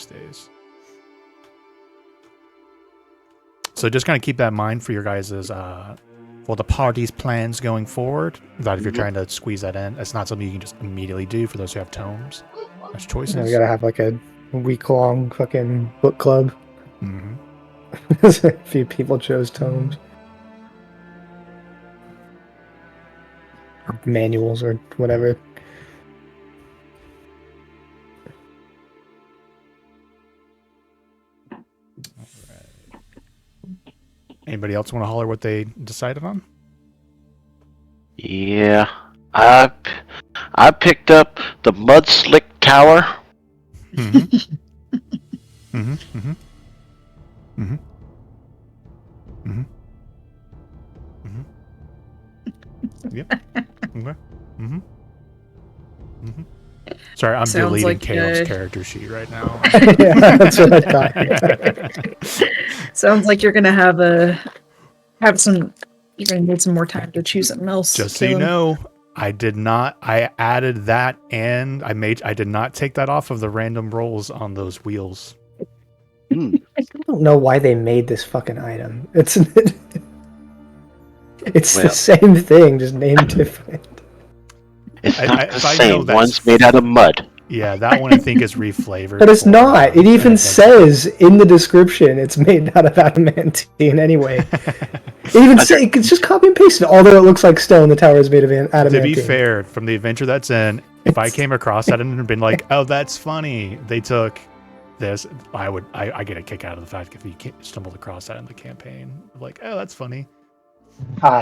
6 days. So just kind of keep that in mind for your guys' for the party's plans going forward. That if you're trying to squeeze that in, it's not something you can just immediately do for those who have tomes. There's choices. We gotta have like a week-long fucking book club. Mm-hmm. A few people chose tomes. Or manuals or whatever. Anybody else want to holler what they decided on? Yeah, I picked up the Mud Slick Tower. Mm-hmm. Mm-hmm. Mm-hmm. Mm-hmm. Mm-hmm. Mm-hmm. Yep. Okay. Mm-hmm. Mm-hmm. Sorry, I'm Sounds deleting like Caleb's a- character sheet right now. Yeah, that's what I thought. Sounds like you're gonna you're gonna need some more time to choose something else. Just so you know, I added that and I did not take that off of the random rolls on those wheels. Hmm. I don't know why they made this fucking item. It's the same thing, just named different. It's not the if I know same. that's- One's made out of mud. Yeah, that one I think is reflavored. But it's for, not. It even adventure. says in the description it's made out of adamantine anyway. It even say it's just copy and paste it. Although it looks like stone, the tower is made of adamantine. To be fair, from the adventure that's in, if I came across that and been like, "Oh, that's funny," they took this. I get a kick out of the fact if you stumbled across that in the campaign, like, "Oh, that's funny."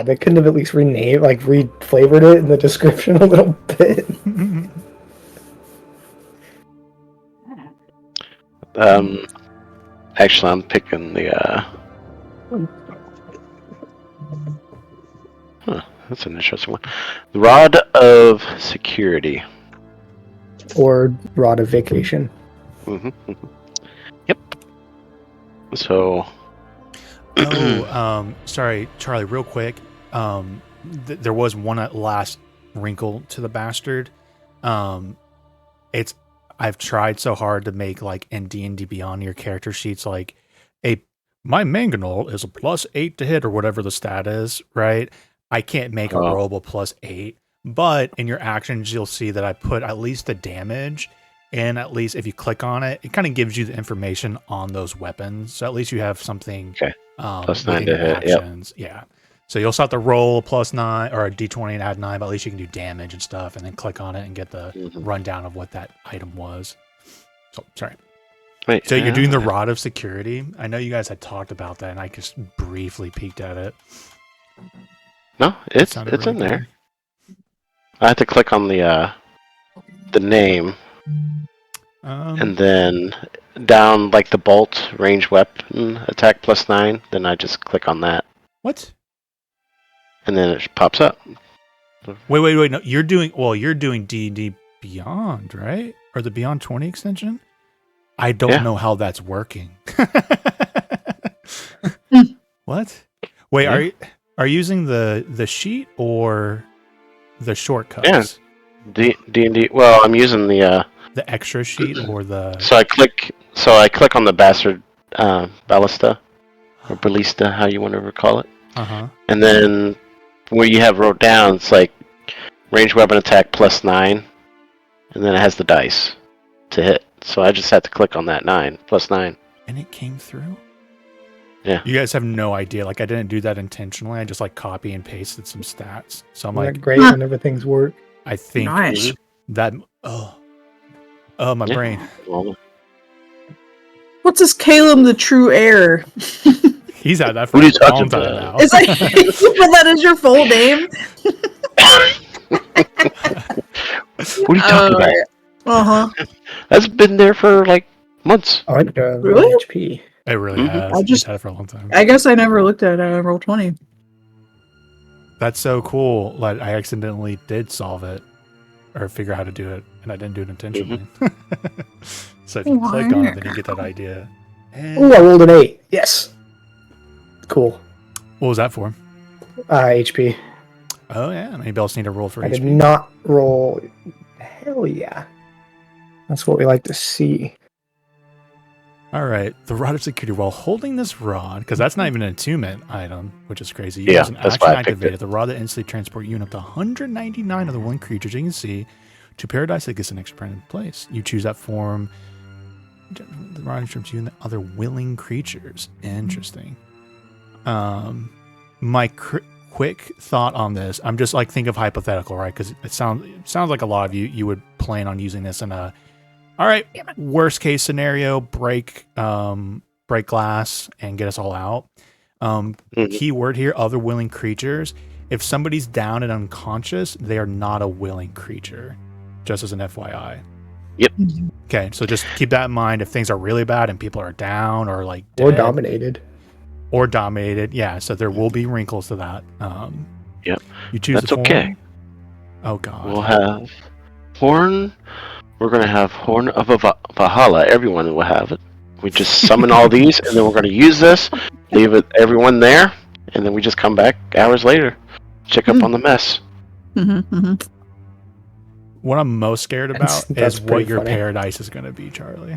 They couldn't have at least reflavored it in the description a little bit. Actually, I'm picking the. That's an interesting one. The Rod of Security. Or Rod of Vacation. Mm-hmm. Yep. So. Sorry, Charlie. Real quick, there was one last wrinkle to the bastard. I've tried so hard to make like in D&D Beyond your character sheets like my mangonel is a +8 to hit or whatever the stat is, right? I can't make a rollable +8, but in your actions you'll see that I put at least the damage, and at least if you click on it, it kind of gives you the information on those weapons. So at least you have something. Okay. +9 to hit. Actions. Yep. Yeah. So you'll start to roll a +9 or a d20 and add 9, but at least you can do damage and stuff, and then click on it and get the rundown of what that item was. So sorry. Wait, so you're doing the Rod of Security. I know you guys had talked about that, and I just briefly peeked at it. No, it's really in there. I have to click on the name, and then down like the bolt range weapon attack +9. Then I just click on that. What? And then it pops up. Wait. No, you're doing D&D Beyond, right? Or the Beyond 20 extension? I don't know how that's working. What? Wait, are you using the sheet or the shortcuts? Yeah. D&D. Well, I'm using the extra sheet or the. So I click on the bastard ballista or ballista, how you want to call it. And then where you have wrote down, it's like range weapon attack +9, and then it has the dice to hit. So I just had to click on that +9. And it came through? Yeah. You guys have no idea. Like, I didn't do that intentionally. I just like copy and pasted some stats. So I'm Isn't like, that great when everything's work. I think Nice. that. Oh, my brain. Well, What's this Caleb the True Heir? He's had that for What are a you talking long time about? now. Is that that is your full name? what are you talking about? Uh-huh. That's been there for like months. I like Really? HP. It really has. I He's just- had it for a long time. I guess I never looked at Roll20. That's so cool. Like, I accidentally did solve it or figure out how to do it, and I didn't do it intentionally. So if you click on it, then you get that idea. And Oh, I rolled an 8. Yes. Cool. what was that for? HP. Oh, yeah. Maybe I'll just need to roll for I did HP. not roll. Hell yeah. That's what we like to see. All right, the rod of security. While holding this rod, because that's not even an attunement item, which is crazy. You use an that's action why I picked activated. The rod that instantly transports you and up to 199 of the willing creatures you can see to paradise that gets an extra in place. You choose that form. The rod instructs you and the other willing creatures. Interesting. My quick thought on this. I'm just like think of hypothetical, right? Because it sounds like a lot of you would plan on using this in a. All right, worst case scenario, break glass and get us all out. Keyword here, other willing creatures. If somebody's down and unconscious, they are not a willing creature, just as an FYI. Yep. Okay, so just keep that in mind if things are really bad and people are down or like dead. Or dominated. Yeah, so there will be wrinkles to that. Yep. You choose That's the form. okay. Oh, God. We'll have Horn. We're going to have Horn of Valhalla. Everyone will have it. We just summon all these, and then we're going to use this, leave everyone there, and then we just come back hours later, check up on the mess. What I'm most scared about that's is what your funny. paradise is going to be, Charlie.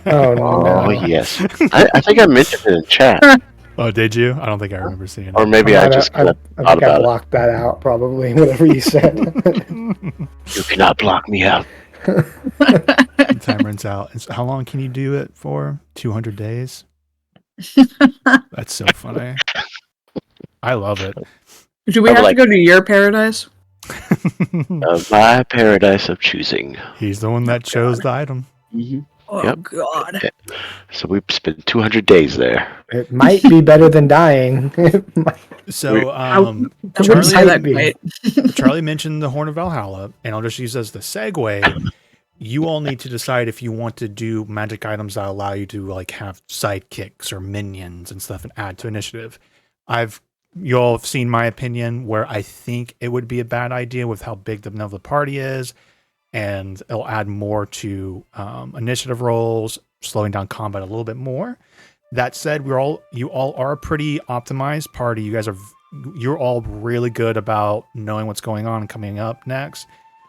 Oh, no. Oh, yes. I think I mentioned it in chat. Oh, did you? I don't think I remember seeing it. Or maybe I just I thought think I about it. blocked that out, probably, whatever you said. You cannot block me out. The time runs out. And so how long can you do it for? 200 days? That's so funny. I love it. Do we have to go to your paradise? My paradise of choosing. He's the one that chose the item. Oh, God. So we've spent 200 days there. It might be better than dying. So, I wouldn't say that quite. Charlie mentioned the Horn of Valhalla, and I'll just use as the segue. You all need to decide if you want to do magic items that allow you to like have sidekicks or minions and stuff and add to initiative. You all have seen my opinion where I think it would be a bad idea with how big the party is, and it'll add more to initiative rolls, slowing down combat a little bit more. That said, you all are a pretty optimized party. You're all really good about knowing what's going on and coming up next.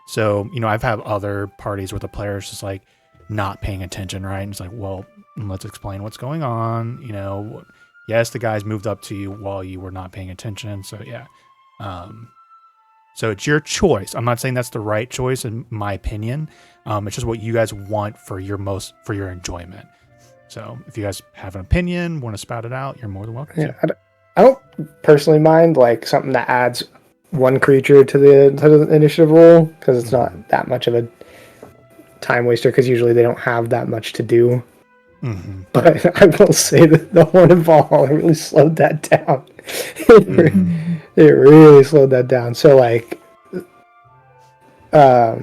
So, I've had other parties where the players just like not paying attention, right? And it's like, well, let's explain what's going on. Yes, the guys moved up to you while you were not paying attention. So yeah. So it's your choice. I'm not saying that's the right choice in my opinion. It's just what you guys want for your enjoyment. So if you guys have an opinion, want to spout it out, you're more than welcome to. I don't personally mind like something that adds one creature to the initiative roll, because it's not that much of a time waster, because usually they don't have that much to do. Mm-hmm. But I will say that the Horn of Valhalla really slowed that down. It really slowed that down. So like, I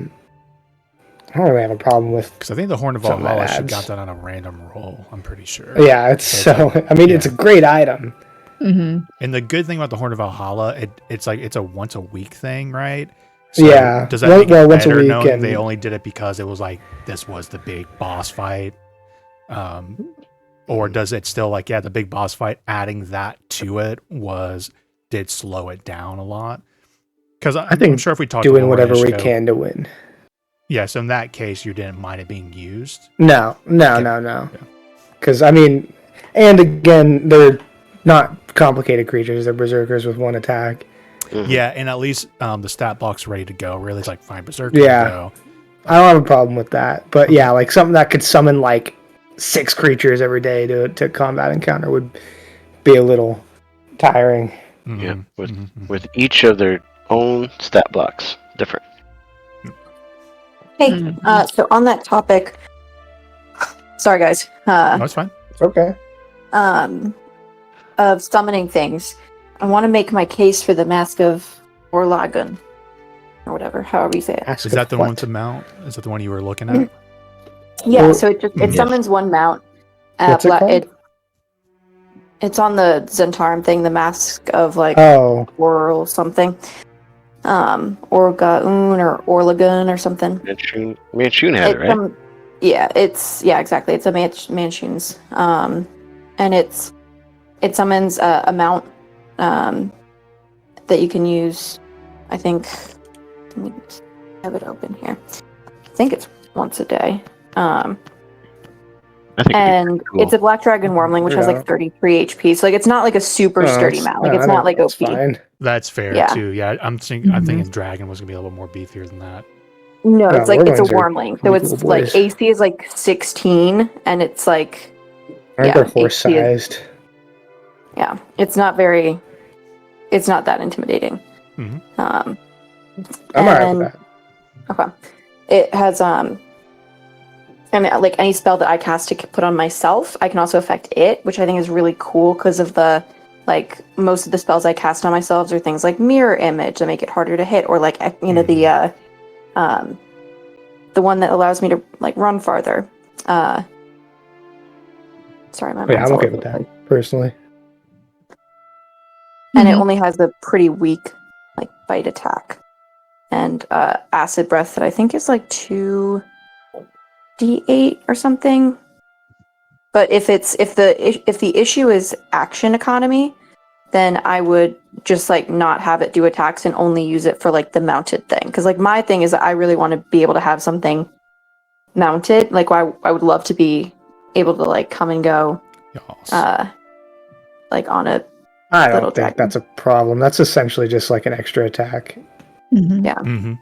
don't really have a problem with, because I think the Horn of Valhalla should got that on a random roll. I'm pretty sure. Yeah, it's it's a great item. Mm-hmm. And the good thing about the Horn of Valhalla, it's a once a week thing, right? So yeah. Does that make it once better a week knowing they only did it because it was like this was the big boss fight? Or does it still like the big boss fight, adding that to it did slow it down a lot? Because I think I'm sure if we talked doing whatever we can to win. Yeah, so in that case, you didn't mind it being used? No. Because and again, they're not complicated creatures. They're berserkers with one attack. Mm-hmm. Yeah, and at least the stat block's ready to go. Really, it's like fine berserkers. Yeah, I don't have a problem with that. But yeah, like something that could summon like 6 creatures every day to combat encounter would be a little tiring. Mm-hmm. Yeah, with each of their own stat blocks, different. Hey, so on that topic, sorry guys. No, it's fine. It's okay. Of summoning things, I want to make my case for the Mask of Orlagun, or whatever, however you say it. Is that the one with the mount? Is that the one you were looking at? Yeah, so it summons one mount. What's it called? It's on the Zentarum thing, the Mask of or something. Orgaun or Orlagun or something. Manchun had it, right? Exactly. It's a Manchun's. And it summons a mount that you can use. I think. Let me have it open here. I think it's once a day. I think And cool. it's a black dragon wormling, which has like 33 HP. So like it's not like a super sturdy mount. Like it's not like OP. Fine. That's fair Yeah. too. Yeah, I'm thinking dragon was gonna be a little more beefier than that. No, No, it's like it's a wormlings are wormling. So pretty it's cool like boys. AC is like 16, and it's like Aren't yeah, they horse HP sized? yeah, it's not that intimidating. Mhm. I'm alright with that. Okay. It has and like any spell that I cast to put on myself, I can also affect it, which I think is really cool because of the like most of the spells I cast on myself are things like mirror image that make it harder to hit, or like the one that allows me to like run farther. Sorry, my mind's I'm all okay over with the that place. personally. And it only has a pretty weak like bite attack and acid breath that I think is like 2d8 or something. But if the issue is action economy, then I would just like not have it do attacks and only use it for like the mounted thing. Because like my thing is that I really want to be able to have something mounted. Like I would love to be able to like come and go, Yes. like on a I little don't think dragon. that's a problem. That's essentially just like an extra attack. Yeah. Mm-hmm.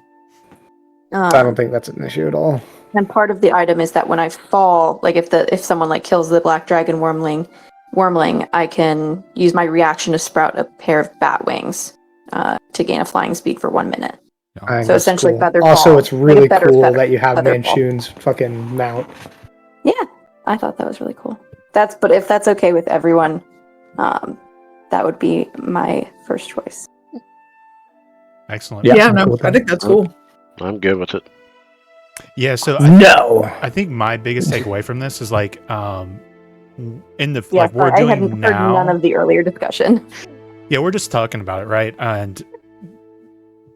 I don't think that's an issue at all. And part of the item is that when I fall, like if someone like kills the black dragon wormling, I can use my reaction to sprout a pair of bat wings to gain a flying speed for 1 minute. I think So that's essentially cool. feather Also, fall. it's really Like a feather- cool feather- that you have feather fall. Manchun's fucking mount. Yeah, I thought that was really cool. But if that's okay with everyone, that would be my first choice. Excellent. Yeah, Yeah, I'm no, cool with I that. think that's cool. I'm good with it. Yeah, so No. I think my biggest takeaway from this is like in the Yeah, like we're I doing hadn't heard now. none of the earlier discussion. Yeah, we're just talking about it, right? And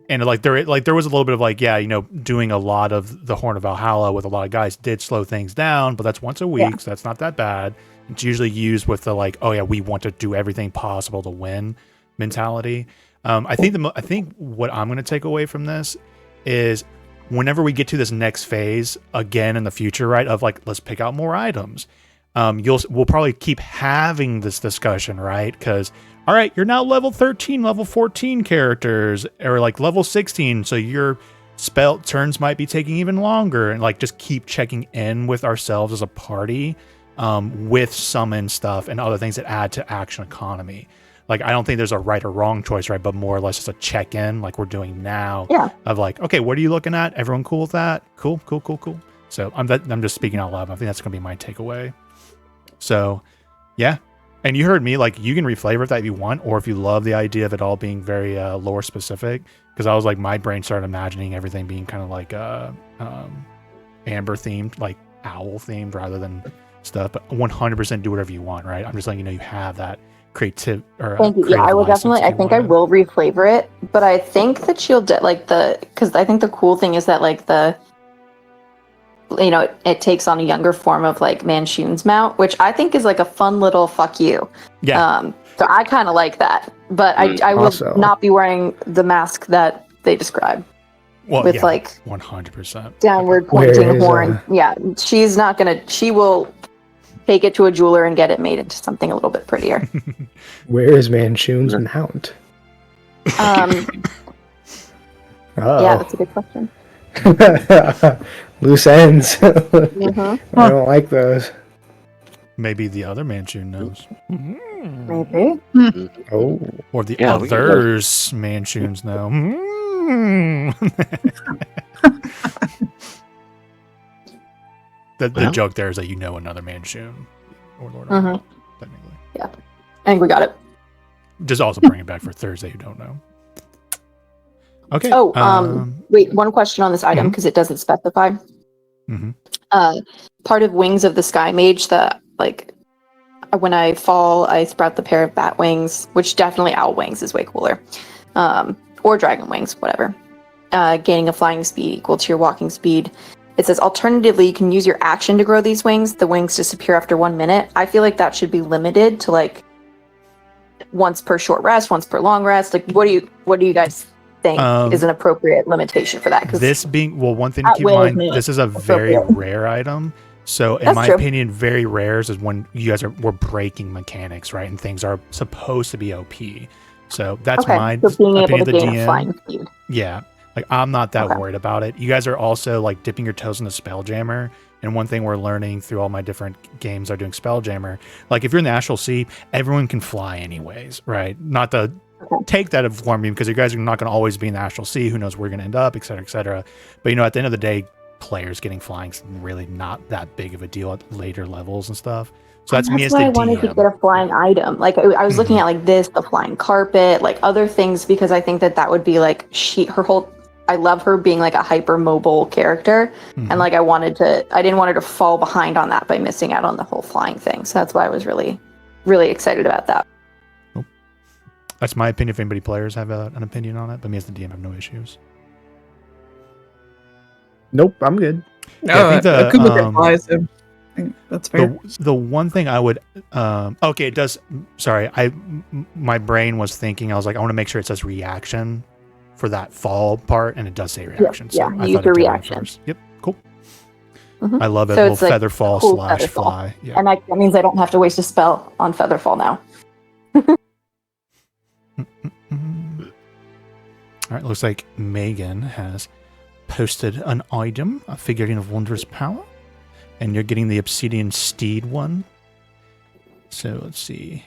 like there was a little bit of like, yeah, doing a lot of the Horn of Valhalla with a lot of guys did slow things down, but that's once a week, so that's not that bad. It's usually used with the like, oh yeah, we want to do everything possible to win mentality. I think what I'm going to take away from this is whenever we get to this next phase again in the future, right? Of like, let's pick out more items. We'll probably keep having this discussion, right? Because all right, you're now level 13, level 14 characters, or like level 16, so your spell turns might be taking even longer, and like just keep checking in with ourselves as a party, with summon stuff and other things that add to action economy. Like, I don't think there's a right or wrong choice, right? But more or less just a check-in like we're doing now. Yeah. Of like, okay, what are you looking at? Everyone cool with that? Cool. So I'm just speaking out loud. I think that's going to be my takeaway. So, yeah. And you heard me, like, you can reflavor it that if you want, or if you love the idea of it all being very lore specific. Because I was like, my brain started imagining everything being kind of like amber themed, like owl themed rather than stuff. But 100% do whatever you want, right? I'm just letting you know you have that creative or Thank you. Yeah, I will definitely. I think I will reflavor it, but I think that she'll because I think the cool thing is that like it takes on a younger form of like Manchun's mount, which I think is like a fun little fuck you. Yeah. So I kind of like that, but I will Also- not be wearing the mask that they describe with yeah, like 100%. downward Where pointing is, horn. Yeah, she's not gonna. She will take it to a jeweler and get it made into something a little bit prettier. Where is Manchun's mount? Yeah, that's a good question. Loose ends. Mm-hmm. I don't like those. Maybe the other Manchun knows. Maybe. Oh, Or the Yeah, we can others Manchuns know. The Well. joke there is that you know another Manchun. Or Lord Mhm. technically. I think we got it. Just also bring it back for Thursday who don't know. Okay. Oh, wait, one question on this item because it doesn't specify. Mhm. Part of Wings of the Sky Mage that like when I fall, I sprout the pair of bat wings, which definitely owl wings is way cooler. Or dragon wings, whatever. Gaining a flying speed equal to your walking speed. It says, alternatively, you can use your action to grow these wings. The wings disappear after 1 minute. I feel like that should be limited to like once per short rest, once per long rest. Like, what do you guys think is an appropriate limitation for that? This being one thing to at keep in will mind, is this is a very appropriate. rare item. So in my opinion, very rare is when you guys were breaking mechanics, right? And things are supposed to be OP. So that's my being able opinion to of the gain DM. a flying speed. Yeah. Like I'm not that worried about it. You guys are also like dipping your toes in the Spelljammer. And one thing we're learning through all my different games are doing Spelljammer. Like if you're in the Astral Sea, everyone can fly anyways, right? Not to take that inform you because you guys are not going to always be in the Astral Sea. Who knows where you're going to end up, et cetera, et cetera. But at the end of the day, players getting flying is really not that big of a deal at later levels and stuff. So that's me as the DM. I wanted to get a flying item. Like I was looking at like this, the flying carpet, like other things, because I think that would be like her whole. I love her being like a hyper mobile character, and like I didn't want her to fall behind on that by missing out on the whole flying thing. So that's why I was really, really excited about that. Cool. That's my opinion. If anybody players have an opinion on it, but me as the DM have no issues. Nope, I'm good. No, I could look at flies. That's fair. The one thing I would okay, it does. Sorry, my brain was thinking. I was like, I want to make sure it says reaction for that fall part, and it does say reaction. Yeah, I use your reaction. Yep, cool. I love it. So little it's like featherfall cool / featherfall. fly. Yeah. And that means I don't have to waste a spell on featherfall now. All right, looks like Megan has posted an item, a figurine of wondrous power, and you're getting the obsidian steed one. So let's see.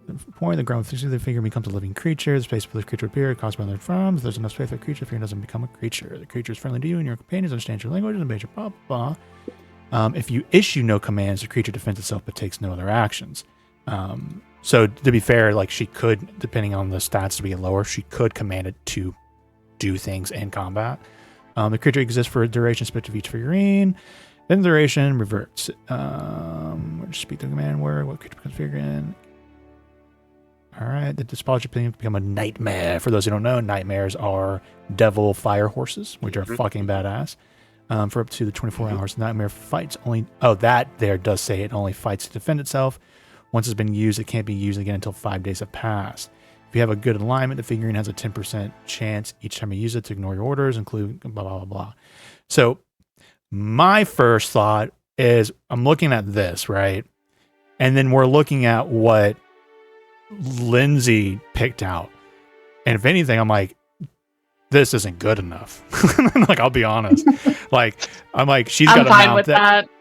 The point of the ground physically the figure becomes a living creature. The space for the creature appear caused by other forms. If there's enough space for the creature, the figure doesn't become a creature. The creature is friendly to you and your companions, understands your language, and obeys your blah blah. If you issue no commands, the creature defends itself but takes no other actions. So to be fair, like she could, depending on the stats to be lower, she could command it to do things in combat. The creature exists for a duration split of each figurine. Then the duration reverts. Speak the command word. What creature becomes figurine? All right. The disposition can become a nightmare. For those who don't know, nightmares are devil fire horses, which are fucking badass. For up to the 24 hours, nightmare fights only. Oh, that there does say it only fights to defend itself. Once it's been used, it can't be used again until 5 days have passed. If you have a good alignment, the figurine has a 10% chance each time you use it to ignore your orders, including blah, blah, blah, blah. So my first thought is I'm looking at this, right? And then we're looking at what Lindsay picked out. And if anything, I'm like, this isn't good enough. Like, I'll be honest. I'm like, she's got a mount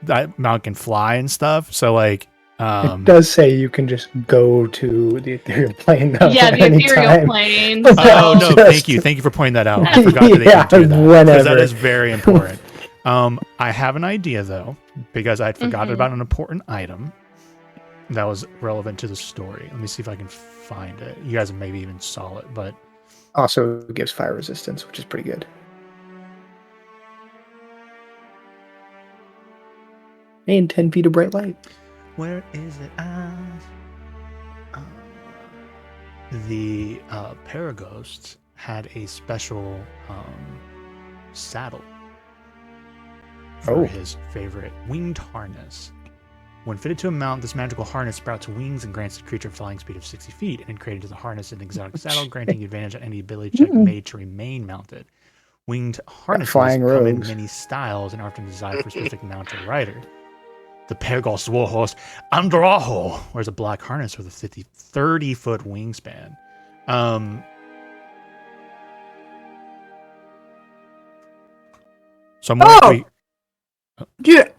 that mount can fly and stuff. So like, it does say you can just go to the ethereal plane. Though, yeah, the ethereal plane. So. Oh no, thank you for pointing that out. I forgot that they could do that because that is very important. I have an idea though, because I'd forgotten about an important item that was relevant to the story. Let me see if I can find it. You guys maybe even saw it, but also gives fire resistance, which is pretty good. And 10 feet of bright light. Where is it? The Paraghosts had a special saddle for his favorite winged harness. When fitted to a mount, this magical harness sprouts wings and grants the creature a flying speed of 60 feet, and created to the harness an exotic saddle, granting advantage on any ability check made to remain mounted. Winged harnesses come in many styles and are often designed for a specific mount or rider. The Paraghost warhorse Andrajo wears a black harness with a 30-foot wingspan. So I'm wondering. Dude,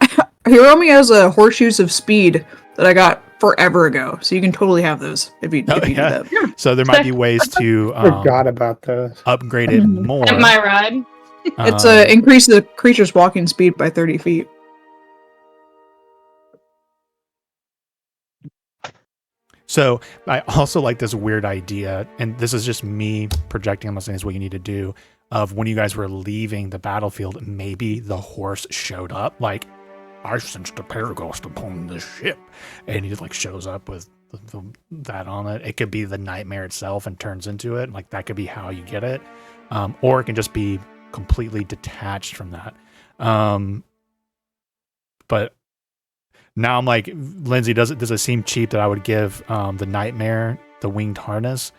Hiromi has a horseshoes of speed that I got forever ago, so you can totally have those if you do that. Yeah. So there might be ways to forgot about those. Upgrade it more. At my ride. It's increase the creature's walking speed by 30 feet. So I also like this weird idea, and this is just me projecting. I'm not saying this is what you need to do. Of when you guys were leaving the battlefield, maybe the horse showed up. Like, I sensed a Paraghost upon this ship, and he like shows up with that on it. It could be the nightmare itself and turns into it. Like that could be how you get it, or it can just be completely detached from that. But now I'm like, Lindsay, does it seem cheap that I would give the nightmare the winged harness?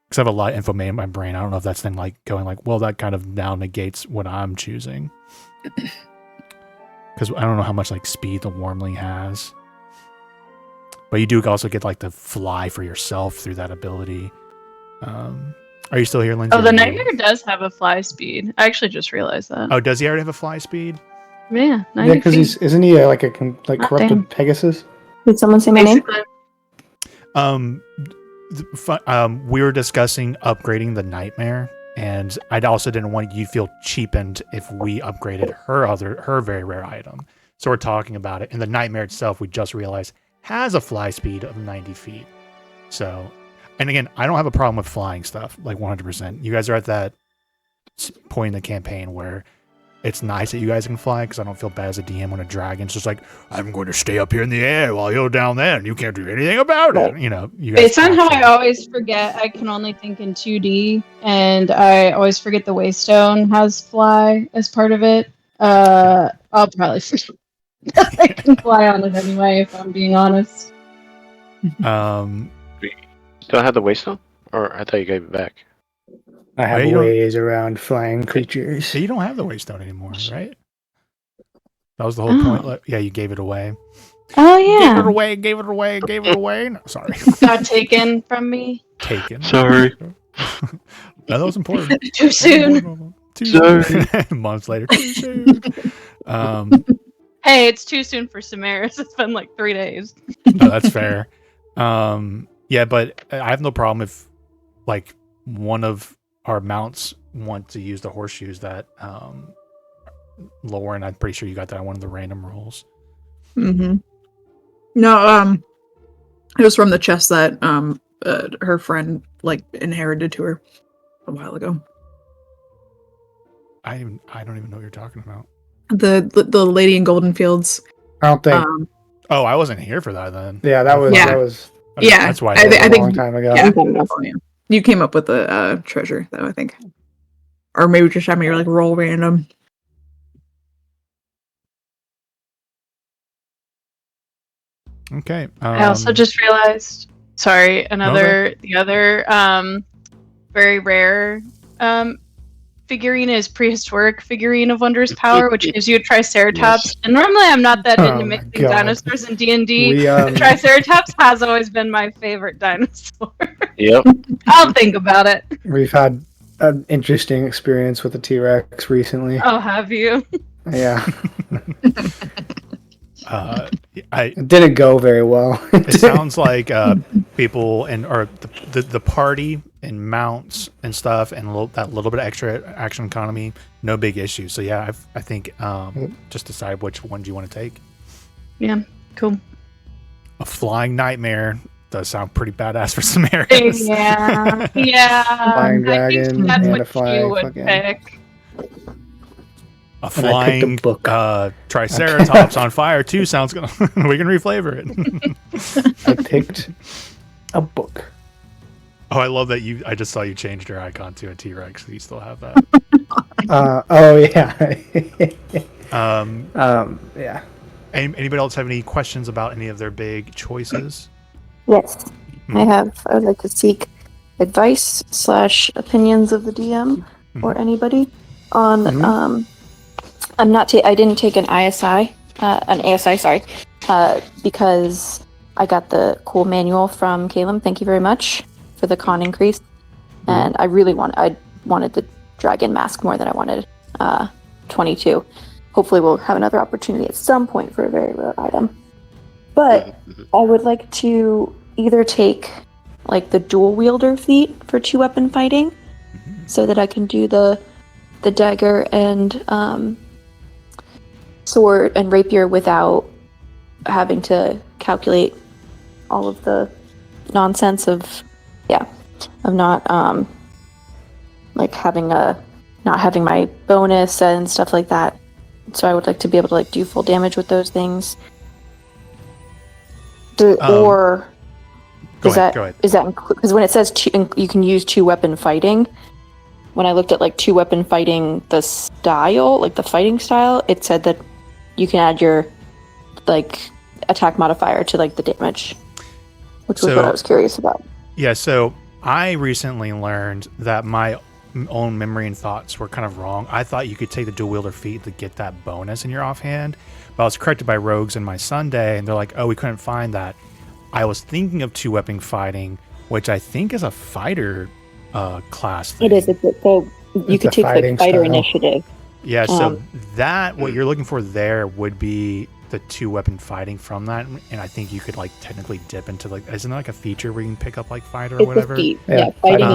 Because I have a lot of info made in my brain. I don't know if that's then like going like, well, that kind of now negates what I'm choosing. because I don't know how much like speed the Wormling has. But you do also get like the fly for yourself through that ability. Are you still here, Lindsay? Oh, the Nightmare does have a fly speed. I actually just realized that. Oh, does he already have a fly speed? Yeah, 90 Yeah, because feet. isn't he like a corrupted damn. Pegasus? Did someone say my name? Basically. We were discussing upgrading the Nightmare, and I also didn't want you to feel cheapened if we upgraded her very rare item. So we're talking about it, and the Nightmare itself, we just realized, has a fly speed of 90 feet. So, and again, I don't have a problem with flying stuff, like 100%. You guys are at that point in the campaign where it's nice that you guys can fly, because I don't feel bad as a DM when a dragon's just like, I'm going to stay up here in the air while you're down there, and you can't do anything about it. You know, you guys Based on how I actually- always forget, I can only think in 2D, and I always forget the Waystone has fly as part of it. I'll probably forget that I can fly on it anyway, if I'm being honest. Don't have the Waystone? Or I thought you gave it back. I have Well, you don't- ways around flying creatures. So you don't have the Waystone anymore, right? That was the whole point. Like, yeah, you gave it away. Oh, Gave yeah. it away, gave it away, gave it away. No, sorry. Got taken from me. Taken. Sorry. That was important. Too soon. Too Sorry. soon. Months later. Too soon. Hey, it's too soon for Samaris. It's been like 3 days. No, that's fair. Yeah, but I have no problem if like one of our mounts want to use the horseshoes that Lauren, I'm pretty sure you got that on one of the random rolls. Mm-hmm. No, it was from the chest that her friend like inherited to her a while ago. I don't even know what you're talking about. The lady in Golden Fields. I don't think. Oh, I wasn't here for that then. Yeah, that was Yeah. that was Okay, Yeah, that's why. I a think- long time ago. Yeah, you came up with the treasure though, I think, or maybe just having your like roll random. Okay. I also just realized. Sorry, the other very rare figurine is prehistoric figurine of wondrous power, which gives you a triceratops. Yes. And normally I'm not that Oh into my mixing God. dinosaurs in D&D. We The triceratops has always been my favorite dinosaur. Yep. I'll think about it. we've had an interesting experience with the T-Rex recently. I'll have you. Yeah, it it didn't go very well. sounds like people or the party and mounts and stuff and that little bit of extra action economy, no big issue. So yeah, I think just decide which ones you want to take. Yeah, cool. A flying nightmare does sound pretty badass for Samaris. Yeah, yeah. Flying I think dragon that's and what a flying you would fucking- pick. A And I picked a flying book. triceratops on fire too sounds good. We can reflavor it. I picked a book. Oh, I love that I just saw you changed your icon to a T-Rex. So you still have that. Oh yeah. Yeah. Anybody else have any questions about any of their big choices? Yes, I would like to seek advice / opinions of the DM or anybody on. I didn't take an ASI, sorry, because I got the cool manual from Caleb. Thank you very much for the con increase, and I wanted the dragon mask more than I wanted 22. Hopefully, we'll have another opportunity at some point for a very rare item. But I would like to either take like the dual wielder feat for 2-weapon fighting, so that I can do the dagger and sword and rapier without having to calculate all of the nonsense of not like not having my bonus and stuff like that. So I would like to be able to like do full damage with those things. Or Go is ahead. that because when it says you can use 2-weapon fighting, when I looked at like 2-weapon fighting, the style, like the fighting style, it said that you can add your like attack modifier to like the damage, which was what I was curious about. Yeah, so I recently learned that my own memory and thoughts were kind of wrong. I thought you could take the dual wielder feat to get that bonus in your offhand, but I was corrected by rogues in my Sunday, and they're like, "Oh, we couldn't find that." I was thinking of two weapon fighting, which I think is a fighter class thing. It is. So you could take the fighter initiative. Yeah. So that what you're looking for there would be the two weapon fighting from that, and I think you could like technically dip into like, isn't there like a feature where you can pick up like fighter or whatever? Yeah, fighting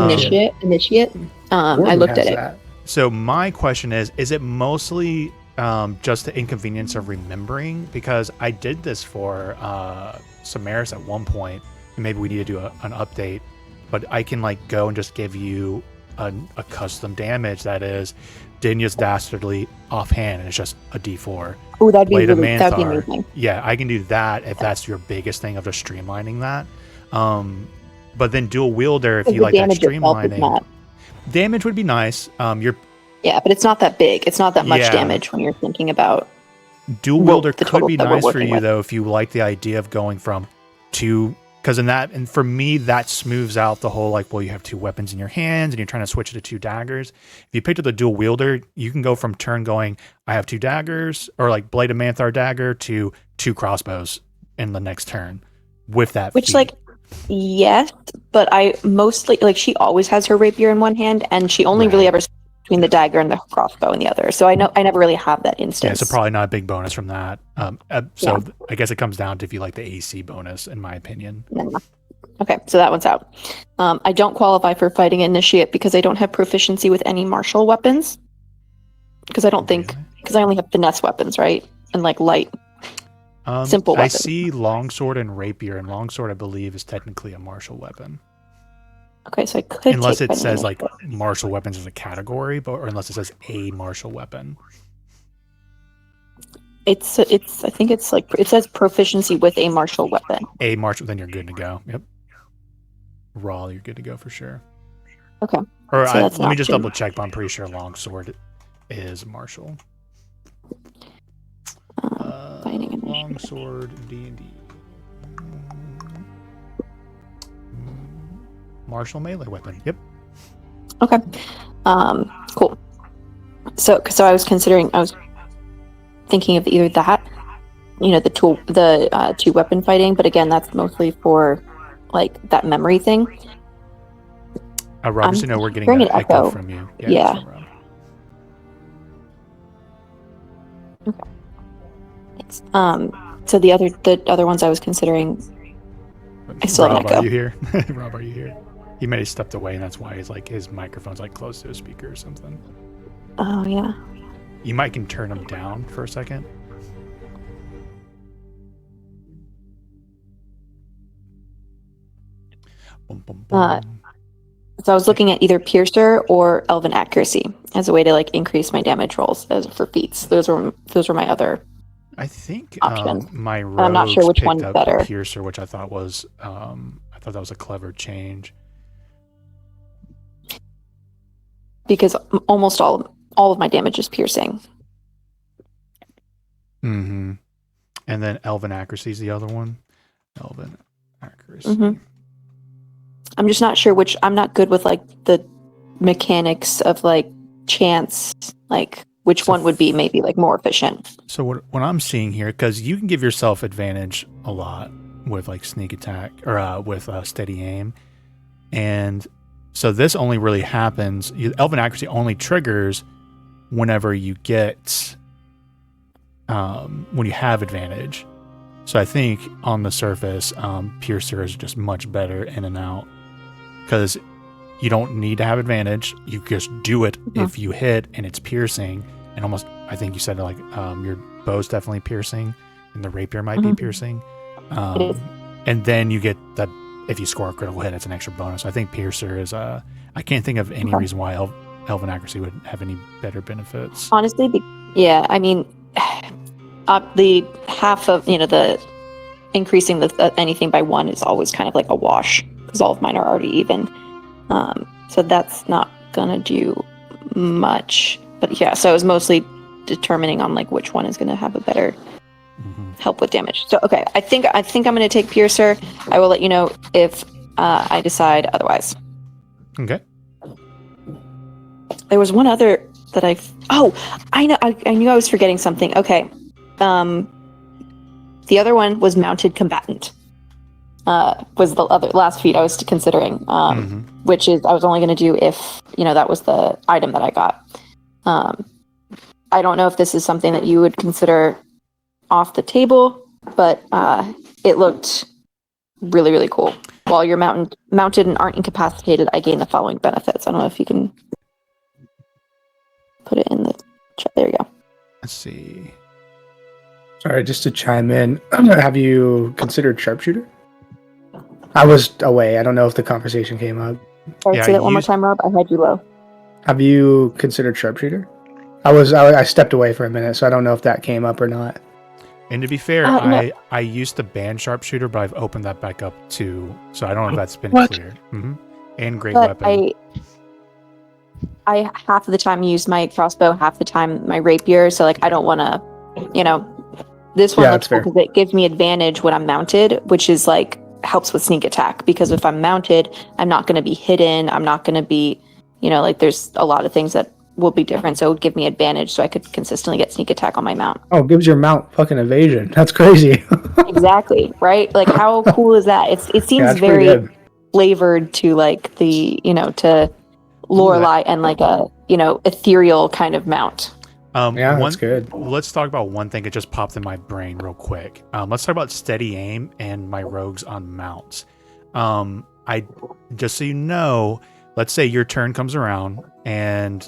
initiate. I looked at it. So my question is it mostly just the inconvenience of remembering? Because I did this for Samaris at one point, and maybe we need to do an update, but I can like go and just give you a custom damage that is Dinya's Dastardly offhand, and it's just a D4. Oh, that'd be amazing. Yeah, I can do that if that's your biggest thing of just streamlining that. But then dual wielder, if you like that streamlining, damage would be nice. Yeah, but it's not that big. It's not that much damage when you're thinking about. Dual wielder could be nice for you though if you like the idea of going from two. Because and for me, that smooths out the whole like, well, you have two weapons in your hands and you're trying to switch it to two daggers. If you picked up the dual wielder, you can go from turn going, I have two daggers, or like Blade of Manthar dagger, to two crossbows in the next turn with that. Which, like, yes, but I mostly, like, she always has her rapier in one hand and she only really ever between the dagger and the crossbow in the other. So I never really have that instance. Yeah, so probably not a big bonus from that. I guess it comes down to if you like the AC bonus, in my opinion. Yeah. Okay, so that one's out. I don't qualify for fighting initiate because I don't have proficiency with any martial weapons. Because I don't think, because I only have finesse weapons, right? And like light, simple weapons. I see longsword and rapier, and longsword I believe is technically a martial weapon. Okay, so I could, unless it says like martial weapons as a category, or unless it says a martial weapon. I think it's like, it says proficiency with a martial weapon. A martial, then you're good to go. Yep. Raw, you're good to go for sure. Okay. Or let me just double check, but I'm pretty sure longsword is martial. Fighting longsword D&D. Martial melee weapon. Yep. Okay. Cool. So I was thinking of either that, the two weapon fighting, but again, that's mostly for like that memory thing. Rob, just we're getting an echo from you. Yeah. Okay. Thanks. So the other ones I was considering, I still have an echo. Are you here? Rob, are you here? He may have stepped away, and that's why his microphone's like close to a speaker or something. Oh yeah. You might can turn him down for a second. Boom, boom, boom. So I was looking at either Piercer or Elven Accuracy as a way to like increase my damage rolls for feats. Those were my other. I think options. My rogues I'm not sure which one's better. Piercer, which I thought was that was a clever change. Because almost all of my damage is piercing. Mm-hmm. And then Elven Accuracy is the other one. Elven Accuracy. Mm-hmm. I'm just not sure I'm not good with like the mechanics of like chance, like which one would be maybe like more efficient. So what I'm seeing here, because you can give yourself advantage a lot with like sneak attack or with steady aim, and so this only really happens. Elven Accuracy only triggers whenever you get when you have advantage. So I think on the surface, Piercer is just much better in and out because you don't need to have advantage. You just do it if you hit and it's piercing. And almost, I think you said like your bow's definitely piercing, and the rapier might be piercing. And then you get that. If you score a critical hit, it's an extra bonus. I think Piercer is I can't think of any reason why Elven Accuracy would have any better benefits. Honestly, I mean, the half of, the increasing anything by one is always kind of like a wash because all of mine are already even. So that's not gonna do much. But yeah, so it was mostly determining on like which one is gonna have a better help with damage. So okay, I think I'm gonna take Piercer. I will let you know if I decide otherwise. Okay. There was one other that I know. I knew I was forgetting something. Okay. The other one was mounted combatant. Was the other last feat I was considering. Which is I was only going to do if that was the item that I got. I don't know if this is something that you would consider off the table, but it looked really, really cool. While you're mounted and aren't incapacitated, I gain the following benefits. I don't know if you can put it in the chat. There you go. Let's see. Sorry, just to chime in. Have you considered sharpshooter? I was away. I don't know if the conversation came up. Sorry, say that one more time, Rob. I had you low. Have you considered sharpshooter? I stepped away for a minute, so I don't know if that came up or not. And to be fair, no. I used to ban sharpshooter, but I've opened that back up too. So I don't know if that's been clear. And great weapon. I half of the time use my crossbow, half the time my rapier. So I don't want to, this one looks cool because it gives me advantage when I'm mounted, which is helps with sneak attack. Because if I'm mounted, I'm not going to be hidden. I'm not going to be, there's a lot of things that will be different. So it would give me advantage so I could consistently get sneak attack on my mount. Oh, it gives your mount fucking evasion. That's crazy. Exactly, right? How cool is that? It seems very flavored to to Lorelei and a ethereal kind of mount. That's good. Let's talk about one thing that just popped in my brain real quick. Let's talk about steady aim and my rogues on mounts. I just so you know, let's say your turn comes around and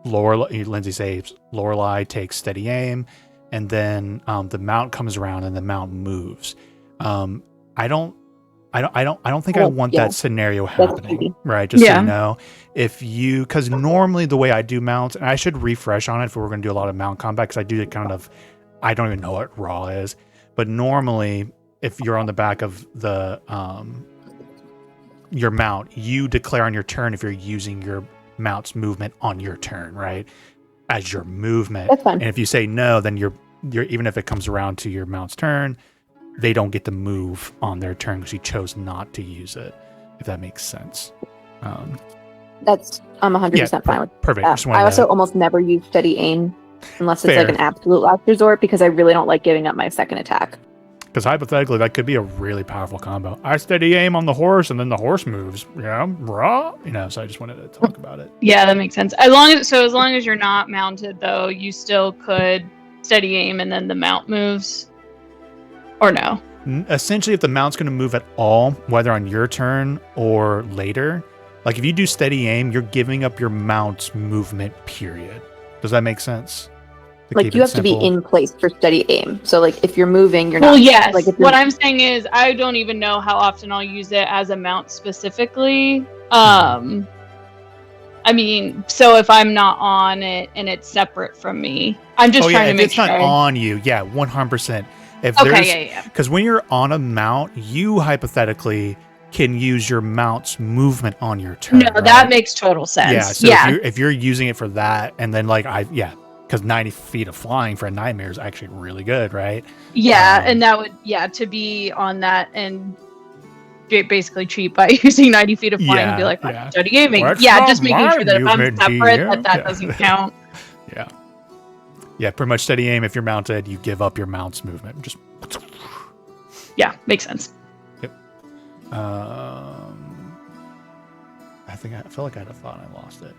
Lindsay saves. Lorelei takes steady aim, and then the mount comes around and the mount moves. I don't think I want that scenario happening, right? Just so you know, because normally the way I do mounts, and I should refresh on it if we're going to do a lot of mount combat, because I do it I don't even know what raw is, but normally if you're on the back of the your mount, you declare on your turn if you're using your mount's movement on your turn, right? As your movement. That's fine. And if you say no, then you're even if it comes around to your mount's turn, they don't get to move on their turn because you chose not to use it, if that makes sense. I'm 100% fine with perfect. that. I also almost never use steady aim unless it's an absolute last resort, because I really don't like giving up my second attack. Because hypothetically, that could be a really powerful combo. I steady aim on the horse, and then the horse moves. Raw. So I just wanted to talk about it. Yeah, that makes sense. As long as you're not mounted, though, you still could steady aim, and then the mount moves. Or no? Essentially, if the mount's going to move at all, whether on your turn or later, if you do steady aim, you're giving up your mount's movement. Period. Does that make sense? You have to be in place for steady aim. So if you're moving, you're not. Well, yes. What I'm saying is, I don't even know how often I'll use it as a mount specifically. So if I'm not on it and it's separate from me, I'm just trying to make sure. If it's not on you, 100%. Because when you're on a mount, you hypothetically can use your mount's movement on your turn. No, that makes total sense. Yeah. So if you're using it for that, and then because 90 feet of flying for a nightmare is actually really good, right? Yeah, and that would, to be on that and basically cheat by using 90 feet of flying and be like, I'm steady aiming. Just making sure that if I'm separate, that doesn't count. Yeah, pretty much steady aim. If you're mounted, you give up your mount's movement. Just makes sense. Yep. I feel like I had a thought and I lost it.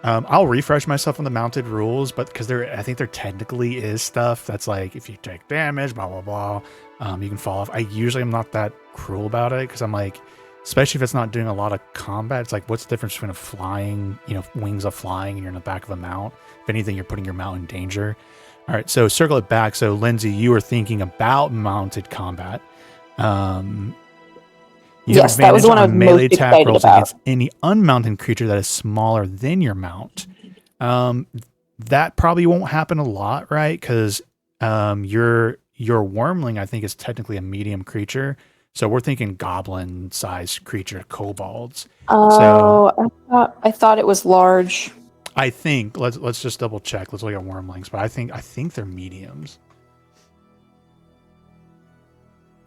I'll refresh myself on the mounted rules, but because I think there technically is stuff that's if you take damage, blah blah blah, you can fall off. I usually am not that cruel about it because I'm especially if it's not doing a lot of combat, it's what's the difference between a flying, wings of flying, and you're in the back of a mount? If anything, you're putting your mount in danger. All right, so circle it back. So Lindsay, you were thinking about mounted combat. Yes, that was one I was most excited about. Against any unmounted creature that is smaller than your mount. That probably won't happen a lot, right? Because your wormling, I think, is technically a medium creature. So we're thinking goblin-sized creature, kobolds. Oh, I thought it was large. I think let's just double check. Let's look at wormlings, but I think they're mediums.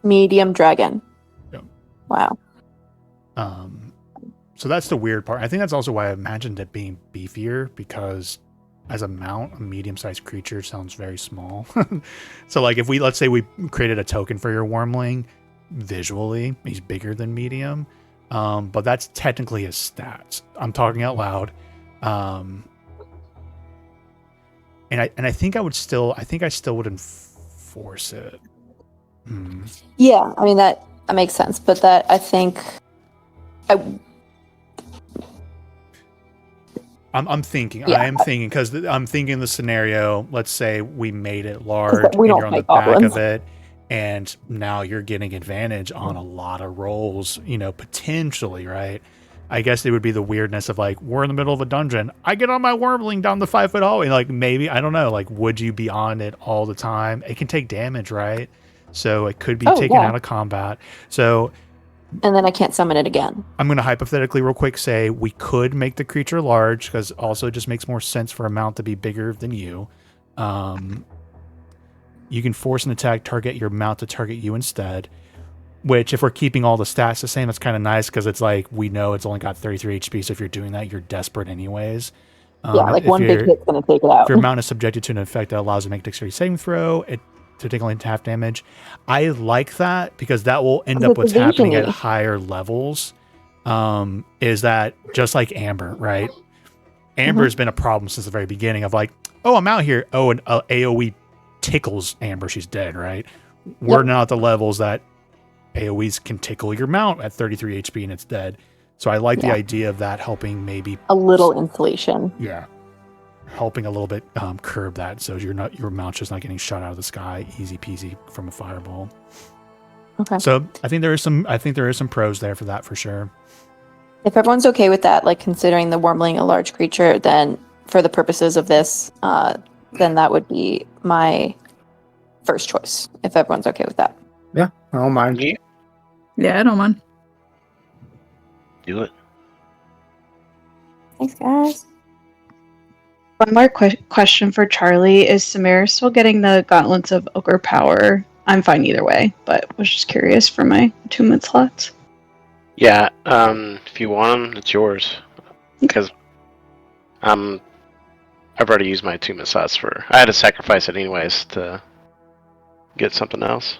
Medium dragon. Yep. Wow. So that's the weird part. I think that's also why I imagined it being beefier, because as a mount, a medium-sized creature sounds very small. So like if let's say we created a token for your Wormling, visually he's bigger than medium, but that's technically his stats. I'm talking out loud. And I think I still would enforce it. Yeah, I mean that makes sense, but that I think I'm thinking. Yeah. I am thinking because I'm thinking the scenario. Let's say we made it large, we and don't you're on the fight back goblins. of it, and now you're getting advantage on a lot of rolls. Potentially, right? I guess it would be the weirdness of like we're in the middle of a dungeon. I get on my Wormling down the 5-foot hallway, and like maybe I don't know. Like, would you be on it all the time? It can take damage, right? So it could be taken out of combat. So. And then I can't summon it again. I'm going to hypothetically real quick say we could make the creature large, because also it just makes more sense for a mount to be bigger than you. You can force an attack, target your mount to target you instead, which if we're keeping all the stats the same, that's kind of nice, because it's like we know it's only got 33 HP, so if you're doing that, you're desperate anyways. Like one big hit's going to take it out. If your mount is subjected to an effect that allows it to make dexterity saving throw, to take only half damage. I like that because that will end up what's happening at higher levels. Is that just like Amber, right? Amber has been a problem since the very beginning of like, oh, I'm out here. Oh, and AoE tickles Amber. She's dead, right? We're now at the levels that AoEs can tickle your mount at 33 HP and it's dead. So I like the idea of that helping maybe a little insulation. Yeah. Helping a little bit curb that, so your mount's just not getting shot out of the sky, easy peasy from a fireball. Okay. So I think there is some pros there for that for sure. If everyone's okay with that, like considering the Wormling a large creature, then for the purposes of this, then that would be my first choice. If everyone's okay with that. Yeah, I don't mind. Yeah, I don't mind. Do it. Thanks, guys. One more question for Charlie. Is Samara still getting the Gauntlets of Ogre Power? I'm fine either way, but was just curious for my 2-minute slots. Yeah, if you want them, it's yours. Because I've already used my 2-minute slots I had to sacrifice it anyways to get something else.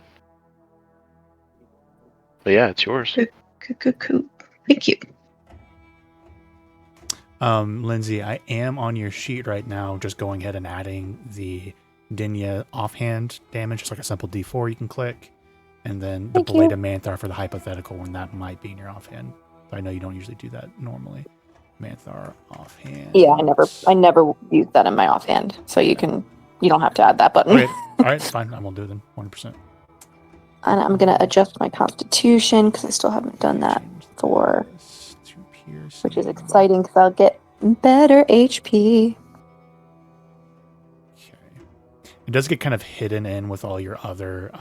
But yeah, it's yours. Cool. Thank you. Lindsay, I am on your sheet right now, just going ahead and adding the Dinya offhand damage, just like a simple D4 you can click, and then the Blade of Manthar for the hypothetical when that might be in your offhand. But I know you don't usually do that normally. Manthar offhand. Yeah, I never use that in my offhand, so you don't have to add that button. Okay. All right, fine. I won't do it then. 100%. And I'm gonna adjust my Constitution because I still haven't done that for. Which is exciting because I'll get better HP. Okay. It does get kind of hidden in with all your other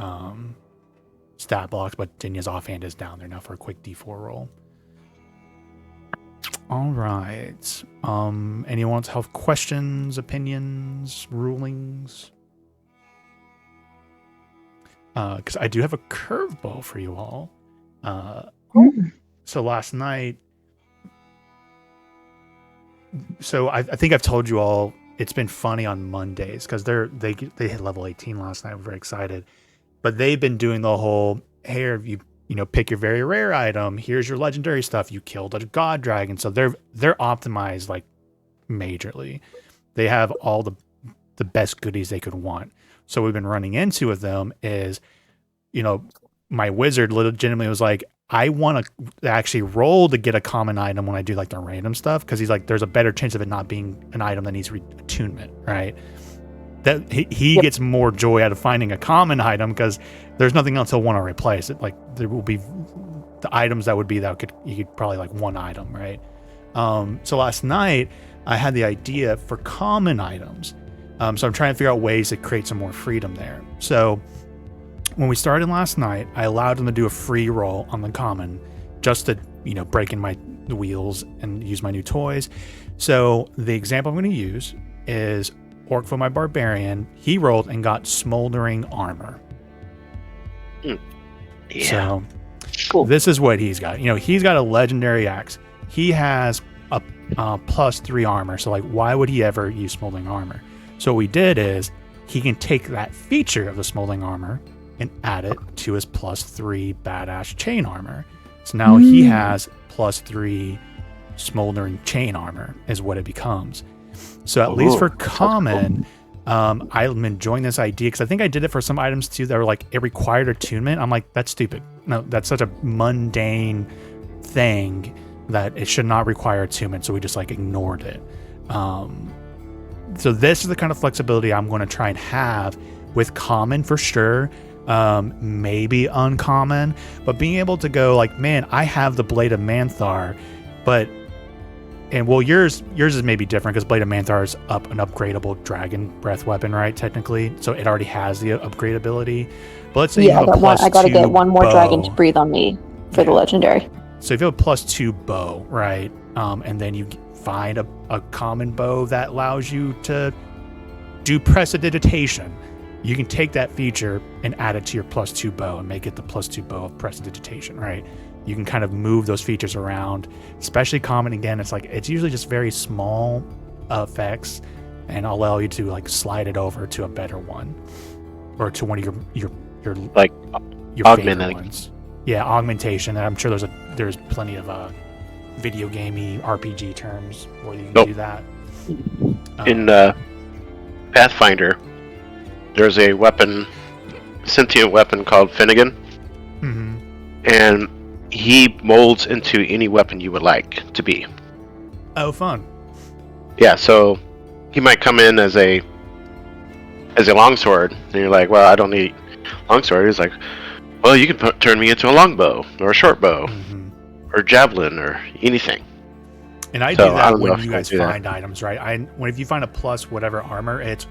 stat blocks, but Dinya's offhand is down there now for a quick D4 roll. All right. Anyone else have questions, opinions, rulings? Because I do have a curveball for you all. So last night. So I think I've told you all it's been funny on Mondays because they hit level 18 last night. I'm very excited, but they've been doing the whole hey, you pick your very rare item. Here's your legendary stuff. You killed a god dragon, so they're optimized like majorly. They have all the best goodies they could want. So we've been running into with them is, my wizard legitimately was like, I want to actually roll to get a common item when I do like the random stuff. Cause he's like, there's a better chance of it not being an item that needs attunement. Right. That he gets more joy out of finding a common item because there's nothing else he'll want to replace it. Like there will be the items that would be you could probably like one item. Right. So last night I had the idea for common items. So I'm trying to figure out ways to create some more freedom there. So when we started last night, I allowed them to do a free roll on the common just to, break in the wheels and use my new toys. So the example I'm going to use is Orc my Barbarian. He rolled and got Smoldering Armor. Yeah. So cool. This is what he's got. He's got a legendary axe. he has a +3 armor. So like, why would he ever use smoldering armor? So what we did is he can take that feature of the smoldering armor and add it to his +3 badass chain armor. So now he has +3 smoldering chain armor is what it becomes. So at least for common, I'm enjoying this idea because I think I did it for some items too that were like it required attunement. I'm like, that's stupid. No, that's such a mundane thing that it should not require attunement. So we just like ignored it. So this is the kind of flexibility I'm going to try and have with common for sure. Maybe uncommon, but being able to go like, man, I have the Blade of Manthar, but yours is maybe different because Blade of Manthar is an upgradable dragon breath weapon, right? Technically, so it already has the upgrade ability. But let's say you have a +2 I gotta get one more bow. dragon to breathe on me for the legendary. So if you have a +2 bow, right, and then you find a common bow that allows you to do prestidigitation, you can take that feature and add it to your +2 bow and make it the +2 bow of prestidigitation, right? You can kind of move those features around, especially common. Again, it's usually just very small effects and allow you to like slide it over to a better one or to one of your like your augmenting favorite ones. Yeah, augmentation. And I'm sure there's plenty of video gamey RPG terms where you can do that. In Pathfinder, there's a weapon, sentient weapon called Finnegan, and he molds into any weapon you would like to be. Oh, fun. Yeah, so he might come in as a longsword, and you're like, well, I don't need longsword. He's like, well, you can turn me into a longbow or a short bow or javelin or anything. And I do that when you guys find items, right? If you find a plus whatever armor, it's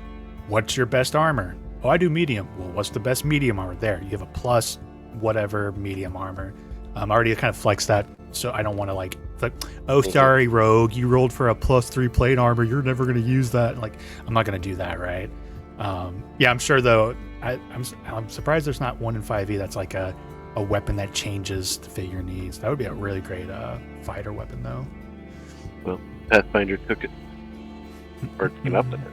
what's your best armor? Oh, I do medium. Well, what's the best medium armor? There, you have a plus whatever medium armor. I already kind of flex that, so I don't want to like, oh, sorry, rogue, you rolled for a +3 plate armor. You're never going to use that. Like, I'm not going to do that, right? Yeah, I'm sure though. I'm surprised there's not 1 in 5e that's like a weapon that changes to fit your needs. That would be a really great fighter weapon, though. Well, Pathfinder took it or came up with it.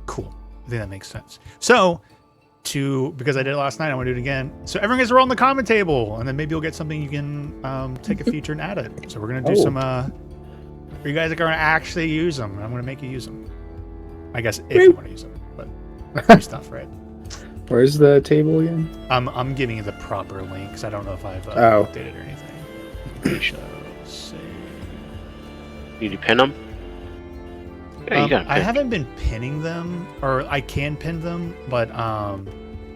Cool. I think that makes sense. So, because I did it last night, I want to do it again. So everyone gets to roll on the comment table, and then maybe you'll get something you can take a feature and add it. So we're gonna do some. You guys are gonna actually use them. I'm gonna make you use them. I guess if you want to use them, but free stuff, right? Where's the table again? I'm giving you the proper link because I don't know if I've updated or anything. So, Did you pin them? Yeah, I haven't been pinning them, or I can pin them, but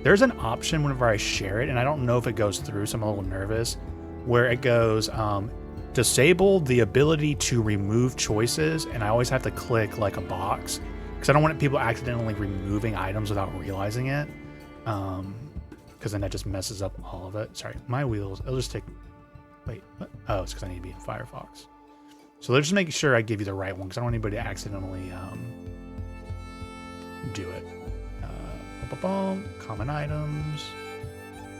there's an option whenever I share it, and I don't know if it goes through, so I'm a little nervous, where it goes disable the ability to remove choices, and I always have to click like a box because I don't want people accidentally removing items without realizing it, because then that just messes up all of it. Sorry, my wheels. It'll just take. Wait, what? Oh, it's because I need to be in Firefox. So let's just make sure I give you the right one because I don't want anybody to accidentally do it. Common items,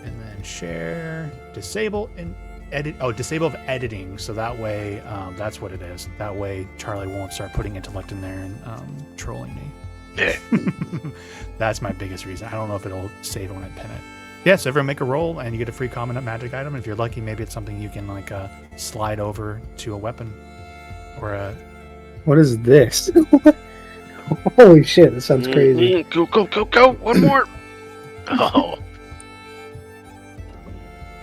and then share, disable, and edit. Oh, disable of editing. So that way, that's what it is. That way, Charlie won't start putting intellect in there and trolling me. Yeah. That's my biggest reason. I don't know if it'll save it when I pin it. Yeah, so everyone make a roll, and you get a free common magic item. And if you're lucky, maybe it's something you can like slide over to a weapon. Or what is this? Holy shit, this sounds crazy. Go. One more. Oh.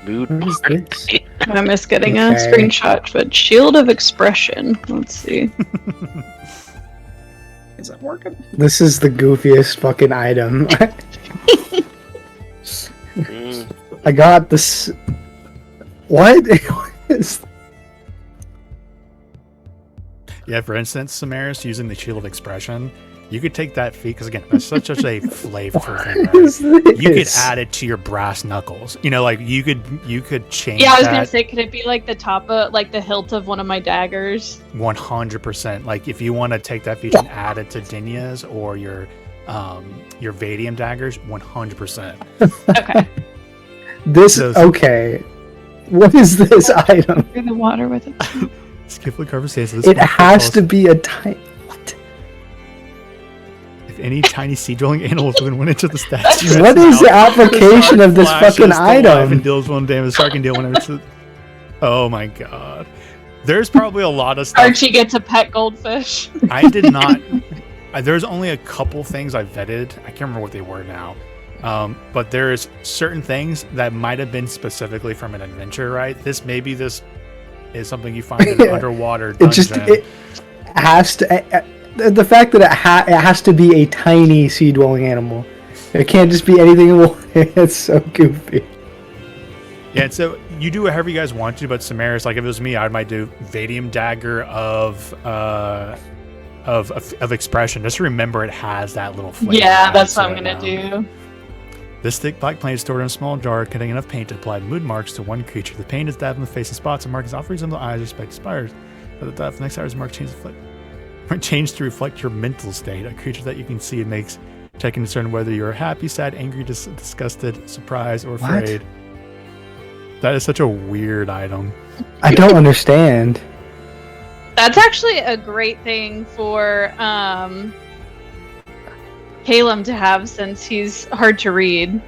Mood party. I miss getting a screenshot, but Shield of Expression. Let's see. Is that working? This is the goofiest fucking item. I got this. What? Yeah, for instance, Samaris using the Shield of Expression, you could take that feat, because again, that's such a flavorful thing, right? You could add it to your brass knuckles. You know, like you could change. Yeah, I was gonna say, could it be like the top of, like the hilt of one of my daggers? 100%. Like if you want to take that feature and add it to Dinya's or your Vadium daggers, 100%. Okay. This okay. What is this item? Through the water with it. Skip the conversation. It has to be a tiny. What? If any tiny sea dwelling animals within 1 inch of the statue. What is the application of this fucking item? And deals 1 damage. The shark can deal whenever it's. Oh my god. There's probably a lot of stuff. Archie gets a pet goldfish. I did not. There's only a couple things I vetted. I can't remember what they were now. But there's certain things that might have been specifically from an adventure, right? Maybe this is something you find in an underwater dungeon. It has to. The fact that it has to be a tiny sea dwelling animal. It can't just be anything in water. It's so goofy. Yeah, and so you do whatever you guys want to, but Samaris, like if it was me, I might do Vadium Dagger of expression. Just remember it has that little flavor. Yeah, that's what I'm gonna do. This thick black paint is stored in a small jar containing enough paint to apply mood marks to one creature. The paint is dabbed in the face and spots and marks often resemble eyes or specks spires. But the dab next hour's mark change to reflect your mental state. A creature that you can see makes checking to discern whether you're happy, sad, angry, disgusted, surprised, or afraid. What? That is such a weird item. I don't understand. That's actually a great thing for Caleb to have since he's hard to read.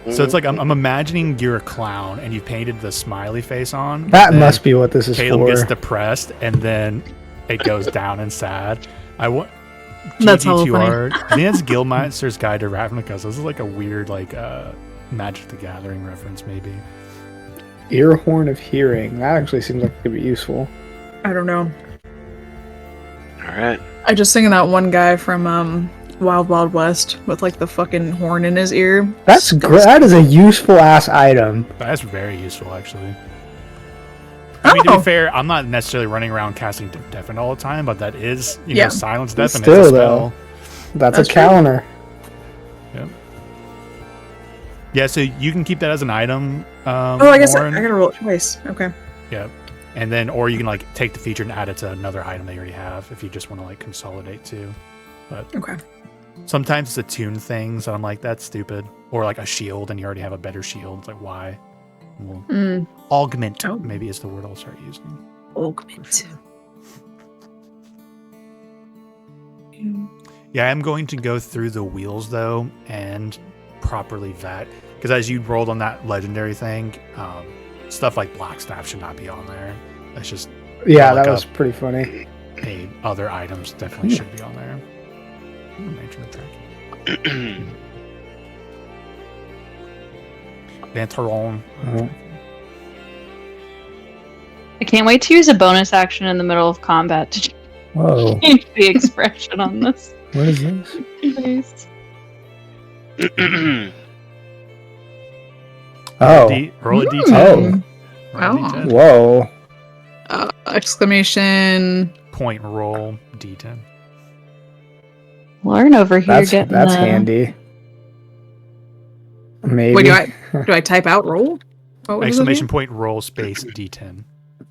So it's like I'm imagining you're a clown and you painted the smiley face on. That must be what this is Caleb for. gets depressed and then it goes down and sad. That's hella GG2R. I think that's Guildmaster's Guide to Ravnica. So this is like a weird Magic the Gathering reference maybe. Ear horn of hearing. That actually seems like it could be useful. I don't know. Alright. I just think of that one guy from Wild Wild West with like the fucking horn in his ear. That's great. That is a useful ass item. That's very useful actually. I mean, to be fair, I'm not necessarily running around casting Deafen all the time, but that is, you know, Silence Deafen. Still, it's a spell. though, that's a counter. Yep. Yeah, so you can keep that as an item. I guess I gotta roll it twice. Okay. Yeah, and then, or you can like take the feature and add it to another item that you already have if you just want to like consolidate too. But okay. Sometimes it's attune things, and I'm like, that's stupid. Or like a shield, and you already have a better shield. It's like, why? Well, augment maybe is the word I'll start using. Augment. Sure. Yeah, I'm going to go through the wheels though and properly vet, because as you rolled on that legendary thing, stuff like Blackstaff should not be on there. That's just that was pretty funny. Hey, other items definitely should be on there. Lantaron. I can't wait to use a bonus action in the middle of combat to change the expression on this. What is this? Face. Roll a D10. Whoa. Exclamation. Point roll D10. Lauren over here getting that's handy. Maybe. Wait, do I type out roll? Exclamation point roll space D10.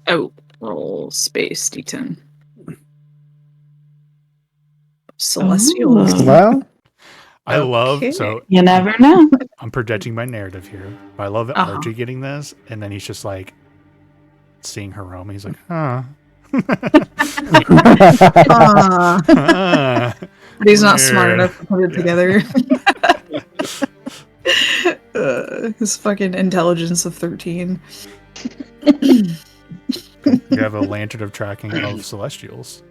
Oh, roll space D10. Celestials. Well, I love so you never know. I'm projecting my narrative here, but I love Archie getting this, and then he's just like seeing Hiromi. He's like, huh. But he's not smart enough to put it together. His fucking intelligence of 13. You have a lantern of tracking of celestials.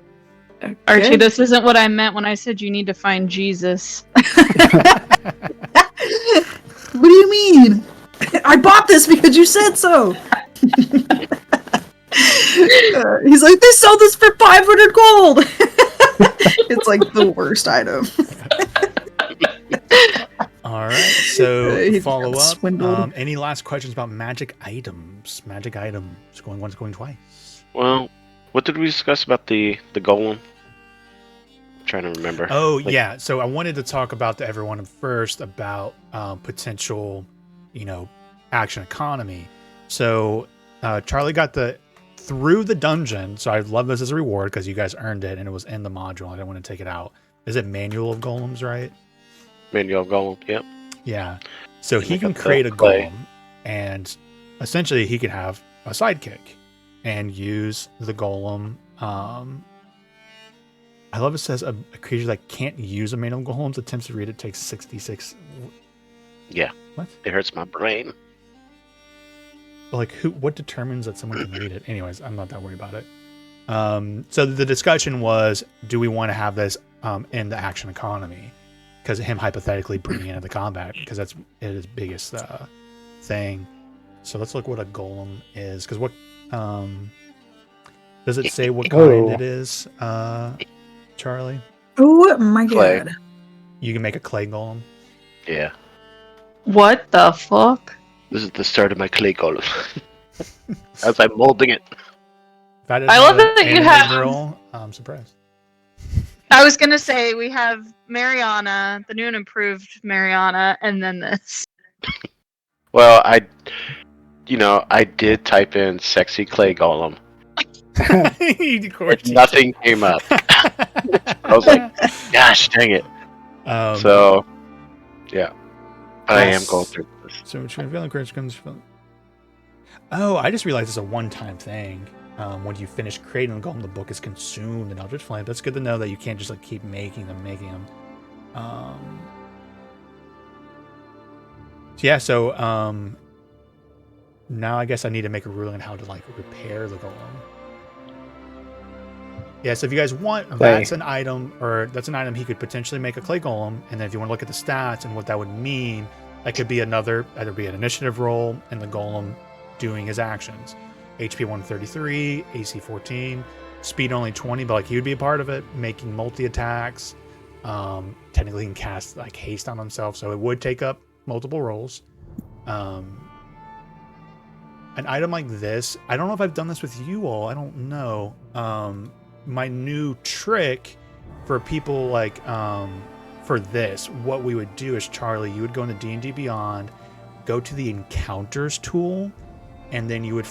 Okay. Archie, this isn't what I meant when I said you need to find Jesus. What do you mean? I bought this because you said so. He's like, they sell this for 500 gold. It's like the worst item. All right, so follow up. Swindled. Any last questions about magic items? Magic items. Going once, going twice. Well, what did we discuss about the golem? I'm trying to remember. Oh, yeah. So I wanted to talk about to everyone first about potential, action economy. So Charlie got through the dungeon. So I love this as a reward because you guys earned it and it was in the module. I didn't want to take it out. Is it Manual of Golems, right? Manual of Golem, yep. Yeah. So he can create a golem. and essentially he can have a sidekick and use the golem. I love it says a creature that can't use a main of golems attempts to read it takes 66. Yeah. What? It hurts my brain. Like what determines that someone can read it? Anyways, I'm not that worried about it. So the discussion was, do we want to have this in the action economy? Because him hypothetically bringing it into the combat, because that's his biggest thing. So let's look what a golem is. Because what does it say what kind it is, Charlie? Oh my Clay. god. You can make a clay golem. Yeah. What the fuck? This is the start of my clay golem. As I'm molding it. That is I love that you have. Girl. I'm surprised. I was gonna say we have Mariana, the new and improved Mariana, and then this. Well, I did type in sexy clay golem. Nothing came up. I was like, gosh, dang it. So, yeah. I am going through this. So, oh, I just realized it's a one-time thing. When you finish creating the golem, the book is consumed in Eldritch Flame. That's good to know that you can't just like keep making them. So now I guess I need to make a ruling on how to like repair the golem. Yeah, so if you guys want, that's an item he could potentially make a clay golem, and then if you want to look at the stats and what that would mean, that could be either be an initiative roll and the golem doing his actions. HP 133, AC 14, speed only 20, but like he would be a part of it, making multi-attacks. Technically he can cast like haste on himself, so it would take up multiple rolls. An item like this, I don't know if I've done this with you all, I don't know. My new trick for people like for this, what we would do is, Charlie, you would go into D&D Beyond, go to the encounters tool, and then you would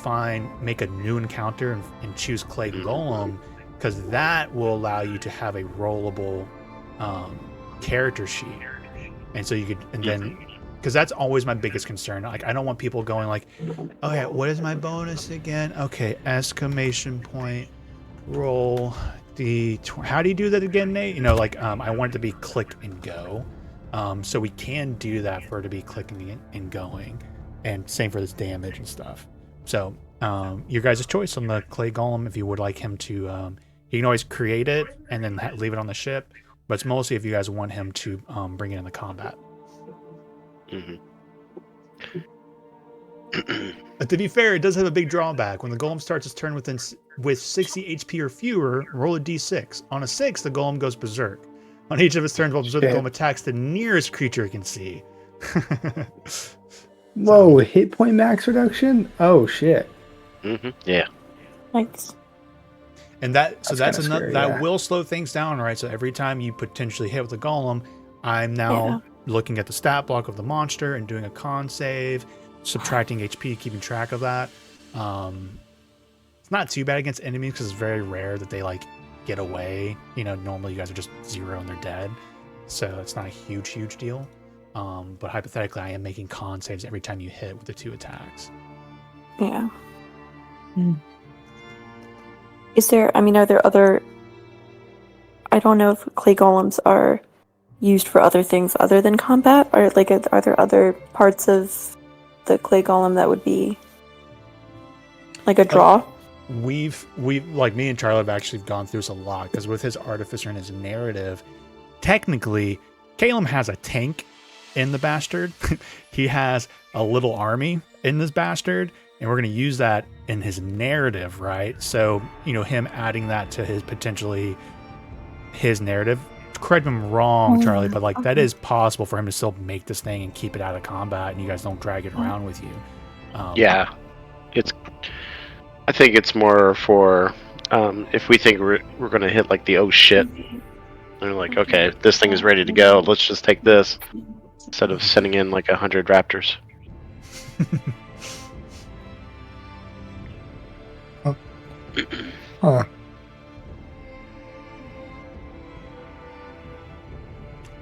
make a new encounter and choose Clay Golem, because that will allow you to have a rollable character sheet. And so you could, and then, because that's always my biggest concern. Like, I don't want people going like, oh yeah, what is my bonus again? Okay, exclamation point, roll how do you do that again, Nate? I want it to be click and go. So we can do that for it to be clicking and going. And same for this damage and stuff. So your guys' choice on the clay golem, if you would like him to, you can always create it and then leave it on the ship. But it's mostly if you guys want him to bring it in the combat. But to be fair, it does have a big drawback. When the golem starts its turn with 60 HP or fewer, roll a d6. On a 6, the golem goes berserk. On each of its turns while berserk, the golem attacks the nearest creature it can see. Whoa, hit point max reduction? Oh shit. Yeah. Nice. And that's another scary, that will slow things down, right? So every time you potentially hit with a golem, I'm now looking at the stat block of the monster and doing a con save, subtracting HP, keeping track of that. It's not too bad against enemies because it's very rare that they like get away. Normally you guys are just 0 and they're dead, so it's not a huge deal. But hypothetically, I am making con saves every time you hit with the 2 attacks. Yeah. Are there other... I don't know if clay golems are used for other things other than combat, or like, are there other parts of the clay golem that would be like a draw? We've like, me and Charlie have actually gone through this a lot, because with his artificer and his narrative, technically, Caleb has a tank in the bastard. He has a little army in this bastard, and we're going to use that in his narrative, right? So, him adding that to his narrative. Correct me if I'm wrong, Charlie, but like, that is possible for him to still make this thing and keep it out of combat, and you guys don't drag it around with you. Yeah, I think it's more for if we think we're going to hit like the oh shit, and we're like, okay, this thing is ready to go, let's just take this instead of sending in like 100 raptors.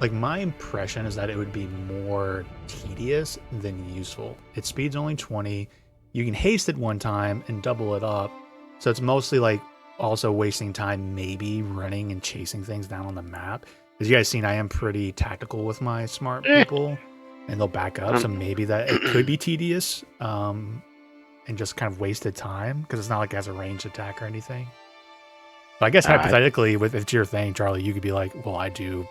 Like, my impression is that it would be more tedious than useful. Its speed's only 20. You can haste it one time and double it up. So it's mostly like also wasting time maybe running and chasing things down on the map. As you guys seen, I am pretty tactical with my smart people, and they'll back up. So maybe that it could be tedious and just kind of wasted time because it's not like it has a ranged attack or anything. But I guess hypothetically, if it's your thing, Charlie, you could be like, well, I do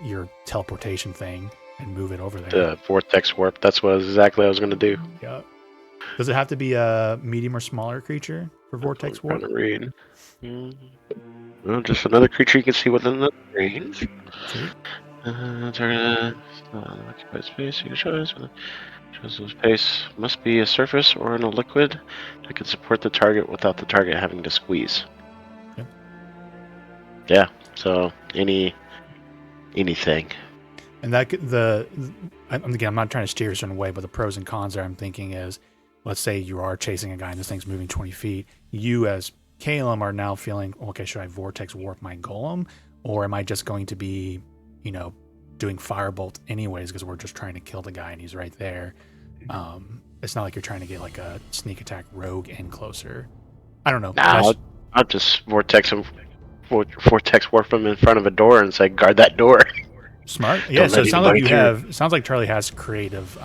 your teleportation thing and move it over there. The vortex warp. That's what exactly I was going to do. Yeah. Does it have to be a medium or smaller creature for vortex warp? I'm trying to read. Well, just another creature you can see within the range. Occupy space. You choose. Space must be a surface or in a liquid that can support the target without the target having to squeeze. Okay. Yeah. So anything. And that again, I'm not trying to steer a certain way, but the pros and cons there I'm thinking is, let's say you are chasing a guy and this thing's moving 20 feet. You as Calum are now feeling, okay, should I vortex warp my golem, or am I just going to be, doing firebolt anyways because we're just trying to kill the guy and he's right there? It's not like you're trying to get like a sneak attack rogue in closer. I don't know. Nah, I'll just vortex warp him in front of a door and say, guard that door. Smart. Yeah. So it sounds like Charlie has creative.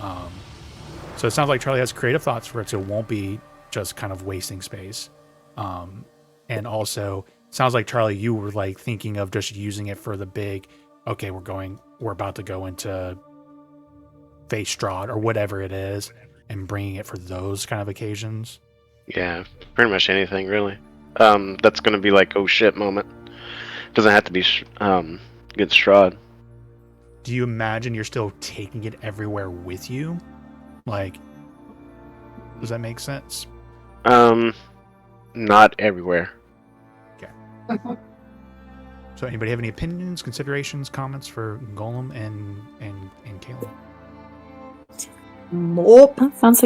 So it sounds like Charlie has creative thoughts for it, so it won't be just kind of wasting space. And also, sounds like Charlie, you were like thinking of just using it for the big. Okay, we're about to go into Face Strahd or whatever it is, and bringing it for those kind of occasions. Yeah, pretty much anything really. That's gonna be like oh shit moment. Doesn't have to be good Strahd. Do you imagine you're still taking it everywhere with you? Like, does that make sense? Not everywhere. Okay. So, anybody have any opinions, considerations, comments for Golem and Caleb? Nope. Sounds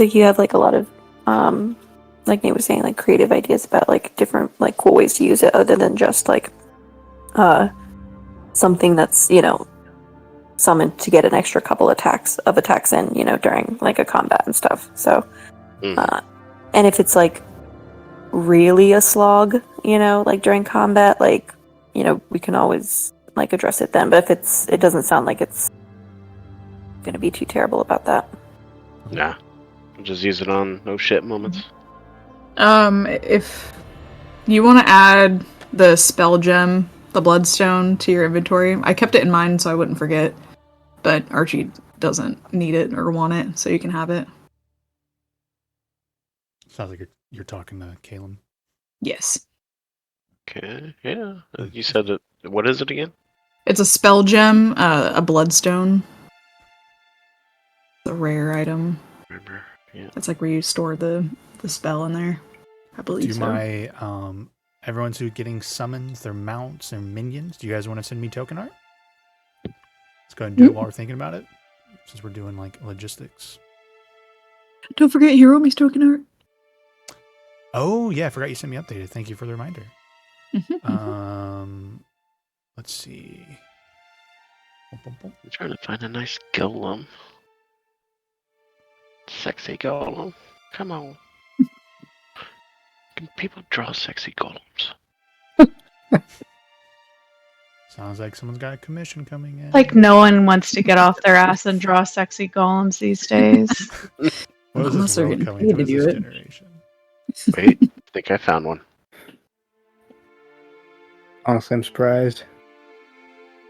like you have like a lot of like Nate was saying, like creative ideas about like different like cool ways to use it other than just like something that's summoned to get an extra couple attacks in during like a combat and stuff. So and if it's like really a slog, like during combat, like we can always like address it then. But if it doesn't sound like it's gonna be too terrible about that. Nah, I'll just use it on no shit moments. If you want to add the spell gem, the bloodstone, to your inventory, I kept it in mind so I wouldn't forget. But Archie doesn't need it or want it, so you can have it. Sounds like you're talking to Caleb. Yes. Okay, yeah. You said it. What is it again? It's a spell gem, a bloodstone. It's a rare item. Remember? Yeah. That's like where you store the spell in there. I believe so. Everyone's who's getting summons, their mounts, their minions. Do you guys want to send me token art? Let's go ahead and do it while we're thinking about it, since we're doing like logistics. Don't forget Hiromi's token art. Oh yeah, I forgot you sent me updated. Thank you for the reminder. Let's see. I'm trying to find a nice golem. Sexy golem. Come on. Can people draw sexy golems? Sounds like someone's got a commission coming in. Like no one wants to get off their ass and draw sexy golems these days. What is this world coming to this generation? Wait, I think I found one. Honestly, I'm surprised.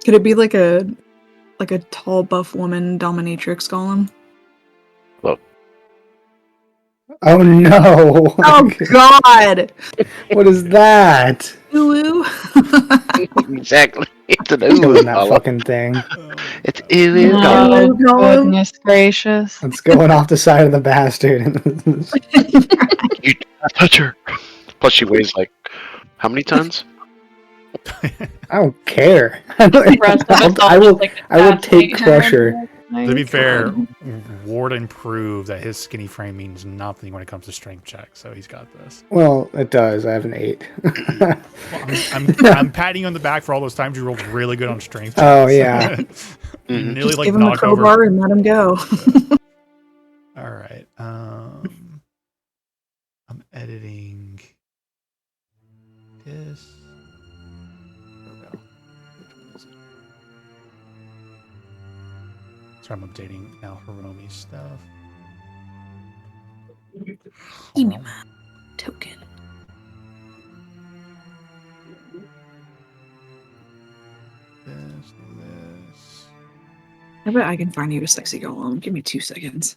Could it be like a tall, buff woman dominatrix golem? Look. Oh no! Oh god! What is that? Ooh. Exactly. It's an Killing that fucking thing. It's ooh. Oh, goodness gracious. It's going off the side of the bastard. You touch her. Plus, she weighs like how many tons? I don't care. I will take Crusher. To be fair, Warden proved that his skinny frame means nothing when it comes to strength checks, so he's got this. Well, it does. I have an 8. Well, I'm patting you on the back for all those times you rolled really good on strength checks. Oh, yeah. You nearly like Give him the knocked over. crowbar and let him go. All right. I'm editing this. There we go. Which one is it? So I'm updating now Hiromi stuff. Give me my token. This. I bet I can find you a sexy golem. Give me 2 seconds.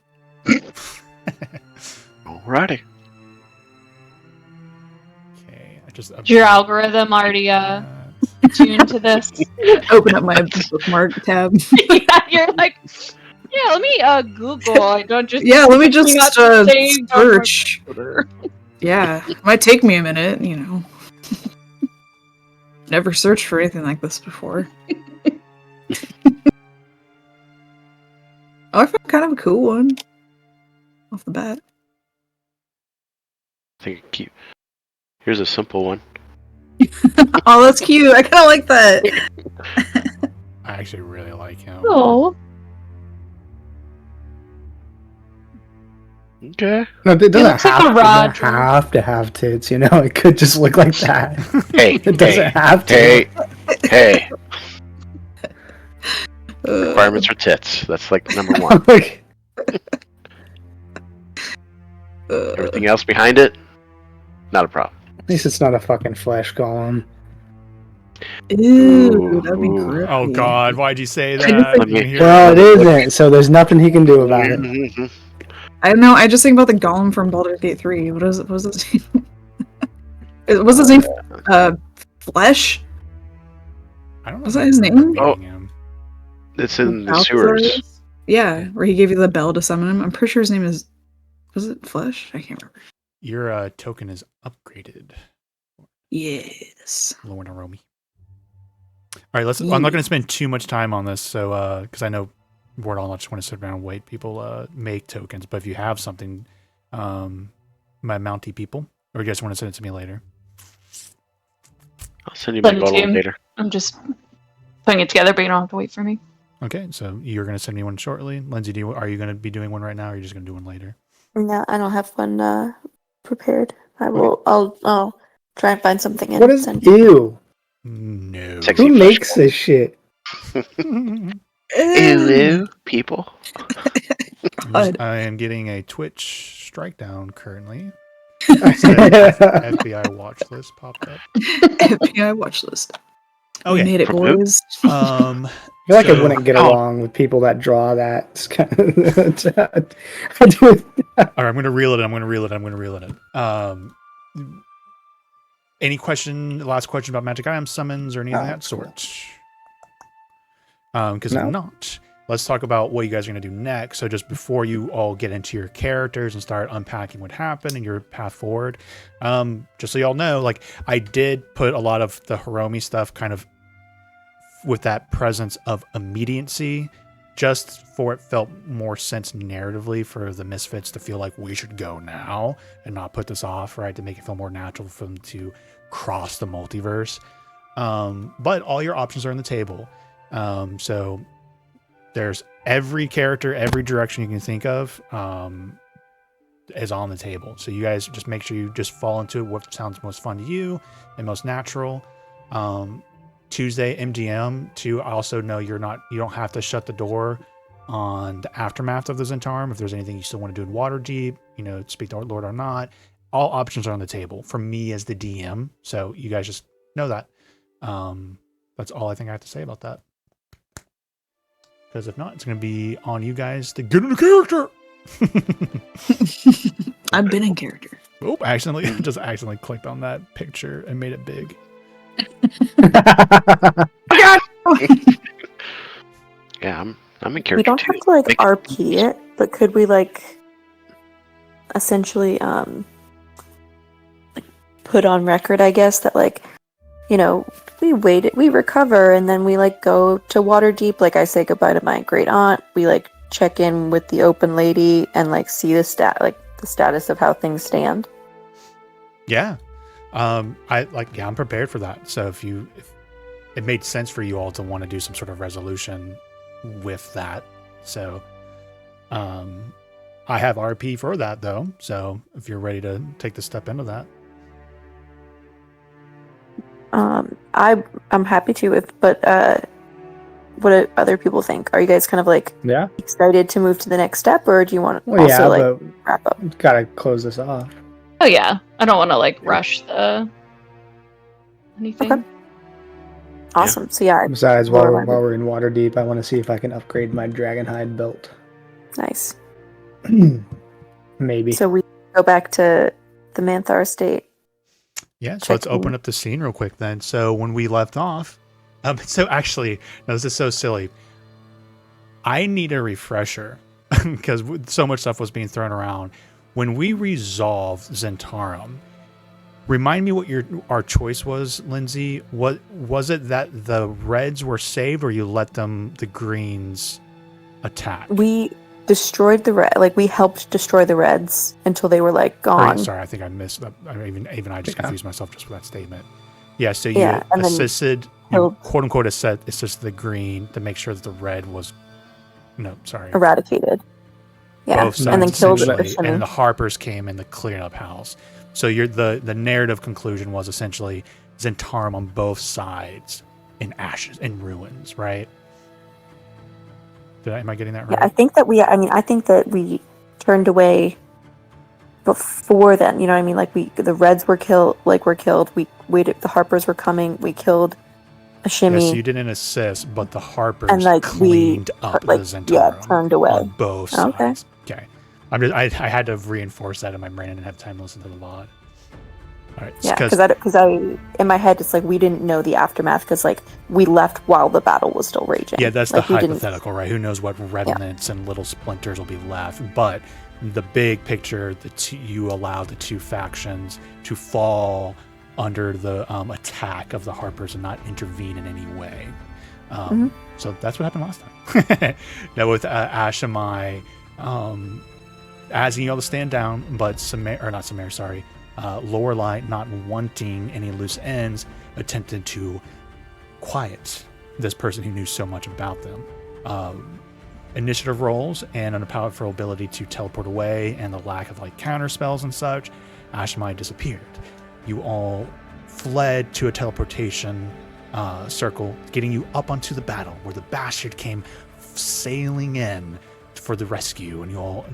Alrighty. Okay, I just Is your algorithm already tuned to this? Open up my bookmark tab. Yeah, you're like, yeah, let me Google. I don't just Let me just not saved on my search. computer. Yeah, it might take me a minute, you know. Never searched for anything like this before. I found kind of a cool one. Off the bat. I think cute. Here's a simple one. Oh, that's cute. I kind of like that. I actually really like him. Oh, Okay. No, it doesn't looks like have, a to, Roger. have to have tits, you know? It could just look like that. Hey, It doesn't have to. Hey. Requirements for tits. That's like number one. Like, Everything else behind it, not a problem. at least it's not a fucking flesh golem. Ew, that'd be Ooh. gross. Oh God, why'd you say I just that? think- You can hear Well, it it. isn't, so there's nothing he can do about it. Mhm. I don't know. I just think about the golem from Baldur's Gate 3. What was his name? Was his name Flesh? I don't know. Was if that his I remember name? Oh. meeting him. It's in the Balthazar? sewers. Yeah, where he gave you the bell to summon him. I'm pretty sure his name is. Was it Flesh? I can't remember. Your token is upgraded, Yes. Lord Aromi. All right, let's. I'm not going to spend too much time on this, so because I know we're all not just want to sit around and wait. People make tokens, but if you have something, my Mountie people, or you guys want to send it to me later? I'll send you my Send it to bottle you. later. I'm just putting it together, but you don't have to wait for me. Okay, so you're going to send me one shortly, Lindsay. Are you going to be doing one right now, or are you just going to do one later? No, I don't have one prepared. I'll try and find something and What is send you. ew? No. Sexy Who flesh makes this shit? Ew, people. I am getting a Twitch strike down currently. FBI watch list popped up. FBI watch list. We made it, From who? boys. I feel like I wouldn't get along with people that draw that. It's kind of, I do. All right, I'm going to reel it in. Any last question about magic items, summons, or anything of that sort? Because No. if not, let's talk about what you guys are going to do next. So just before you all get into your characters and start unpacking what happened and your path forward, just so y'all know, like I did put a lot of the Hiromi stuff kind of with that presence of immediacy, just for it felt more sense narratively for the Misfits to feel like we should go now and not put this off, right? To make it feel more natural for them to cross the multiverse. But all your options are on the table. So there's every character, every direction you can think of is on the table. So you guys just make sure you just fall into what sounds most fun to you and most natural. Tuesday MGM to also know you don't have to shut the door on the aftermath of the Zentarum. If there's anything you still want to do in Waterdeep, speak to our Lord or not, all options are on the table for me as the DM. So you guys just know that. That's all I think I have to say about that. Because if not, it's going to be on you guys to get into character. I've been in character. Oh, I accidentally clicked on that picture and made it big. Yeah, I'm in character We don't too. have to like Make RP it, but could we like essentially like put on record, I guess, that like we wait, we recover, and then we like go to Waterdeep. Like I say goodbye to my great aunt. We like check in with the open lady and like see the status of how things stand. Yeah. I'm prepared for that. So if it made sense for you all to want to do some sort of resolution with that. So I have RP for that though. So if you're ready to take the step into that. I'm happy to, but what do other people think? Are you guys kind of like excited to move to the next step, or do you want to but wrap up? Gotta close this off. Oh yeah, I don't want to like rush the anything. Okay. Awesome. Yeah. So yeah. Besides, while we're in Waterdeep, I want to see if I can upgrade my Dragonhide belt. Nice. Maybe. So we go back to the Manthar estate. Yeah, so let's open up the scene real quick then. So when we left off, so actually, no, this is so silly. I need a refresher because so much stuff was being thrown around. When we resolved Zentarum, remind me what our choice was, Lindsay. What was it that the reds were saved, or you let the greens attack? We destroyed the red. Like we helped destroy the reds until they were like gone. Sorry, I think I missed that. Even I just confused myself just with that statement. Yeah, so you assisted, quote unquote, assisted the green to make sure that the red was, eradicated. Yeah, both sides, and then killed the and the Harpers came in the clearing up house. So the narrative conclusion was essentially Zentarum on both sides in ashes, in ruins, right? Am I getting that right? Yeah, I think that we turned away before then. You know what I mean? Like the Reds were killed. We waited. The Harpers were coming. We killed a shimmy. Yes, you didn't assist, but the Harpers cleaned up the Zentarum. Yeah, turned away on both sides. Okay. I had to reinforce that in my brain. I didn't have time to listen to the lot. All right. Yeah, because I in my head it's like we didn't know the aftermath because like we left while the battle was still raging. Yeah, that's like, the hypothetical, right? Who knows what remnants and little splinters will be left? But the big picture, you allowed the two factions to fall under the attack of the Harpers and not intervene in any way. So that's what happened last time. Now with Ashamai asking you all to stand down, but Lorelai, not wanting any loose ends, attempted to quiet this person who knew so much about them. Initiative rolls and a powerful ability to teleport away and the lack of like counter spells and such, Ashamai disappeared. You all fled to a teleportation circle, getting you up onto the battle where the bastard came sailing in for the rescue, and you all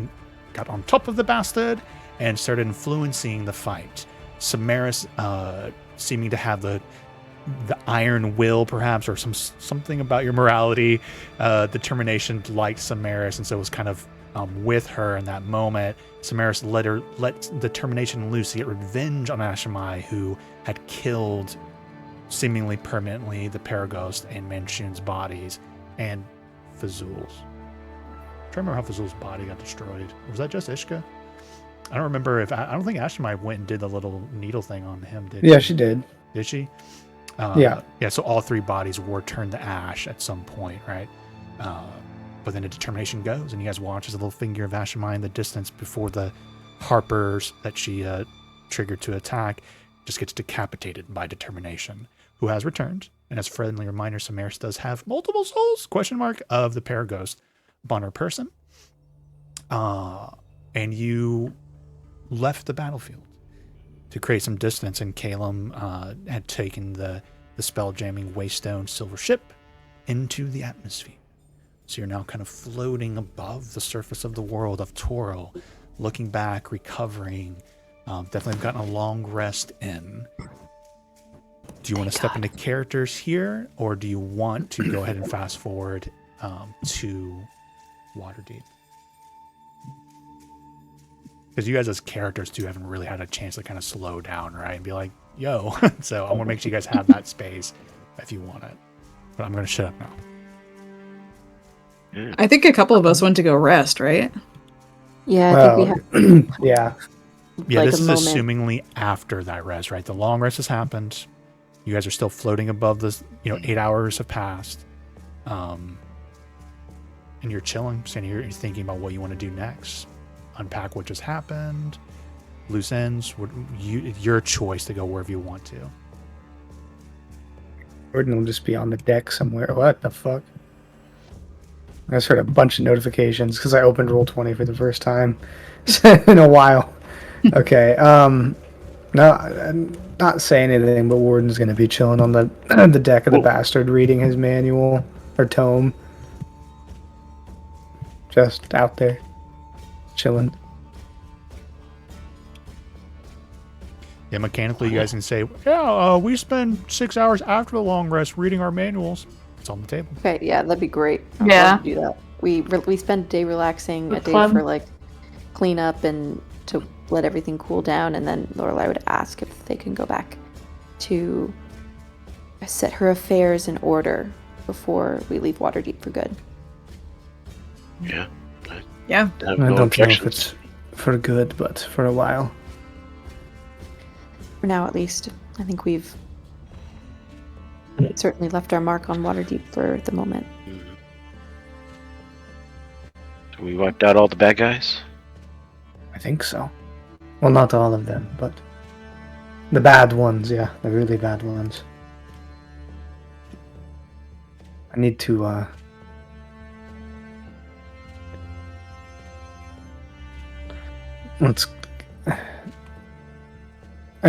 got on top of the bastard and started influencing the fight. Samaris, seeming to have the iron will, perhaps, or something about your morality, determination, liked Samaris, and so was kind of with her in that moment. Samaris let determination loose to get revenge on Ashamai, who had killed seemingly permanently the Paraghost and Manchun's bodies, and Fazul's. I'm trying to remember how Fazul's body got destroyed. Was that just Ishka? I don't remember I don't think Ashamai went and did the little needle thing on him, did she? Yeah, she did. Did she? Yeah, so all three bodies were turned to ash at some point, right? But then a determination goes, and you guys watch as a little finger of Ashamai in the distance before the Harpers that she triggered to attack just gets decapitated by determination, who has returned. And as a friendly reminder, Samaris does have multiple souls, of the Paraghost upon her person. And you left the battlefield to create some distance, and Calum had taken the spell jamming Waystone silver ship into the atmosphere. So you're now kind of floating above the surface of the world of Toro, looking back, recovering. Definitely gotten a long rest in. Do you want to step into characters here, or do you want to go ahead and fast forward to Waterdeep? Because you guys as characters too haven't really had a chance to kind of slow down, right? And be like, yo. So I want to make sure you guys have that space if you want it. But I'm going to shut up now. I think a couple of us went to go rest, right? Yeah, I think we have. Yeah. Yeah, like this is assumingly after that rest, right? The long rest has happened. You guys are still floating above this. 8 hours have passed, and you're chilling, standing here, you're thinking about what you want to do next. Unpack what just happened, loose ends. Your choice to go wherever you want to. Jordan will just be on the deck somewhere. What the fuck? I just heard a bunch of notifications because I opened Roll20 for the first time in a while. Okay. No, I'm not saying anything, but Warden's going to be chilling on the the deck of the Bastard, reading his manual or tome. Just out there, chilling. Yeah, mechanically, you guys can say, yeah, we spend 6 hours after the long rest reading our manuals. It's on the table. Okay, yeah, that'd be great. I'd Yeah. love to do that. We spend a day relaxing, Book a day club. for like cleanup and to let everything cool down, and then Lorelai would ask if they can go back to set her affairs in order before we leave Waterdeep for good. Yeah. Yeah. I have I no don't know if objections. it's for good, but for a while. For now, at least. I think we've certainly left our mark on Waterdeep for the moment. Mhm. So we wiped out all the bad guys? I think so. Well, not all of them, but the bad ones, yeah, the really bad ones. I need to, I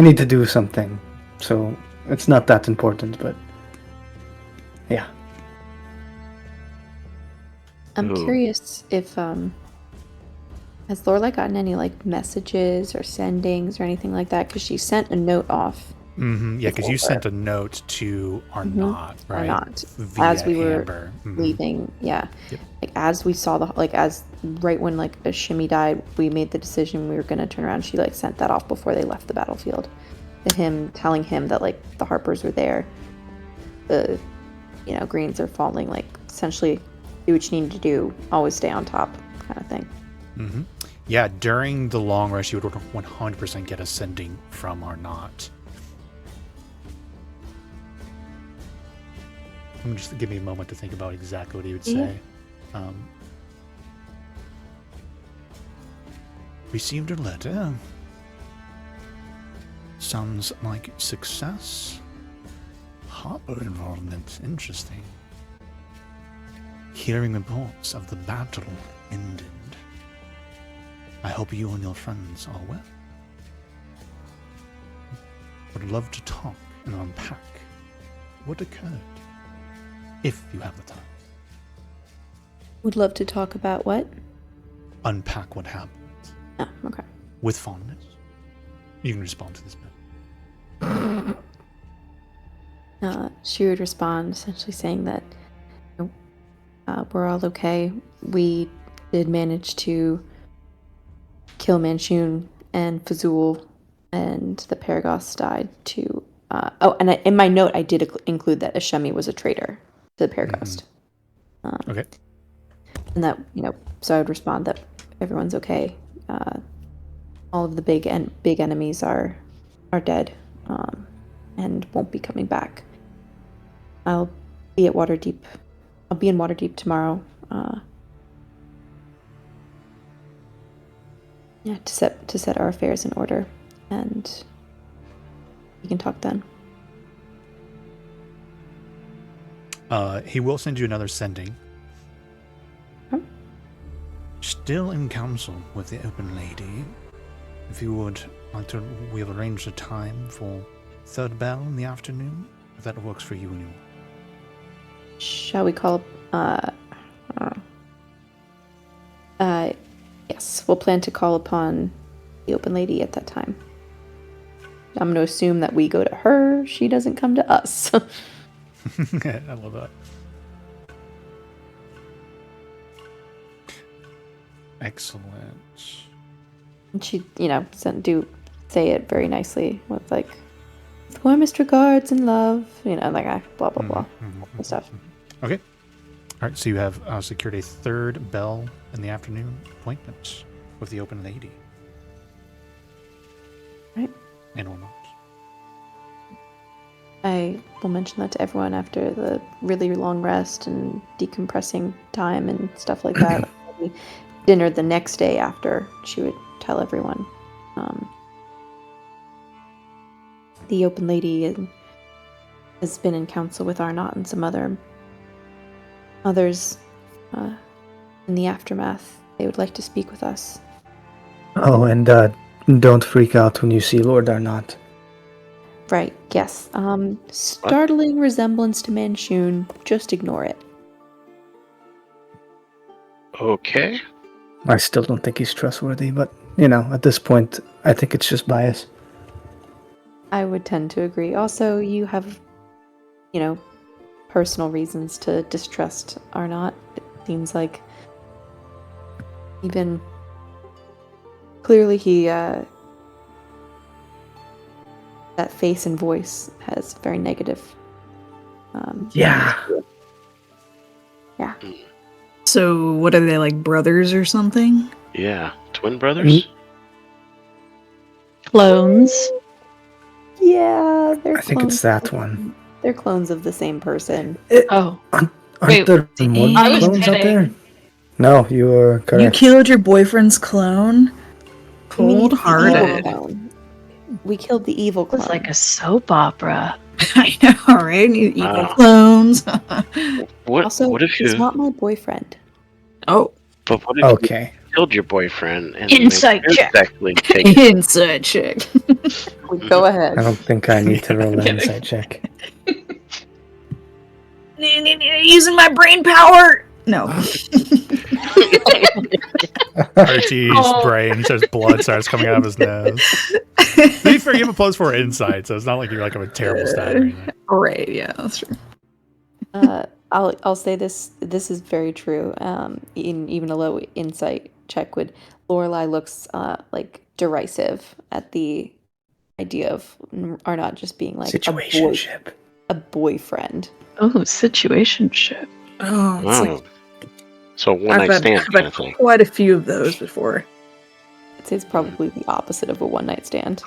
need to do something, so it's not that important, but yeah. I'm Ooh. curious if has Lorelai gotten any like messages or sendings or anything like that? Because she sent a note off. Mm-hmm. Yeah, because you Over. sent a note to Arnott, right? Arnott, Via as we were Amber. Mhm. leaving. Yeah, Yep. like as we saw as right when like a shimmy died, we made the decision we were gonna turn around. She like sent that off before they left the battlefield. To him, telling him that like the Harpers were there, the Greens are falling. Like essentially, do what you need to do. Always stay on top, kind of thing. Mm-hmm. Yeah, during the long rest, you would 100% get a sending from Arnott. Just give me a moment to think about exactly what he would say. Received a letter. Sounds like success. Harper involvement. Interesting. Hearing reports of the battle ended. I hope you and your friends are well. Would love to talk and unpack what occurred, if you have the time. Would love to talk about what? Unpack what happened. Oh, okay. With fondness. You can respond to this bit. She would respond essentially saying that we're all okay. We did manage to kill Manchun and Fazul, and the Paragoths died to... in my note I did include that Ashemi was a traitor to the Paragost. Okay. And that, so I would respond that everyone's okay. All of the big enemies are dead, and won't be coming back. I'll be at Waterdeep. I'll be in Waterdeep tomorrow. To set our affairs in order, and we can talk then. He will send you another sending. Still in council with the Open Lady. If you would like to, we have arranged a time for third bell in the afternoon. If that works for you and you. Shall we call? Yes, we'll plan to call upon the Open Lady at that time. I'm going to assume that we go to her. She doesn't come to us. I love that. Excellent. And she, say it very nicely with like, with warmest regards and love, blah, blah, blah, and stuff. Okay. All right, so you have secured a third bell in the afternoon appointment with the Open Lady. Right. And or not. I will mention that to everyone after the really long rest and decompressing time and stuff like that. Maybe dinner the next day after, she would tell everyone. The open lady has been in council with Arnott and some others in the aftermath. They would like to speak with us. Oh, and don't freak out when you see Lord Arnott. Right, yes. Startling resemblance to Manchun. Just ignore it. Okay. I still don't think he's trustworthy, but, at this point, I think it's just bias. I would tend to agree. Also, you have, personal reasons to distrust Arnott. It seems like even clearly he that face and voice has very negative. Yeah. Yeah. So, what are they, like brothers or something? Yeah. Twin brothers? Clones. Yeah, they're I think clones. it's that one. They're clones of the same person. Oh. Aren't Wait, there more I was clones out there? kidding. No, you were You correct. killed your boyfriend's clone? You mean the evil Cold-hearted. clone. We killed the evil It clone. was like a soap opera. I know, right? Evil Wow. clones. Also, What if he's you? not my boyfriend. Oh, But what if you Okay. killed your boyfriend and Insight they check. exactly take inside check. Go ahead. I don't think I need to roll an insight check. Using my brain power. No. Archie's Oh. brain, he says blood starts coming out of his nose. To be fair, you have a +4 insight, so it's not like you're like a terrible stat or anything. Right, yeah, that's true. I'll say this. This is very true. In even a low insight check would Lorelai looks like derisive at the idea of Arnott just being like Situationship. a boyfriend. Oh, situationship. Oh, it's Oh. like So one night stand I've kind had of thing. quite a few of those before. I'd say it's probably the opposite of a one night stand.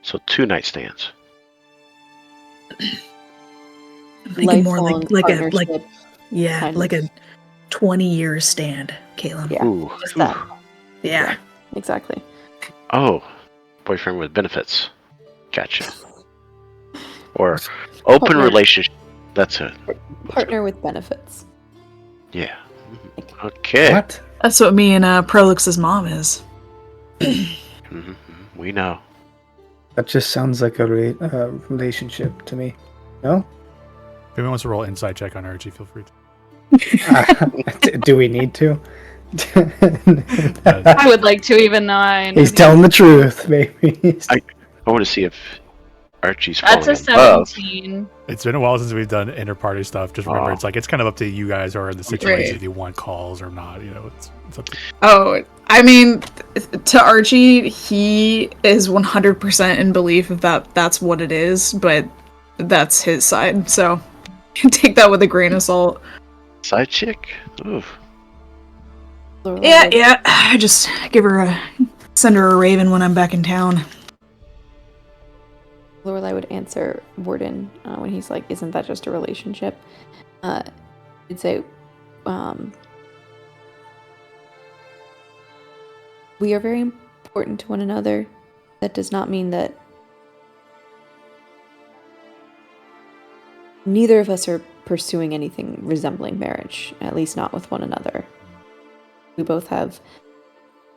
So 2 night stands. I'm thinking more Lifelong like a partnership. yeah, kind like of. a 20-year stand, Caleb. Yeah, Ooh. just Ooh. that. Yeah. Exactly. Oh, boyfriend with benefits. Gotcha. Or open Partner. relationship. That's it. Partner with benefits. Yeah. Okay. What? That's what me and Prolux's mom is. Mhm. We know. That just sounds like a relationship to me. No? If anyone wants to roll an insight check on Archie, feel free to. Do we need to? I would like to, even though I know He's telling the truth, baby. I want to see if Archie's That's a falling in love. 17. It's been a while since we've done inter-party stuff. Just remember, Aw. it's kind of up to you guys who are in the situation Right. if you want calls or not. It's up to you. Oh, I mean, to Archie, he is 100% in belief that that's what it is, but that's his side. So take that with a grain of salt. Side chick? Oof. Lorelai Yeah. I just send her a raven when I'm back in town. Lorelai would answer Warden when he's like, "Isn't that just a relationship?" He'd say, "We are very important to one another. That does not mean that neither of us are pursuing anything resembling marriage, at least not with one another. We both have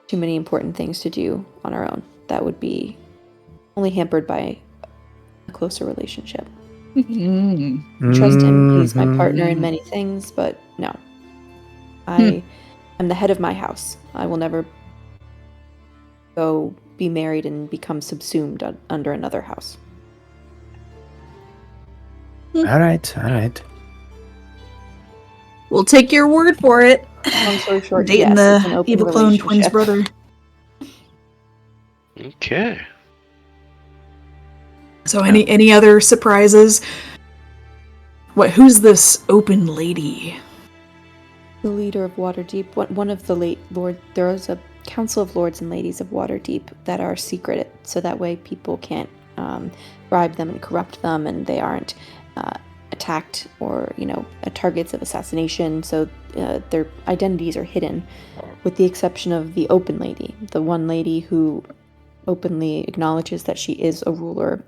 too many important things to do on our own. That would be only hampered by a closer relationship. Trust him. He's my partner in many things, but no. I am the head of my house. I will never go be married and become subsumed under another house." All right. We'll take your word for it. Long story short, Dating yes, it's an the open evil clone twin's relationship. brother. Okay. So any other surprises? Who's this open lady? The leader of Waterdeep, one of the late lord. There is a council of lords and ladies of Waterdeep that are secret, so that way people can't bribe them and corrupt them, and they aren't attacked or targets of assassination. So their identities are hidden, with the exception of the Open Lady, the one lady who openly acknowledges that she is a ruler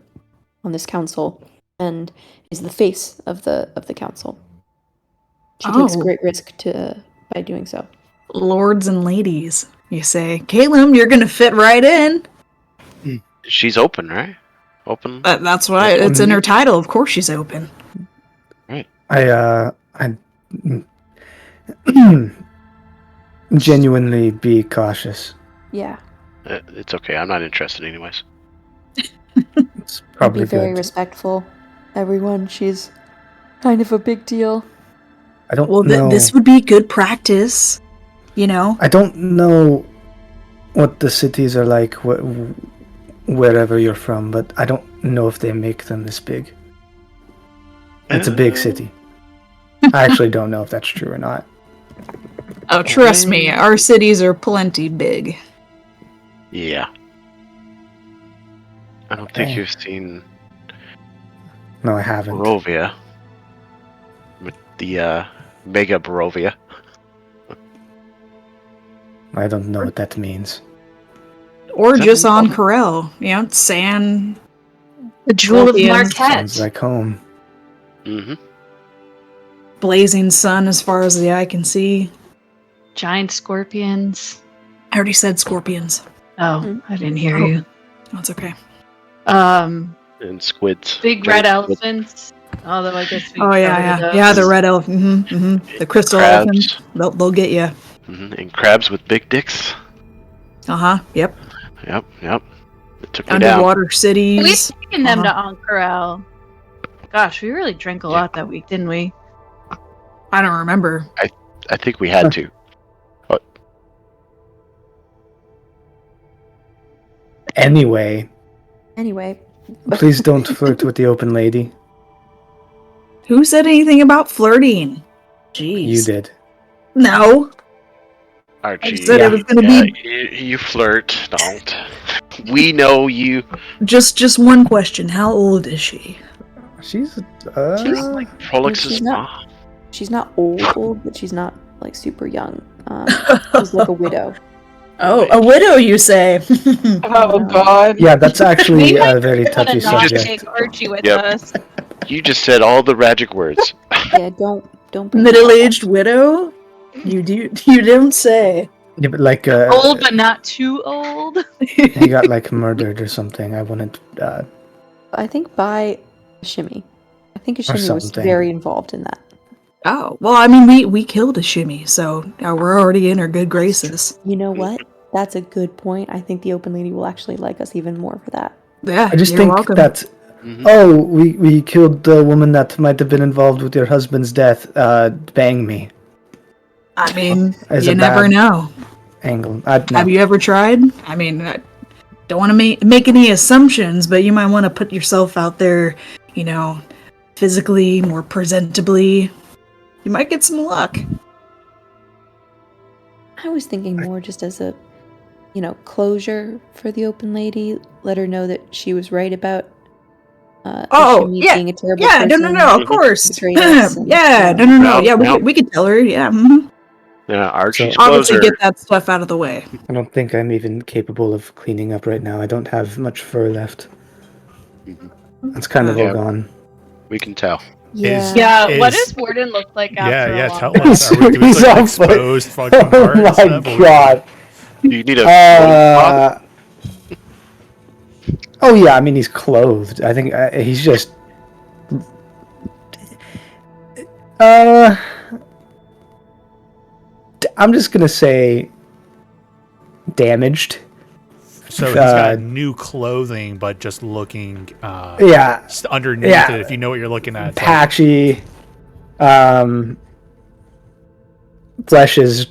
on this council and is the face of the council. She takes great risk by doing so. Lords and ladies, you say. Caleb, you're gonna fit right in. She's open, right? Open. That's why it's in her title. Of course, she's open. Right. I genuinely be cautious. Yeah. It's okay. I'm not interested, anyways. It's probably Be very good. respectful, everyone. She's kind of a big deal. I don't know. This would be good practice. I don't know what the cities are like wherever you're from, but I don't know if they make them this big. It's a big city. I actually don't know if that's true or not. Oh, trust me, our cities are plenty big. Yeah. I don't think you've seen No, I haven't. Barovia. With the Mega Barovia. I don't know what that means. Or just on Corel. Sand. The Jewel of Scorpion. Marquette. Sounds like home. Mm-hmm. Blazing sun as far as the eye can see. Giant scorpions. I already said scorpions. Oh, I didn't hear you. That's okay. And squids. Big red elephants. Although I guess we Yeah, the red elephant. The crystal elephant. They'll get you. And crabs with big dicks. Yep. Yep. It took me down. Underwater cities. We've taken them to Ank'Harel. Gosh, we really drank a lot that week, didn't we? I don't remember. I think we had to. Anyway, please don't flirt with the Open Lady. Who said anything about flirting? Jeez. You did. No. Archie, I said it was gonna be. You flirt, don't. We know you. Just one question. How old is she? She's Like Prolix's mom. She's not old, but she's not like super young. She's like a widow. Oh, a widow, you say? Oh God. Yeah, that's actually a very touchy Not subject. take Archie with Yep. us. You just said all the magic words. Yeah, don't. bring Middle-aged widow? You don't say. Yeah, but like Old but not too old. he got like murdered or something. I wouldn't. I think by Shimmy. I think Shimmy was something. very involved in that. Oh, well, I mean, we killed a shimmy, so we're already in her good graces. You know what? That's a good point. I think the Open Lady will actually like us even more for that. Yeah, I just you're think welcome. that. Oh, we killed the woman that might have been involved with your husband's death. Bang me. I mean, As you a never bad know. Angle. No. Have you ever tried? I mean, I don't want to make any assumptions, but you might want to put yourself out there, physically, more presentably. You might get some luck. I was thinking more just as a, closure for the Open Lady. Let her know that she was right about Shimmy being a terrible person. No, of course. betrayed us and- no. Yeah, No. we could tell her, yeah. Yeah, Archie's Obviously closer. get that stuff out of the way. I don't think I'm even capable of cleaning up right now. I don't have much fur left. It's kind of all Yeah. gone. We can tell. Yeah. Yeah, what does Warden look like after a long tell rest? us. Are we doing He's like all exposed fucking Oh heart and my stuff? Or- god. You need a. Oh yeah, I mean he's clothed. I think he's just. I'm just gonna say. Damaged. So he's got new clothing, but just looking Yeah. underneath Yeah. it, if you know what you're looking at. It's like- Patchy. Flesh is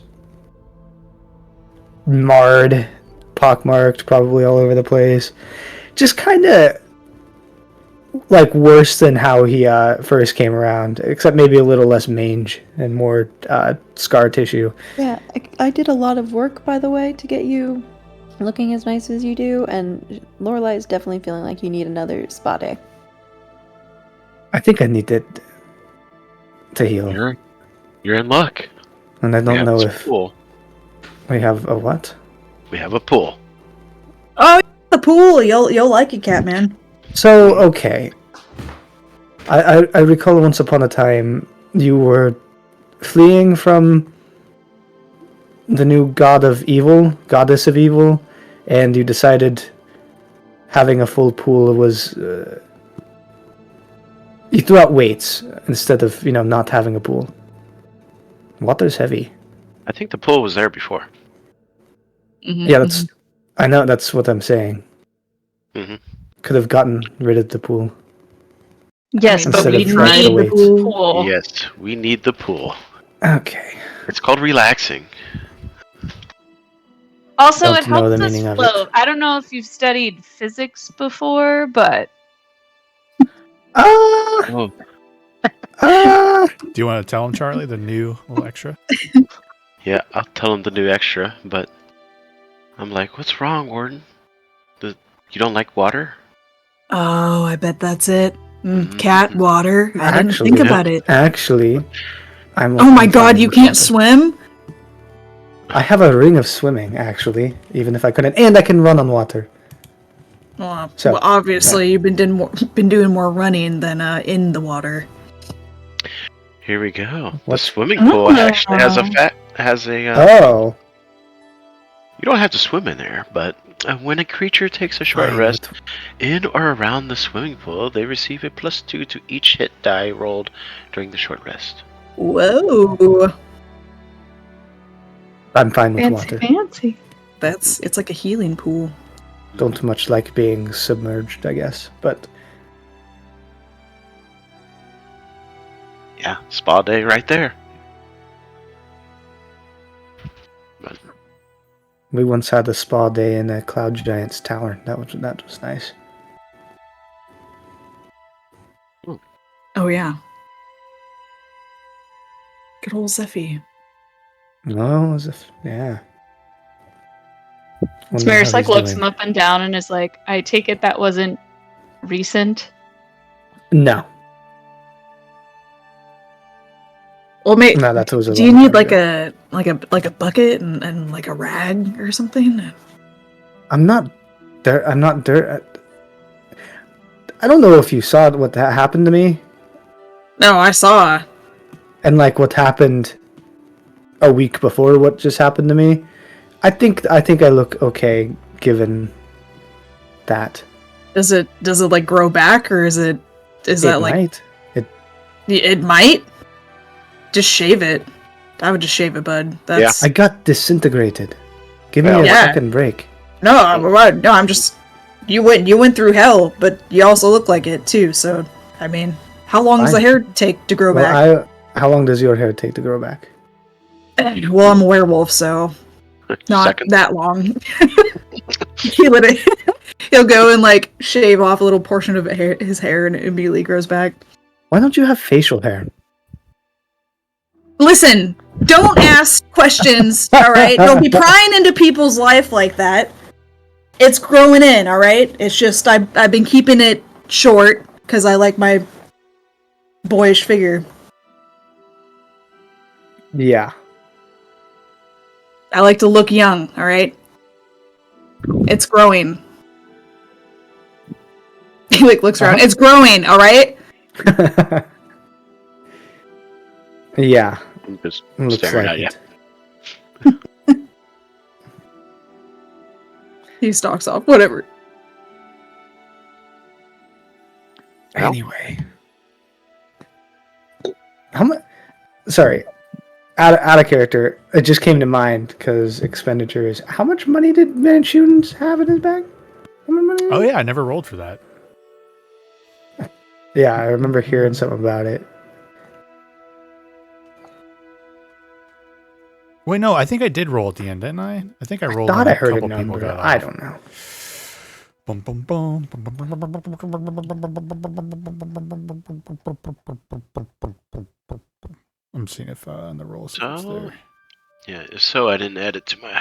marred, pockmarked, probably all over the place. Just kind of like worse than how he first came around, except maybe a little less mange and more scar tissue. Yeah, I did a lot of work, by the way, to get you looking as nice as you do, and Lorelai is definitely feeling like you need another spa day. I think I need it to heal. You're in luck. And I We don't have know this if pool. we have a what? We have a pool. Oh, the pool. You'll like it, Catman. So, okay. I recall once upon a time you were fleeing from the new goddess of evil, and you decided having a full pool was you threw out weights instead of not having a pool. Water's heavy. I think the pool was there before. Mm-hmm, Yeah, I know that's what I'm saying. Mhm. Could have gotten rid of the pool. Yes, but Instead we of fresh need the weights. pool. Yes, we need the pool. Okay. It's called relaxing. Also, Don't it know the helps us meaning of float. it. I don't know if you've studied physics before, but Oh, Do you want to tell him, Charlie, the new little extra? yeah, I'll tell him the new extra, but I'm like, what's wrong, Warden? You don't like water? Oh, I bet that's it. Mhm. Cat water. I didn't Actually, think about it. Actually, I'm. Oh my I'm god, fine you with can't water. swim? I have a ring of swimming, actually, even if I couldn't, and I can run on water. Well, So, obviously you've been doing more running than in the water. Here we go. The What? swimming pool actually has a. Oh, You don't have to swim in there, but when a creature takes a short fine rest with- in or around the swimming pool, they receive a +2 to each hit die rolled during the short rest. Whoa. I'm fine with fancy, water. fancy. It's like a healing pool. Don't much like being submerged, I guess, but Yeah, spa day right there. But we once had a spa day in a Cloud Giant's tower. That was nice. Oh yeah. Good old Zephy. No, as if yeah. Wonder Smears how like he's looks doing. him up and down and is like, I take it that wasn't recent. No, Well, mate, no, that was a do you long need time like ago. a bucket and like a rag or something? I'm not there. I'm not there. I don't know if you saw what happened to me, No, I saw. and like what happened a week before what just happened to me. I think I look okay given that. Does it like grow back, or is It that like might. it might? Just shave it. I would just shave it, bud. That's I got disintegrated. Give me Well, a yeah. fucking break. no, I'm just you went through hell, but you also look like it too. So I mean, how long does the Fine. hair take to grow back? Well, how long does your hair take to grow back? Well, I'm a werewolf, so not Second. that long. He'll go and like shave off a little portion of his hair, and it immediately grows back. Why don't you have facial hair? Listen, don't ask questions, alright? Don't be prying into people's life like that. It's growing in, alright? It's just, I've been keeping it short, because I like my boyish figure. Yeah. I like to look young, alright? It's growing. He like looks around. It's growing, alright? Yeah. I'm just Looks staring like at you. it. He stalks off, whatever. Well. Anyway. How much? Sorry. Out of character. It just came to mind because expenditures. How much money did Manchun's have in his bag? How much money? Oh yeah, I never rolled for that. Yeah, I remember hearing something about it. Wait, no, I think I did roll at the end, didn't I? I think I rolled. Thought when I a heard a couple people number. got I off. don't know. Bum, bum, bum. I'm seeing if on the roll. So, yeah, if so, I didn't add it to my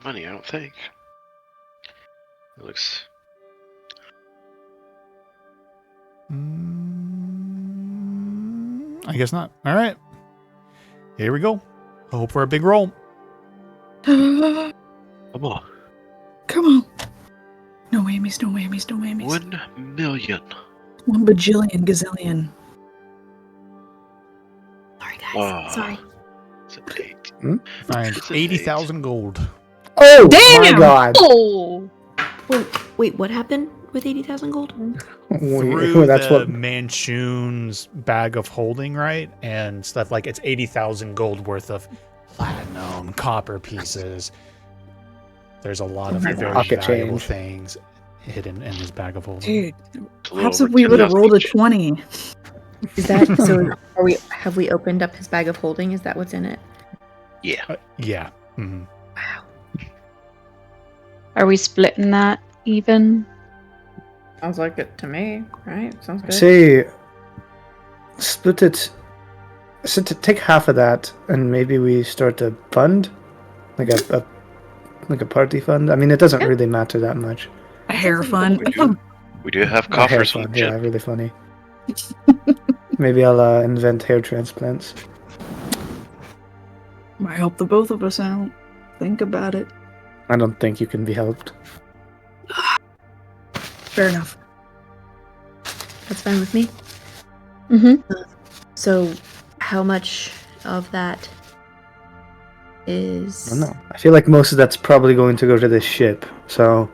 money, I don't think. It looks. I guess not. All right. Here we go. I hope for a big roll. Come on. Come on. No whammies, no whammies, no whammies. 1 million. 1 bajillion gazillion. Sorry, guys. Sorry. It's an 8. Find It's an 80,000 gold. Oh my Damn! god! Oh, Wait, what happened with 80,000 gold? Through That's the what. Manchun's bag of holding, right? And stuff like it's 80,000 gold worth of platinum, copper pieces. There's a lot of very Pocket valuable change. things hidden in his bag of holding. Dude, It's a little perhaps over if we would have 10,000 rolled a each. 20. Is that so? Have we opened up his bag of holding? Is that what's in it? Yeah. Yeah. Mhm. Wow. are we splitting that even? Sounds like it to me, right? Sounds good. Say, split it. So to take half of that, and maybe we start a fund, like a party fund. I mean, it doesn't really matter that much. A hair fund. We do have A hair coffers on fund, the yeah, ship. really funny. Maybe I'll invent hair transplants. Might help the both of us out. Think about it. I don't think you can be helped. Fair enough. That's fine with me. Mm-hmm. So, how much of that I is? don't know. I feel like most of that's probably going to go to this ship. So,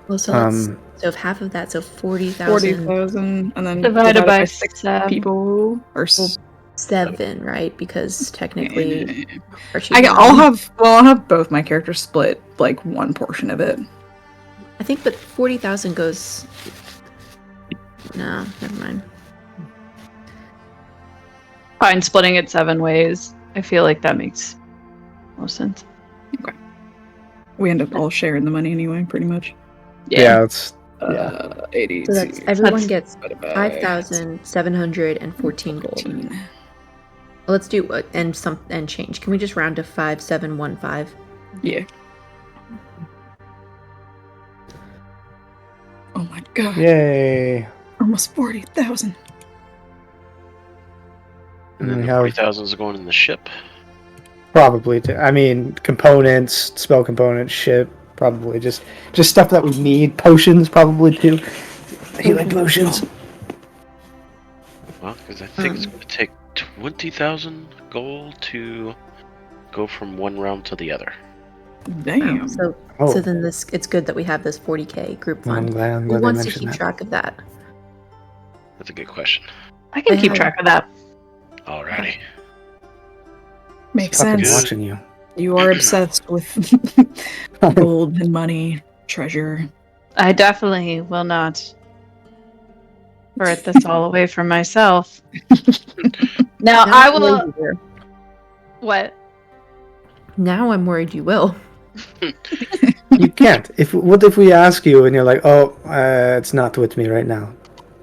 Well, so so if half of that, so 40,000, 40,000 and then Divided by 6 7. people or Well, 7, right? Because technically, Archie's I'll have both my characters split like one portion of it. I think, but 40,000 goes. No, never mind. Fine, splitting it 7 ways. I feel like that makes most sense. We end up all sharing the money anyway, pretty much. yeah, it's 80. So that's everyone That's- gets 5,714 gold. Well, let's do and change. Can we just round to 5,715? Yeah. Oh my god. yay. Almost 40,000. And then We the have 40,000 is going in the ship. probably. I mean, components, spell components, ship, probably just stuff that we need. Potions, probably too. Healing potions. Well, because I think it's going to take 20,000 gold to go from one realm to the other. Damn. So Oh, then it's good that we have this 40k group I'm fund. glad Who they wants to mentioned keep that. track of that? That's a good question. I can keep had- track of that. Alrighty. Makes Fucking sense. watching you. You are obsessed with gold and money, treasure. I definitely will not birth this all away from myself. Now I will. What? Now I'm worried you will. You can't. What if we ask you and you're like, oh, it's not with me right now?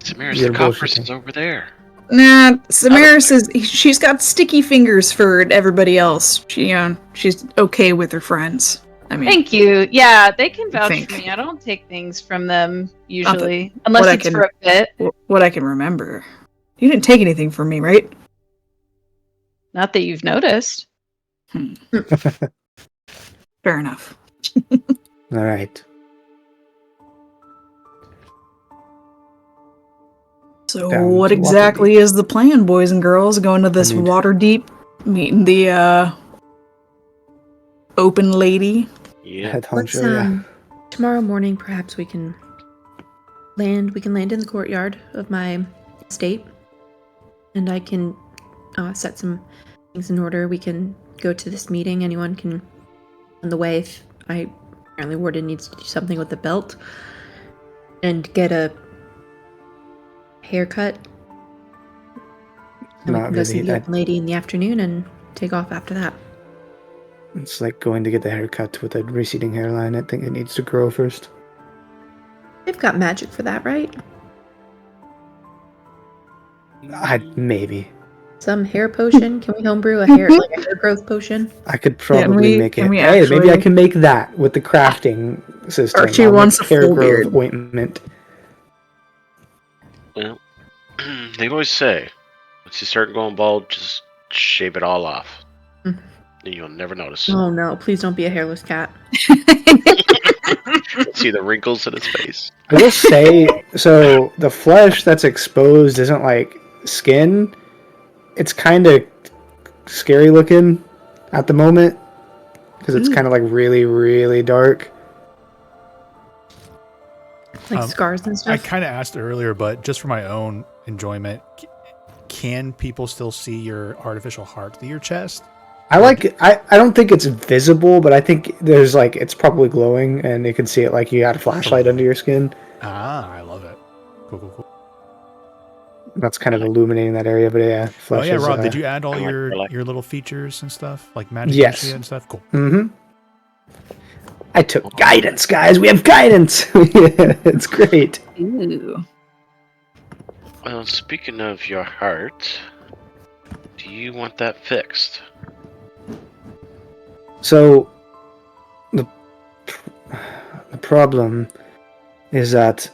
Samaris, You're the coffers bullshitting. is over there. Nah, Samara says she's got sticky fingers for everybody else. She's okay with her friends. I mean, Thank you. Yeah, they can vouch think. for me. I don't take things from them Not that- usually, unless what I it's can- for a bit. what I can remember. You didn't take anything from me, right? Not that you've noticed. Fair enough. All right. So Down what to exactly is the plan, boys and girls? Going to this mean- water deep, meeting the open lady. Yeah. Head Let's honcho, yeah. tomorrow morning perhaps we can land in the courtyard of my estate, and I can set some things in order. We can go to this meeting. Anyone can on the way. If apparently Warden needs to do something with the belt and get a haircut. And we Not can go see really. the open lady in the afternoon and take off after that. It's like going to get the haircut with a receding hairline. I think it needs to grow first. They've got magic for that, right? Maybe. Some hair potion? Can we homebrew a hair growth potion? I could probably make it. can we Hey, maybe I actually- can make that with the crafting system. Archie I'll wants make a hair full growth beard. ointment. Well, they always say, once you start going bald, just shave it all off. Mm. And you'll never notice. Oh no, please don't be a hairless cat. See the wrinkles in his face. I will say, so the flesh that's exposed isn't like skin. It's kind of scary looking at the moment because it's kind of like really, really dark. Like scars and stuff. I kind of asked earlier, but just for my own enjoyment, can people still see your artificial heart through your chest? I don't think it's visible, but I think there's like it's probably glowing and you can see it like you had a flashlight under your skin. Ah, I love it. Cool. That's kind of illuminating that area, but yeah. Oh yeah, Is, Rob, did you add all I like your little features and stuff like magic Yes. and stuff? Cool. Mm-hmm. I took guidance, guys. We have guidance. It's great. Ooh. Well, speaking of your heart, do you want that fixed? So the problem is that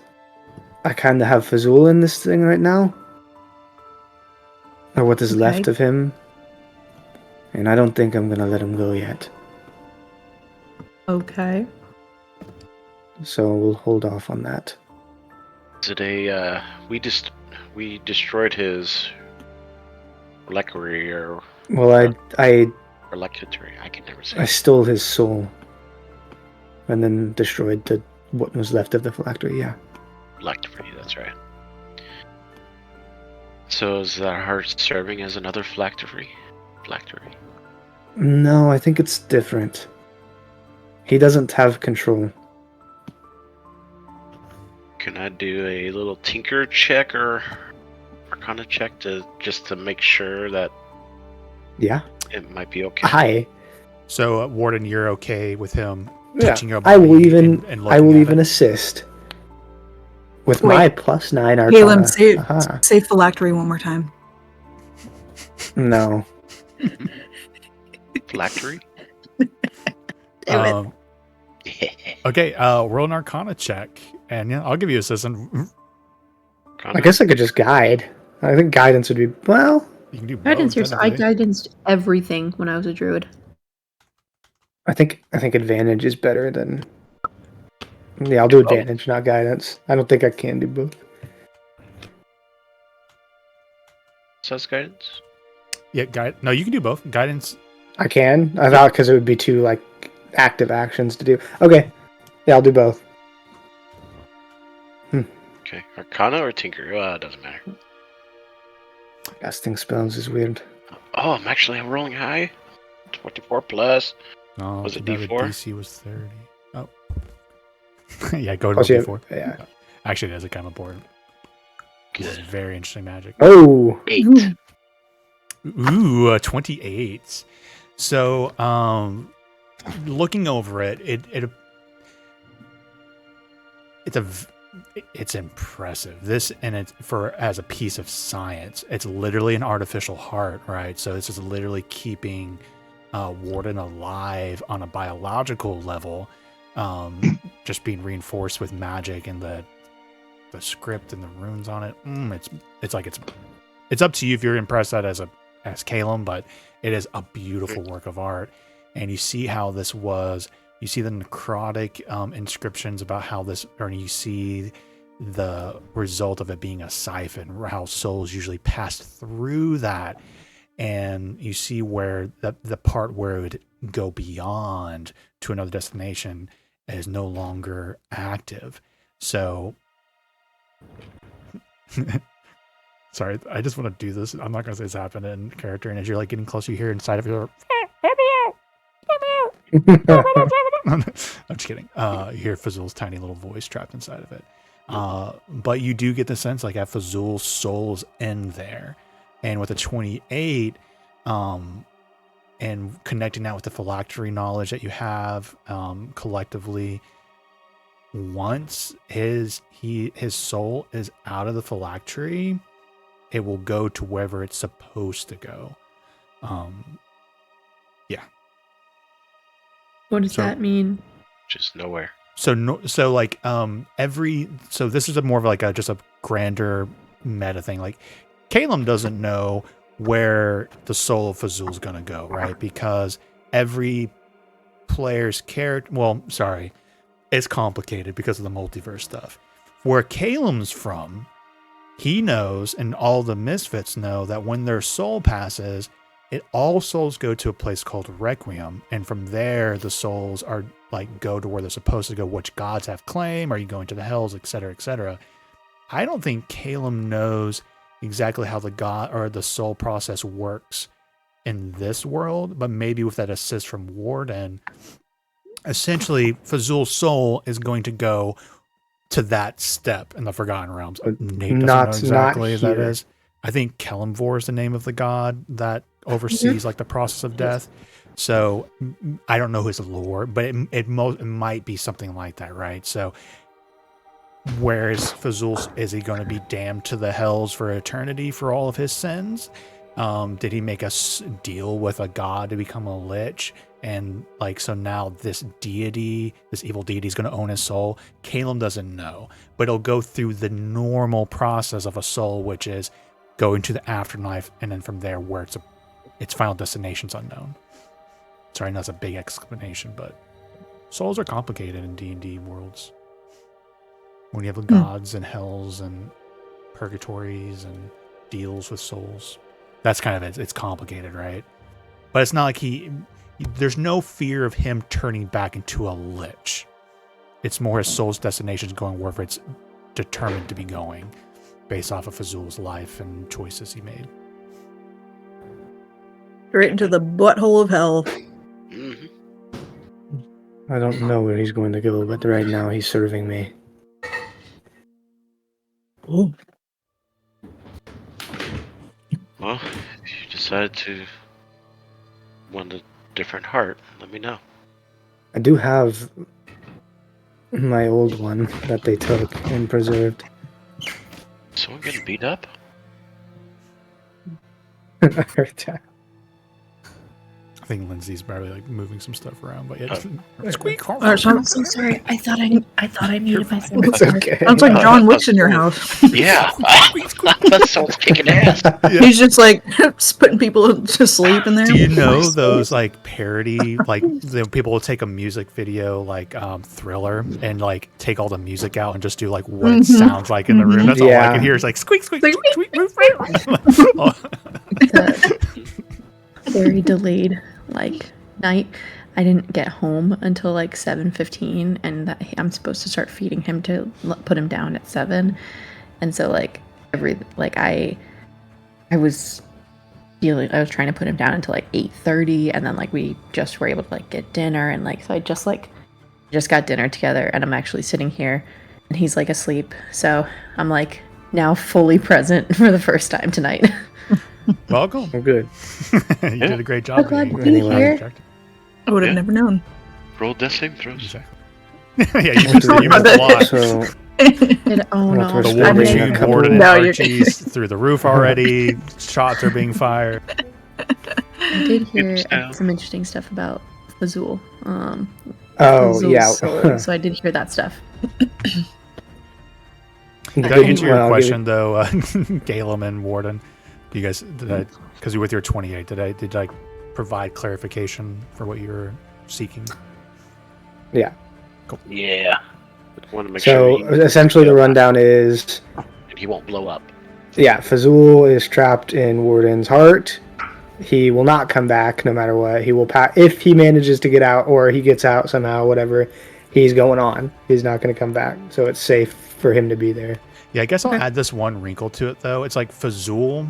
I kind of have Fazul in this thing right now, or what is left of him, and I don't think I'm gonna let him go yet. Okay. So we'll hold off on that. Is it a we destroyed his reliquary or Well, I reliquary? I can never say. I stole his soul, and then destroyed what was left of the phylactery. Yeah. Phylactery, that's right. So is that heart serving as another phylactery? Phylactery. No, I think it's different. He doesn't have control. Can I do a little tinker check or arcana check to make sure that Yeah. it might be okay? Hi. So Warden, you're okay with him Yeah. touching your body? I will even and I will looking at even it? assist with Wait. my +9 arcana. Caleb, say phylactery one more time. No. Phylactery? Okay, roll an arcana check. And yeah, I'll give you assistant. I guess I could just guide. I think guidance would be well. You can do both, Guidance here, so I technically. guidanced everything when I was a druid. I think advantage is better than. Yeah, I'll do advantage, not guidance. I don't think I can do both. Says guidance? Yeah, no, you can do both. Guidance. I can. I thought because it would be two like active actions to do. Okay. Yeah, I'll do both. Okay. Arcana or tinker? It doesn't matter. Casting spells is weird. Oh, I'm rolling high. 24 plus. No, Was it no, D4? The DC was 30. Oh. Yeah, go to Plus you D4. have- yeah. Actually, that's kind of important. This is Good. very interesting magic. Oh. 8. Ooh, 28. So, looking over it, it's impressive. This, and it's as a piece of science, it's literally an artificial heart, right? So this is literally keeping Warden alive on a biological level, just being reinforced with magic and the script and the runes on it. It's up to you if you're impressed that as Calum, but it is a beautiful work of art. And you see how this was. You see the necrotic inscriptions about how this, or you see the result of it being a siphon, how souls usually pass through that. And you see where the part where it would go beyond to another destination is no longer active. So, sorry, I just want to do this. I'm not going to say this happened in character. And as you're like getting closer, you hear inside of your I'm just kidding. You hear Fazul's tiny little voice trapped inside of it. But you do get the sense like that Fazul's soul's in there. And with a 28, and connecting that with the phylactery knowledge that you have collectively, once his soul is out of the phylactery, it will go to wherever it's supposed to go. Yeah. What does that mean? Just nowhere. So like so this is more of like just a grander meta thing. Like Caleb doesn't know where the soul of Fazul's gonna go, right? Because every player's character, it's complicated because of the multiverse stuff. Where Caleb's from, he knows, and all the Misfits know, that when their soul passes, all souls go to a place called Requiem, and from there the souls are like go to where they're supposed to go, which gods have claim, are you going to the hells, etc., etc. I don't think Caleb knows exactly how the god or the soul process works in this world, but maybe with that assist from Warden, essentially Fazul's soul is going to go to that step in the Forgotten Realms. Nate doesn't know exactly if that is. I think Kelemvor is the name of the god that oversees like the process of death. So I don't know his lore, but it might be something like that, right? So where is Fazul? Is he going to be damned to the hells for eternity for all of his sins? Did he make a deal with a god to become a lich? And like, so now this deity, this evil deity is going to own his soul. Caleb doesn't know, but it'll go through the normal process of a soul, which is going to the afterlife. And then from there where its final destination's unknown. Sorry, that's a big explanation, but souls are complicated in D&D worlds. When you have gods and hells and purgatories and deals with souls. That's kind of it. It's complicated, right? But it's not like there's no fear of him turning back into a lich. It's more his soul's destination is going wherever it's determined to be going based off of Fazul's life and choices he made. Straight into the butthole of hell. Mm-hmm. I don't know where he's going to go, but right now he's serving me. Oh. Well, if you decide to want a different heart, let me know. I do have my old one that they took and preserved. Someone getting beat up? I heard that. I think Lindsay's probably like moving some stuff around, but yeah, just squeak. I'm so sorry. I thought I muted myself. It's okay. Sounds like John Wick's in your house. Yeah, that sounds kicking ass. Yeah. He's just like just putting people to sleep in there. Do you know those like parody, like the people will take a music video like Thriller and like take all the music out and just do like what it sounds like in the room? That's all I can hear is like squeak, squeak, squeak, squeak, Very delayed night. I didn't get home until like 7:15, and I'm supposed to start feeding him to put him down at 7. And so I was trying to put him down until like 8:30, and then like we just were able to like get dinner, and like so I just got dinner together, and I'm actually sitting here and he's like asleep, so I'm like now fully present for the first time tonight. Welcome. I'm good. You did a great job. So glad to be here. I would have never known. Roll death saving throws. Exactly. Yeah, you missed a lot. So, Oh no! The war machine boarded and No, you're- Archie's through the roof already. Shots are being fired. I did hear some interesting stuff about Fazul. oh Fazul's yeah. soul, so I did hear that stuff. Did I answer your question though, Galen and Warden? You guys, because you're with your 28, did I provide clarification for what you were seeking? Yeah. Cool. Yeah. Want to make So sure essentially, the rundown is, he won't blow up. yeah, Fazul is trapped in Warden's heart. He will not come back no matter what. He will if he manages to get out, or he gets out somehow, whatever. He's going on. He's not going to come back. So it's safe for him to be there. Yeah, I guess I'll add this one wrinkle to it though. It's like Fazul,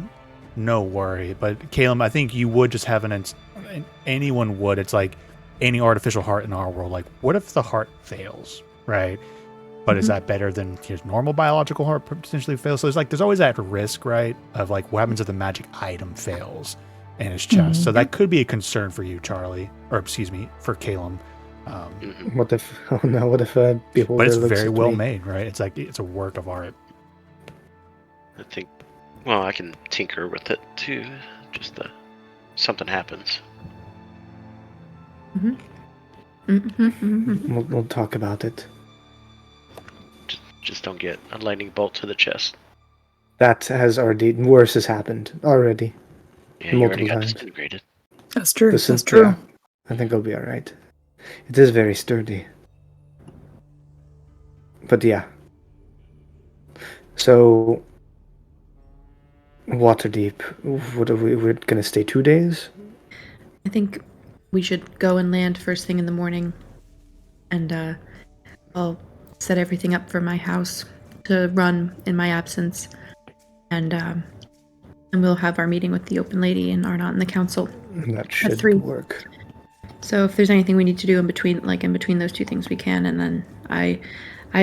no worry, but Caleb, I think you would just have anyone would. It's like any artificial heart in our world. Like, what if the heart fails, right? But is that better than his normal biological heart potentially fails? So there's always that risk, right? Of like, what happens if the magic item fails in his chest? So that could be a concern for you, Charlie, or excuse me, for Caleb. What if? Oh no! What if Beholder? But it's looks very at well me? made, right? It's like it's a work of art. I think. Well, I can tinker with it too. Just something happens. We'll talk about it. Just don't get a lightning bolt to the chest. That has already worse has happened already. Yeah, you already got disintegrated. That's true. That's true. I think I'll be all right. It is very sturdy. But yeah. So, Waterdeep. What are we're gonna stay 2 days? I think we should go and land first thing in the morning, and I'll set everything up for my house to run in my absence, and we'll have our meeting with the Open Lady and Arnott and the council. That should work. So if there's anything we need to do in between those two things, we can. And then I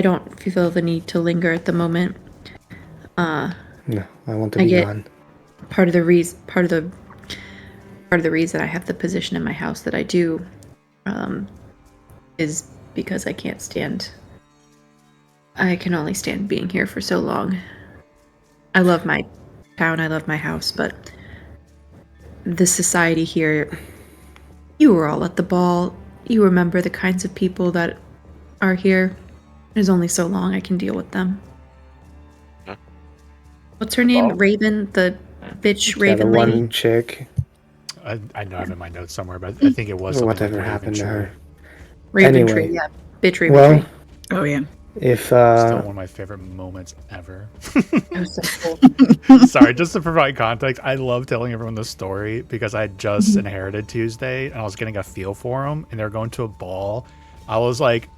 don't feel the need to linger at the moment. No, I want to be gone. Part of the reason I have the position in my house that I do, is because I can only stand being here for so long. I love my town, I love my house, but the society here, you were all at the ball. You remember the kinds of people that are here. There's only so long I can deal with them. Huh? What's her name? Raven, the bitch Raven the lady? one chick. I know I have it in my notes somewhere, but I think it was Whatever happened to her. Raven Anyway. Tree, yeah. Bitch Raven Tree. Oh yeah. If Still one of my favorite moments ever. Sorry, just to provide context, I love telling everyone this story because I had just inherited Tuesday and I was getting a feel for them, and they're going to a ball. I was like,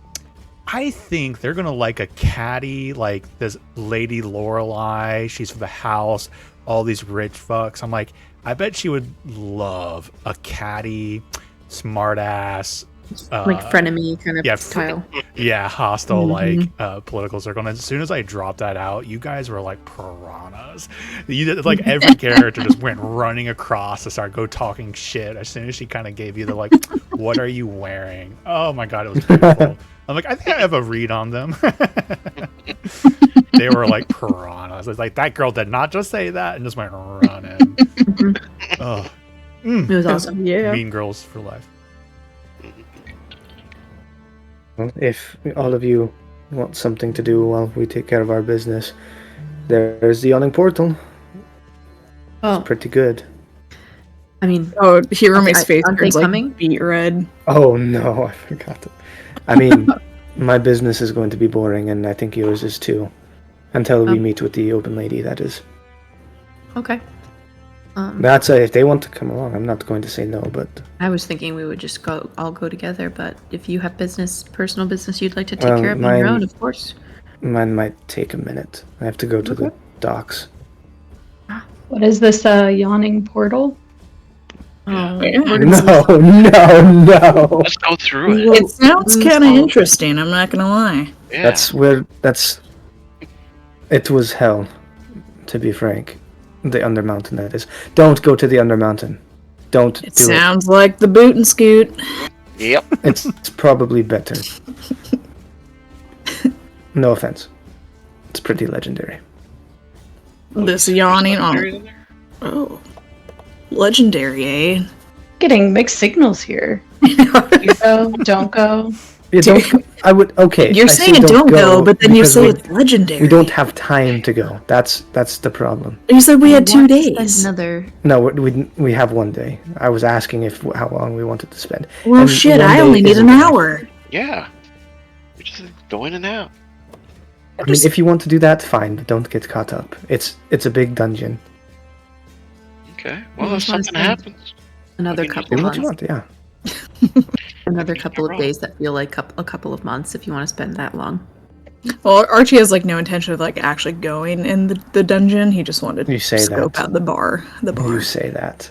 I think they're gonna like a caddy, like this Lady Lorelei. She's for the house. All these rich fucks. I'm like, I bet she would love a catty, smartass, like frenemy kind of style. Yeah, hostile like political circle. And as soon as I dropped that out, you guys were like piranhas. Like every character just went running across to start talking shit. As soon as she kind of gave you the like, what are you wearing? Oh my god, it was beautiful. I'm like, I think I have a read on them. They were like piranhas. It's like, that girl did not just say that and just went running. Oh, it was awesome. Yeah. Mean Girls for life. Well, if all of you want something to do while we take care of our business, there's the yawning portal. Oh, Pretty good. I mean, Hiromi's face aren't they turns coming? like beet red. Oh no, I forgot to. I mean, my business is going to be boring, and I think yours is too. Until we meet with the Open Lady, that is. Okay. That's if they want to come along, I'm not going to say no, but... I was thinking we would just all go together, but if you have personal business you'd like to take care of on your own, of course. Mine might take a minute. I have to go to the docks. What is this yawning portal? No. Let's go through it. It sounds kind of interesting, I'm not gonna lie. Yeah. It was hell, to be frank. The Undermountain, that is. Don't go to the Undermountain. Don't do it. Sounds like the boot and scoot. Yep. It's probably better. No offense. It's pretty legendary. This yawning on. Oh. Legendary, eh? Getting mixed signals here. You go, don't go. Yeah, don't. I would. Okay. You're saying don't go, but then you say it's legendary. We don't have time to go. That's the problem. You said we had 2 days. No, we have 1 day. I was asking how long we wanted to spend. Well, and shit, I only need an hour. Yeah. We just go in and out. I mean, if you want to do that, fine, but don't get caught up. It's a big dungeon. Okay. Well, if something happens, another couple months. You want, yeah. Another couple of days that feel like a couple of months if you want to spend that long. Well, Archie has like no intention of like actually going in the dungeon. He just wanted to scope out the bar. You say that.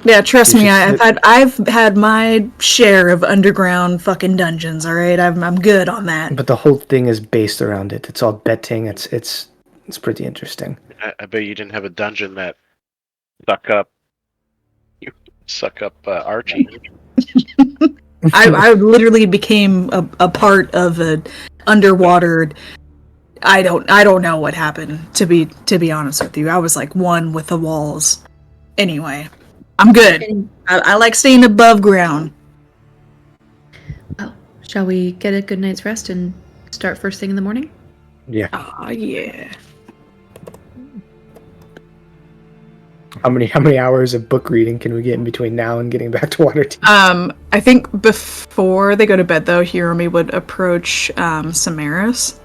Yeah, trust me. I've had my share of underground fucking dungeons. All right, I'm good on that. But the whole thing is based around it. It's all betting. It's pretty interesting. I bet you didn't have a dungeon that suck up Archie. I literally became a part of an underwater. I don't know what happened. To be honest with you, I was like one with the walls. Anyway, I'm good. I like staying above ground. Well, shall we get a good night's rest and Start first thing in the morning? Yeah. Ah, yeah. How many hours of book reading can we get in between now and getting back to Waterdeep? I think before they go to bed, though, Hiromi would approach Samaris.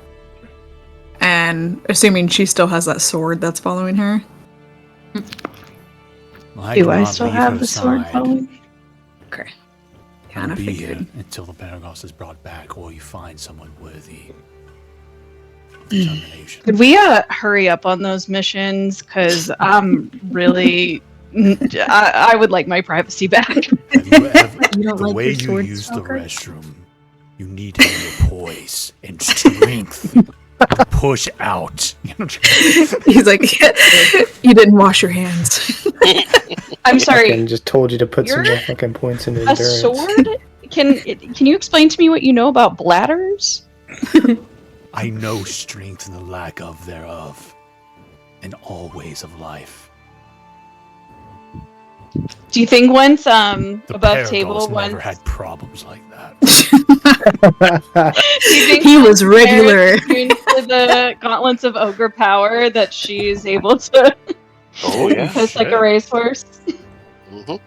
And assuming she still has that sword that's following her. Do I still have the sword following? Okay. I'll Kind of be here figured. until the Pentecost is brought back, or you find someone worthy of determination. Could we hurry up on those missions? Because I'm really, I would like my privacy back. You don't The like way your you sword use the stalker? restroom, you need to have your poise and strength to push out. He's like, you didn't wash your hands. I'm sorry. Fucking just told you to put some You're more fucking points into A endurance. sword? Can you explain to me what you know about bladders? I know strength and the lack of thereof in all ways of life. Do you think once The above table Paragons once never had problems like that. do you think He once was regular. Mary tunes to the gauntlets of ogre power that she's able to Oh yeah. piss like a racehorse?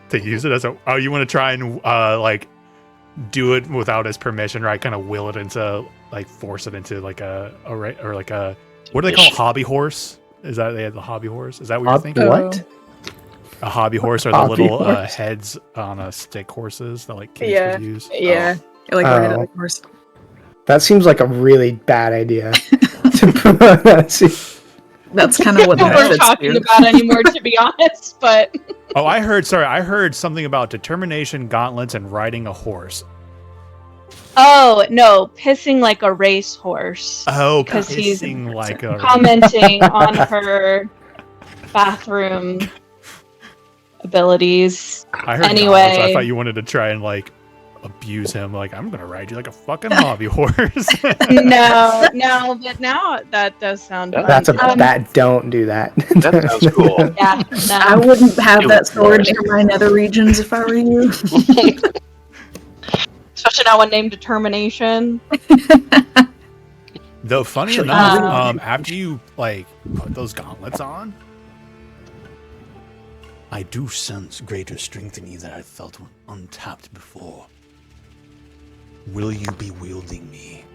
To use it as a you want to try and like do it without his permission, right? Kind of will it into like force it into like a or like a what do they call it? Hobby horse? Is that they had the hobby horse? Is that what you're thinking? What? A hobby horse are the Hobby little horse. heads on a stick horses that like kids would use. Yeah. Like Oh. right at the horse. That seems like a really bad idea. That's kind of what the We're Misfits talking do. about anymore, to be honest. But Oh, I heard something about determination gauntlets and riding a horse. oh no, pissing like a racehorse. Oh, Because he's pissing like a commenting on her bathroom abilities. I heard Anyway. gauntlets. I thought you wanted to try and like abuse him. Like I'm gonna ride you like a fucking hobby horse. No, but now that does sound fun. That's that. Don't do that. That sounds cool. Yeah, I no. wouldn't have It that was sword worse. near my nether regions if I were you. Especially now when named Determination. Though funny Sure. enough, after you like put those gauntlets on, I do sense greater strength in you that I felt untapped before. Will you be wielding me?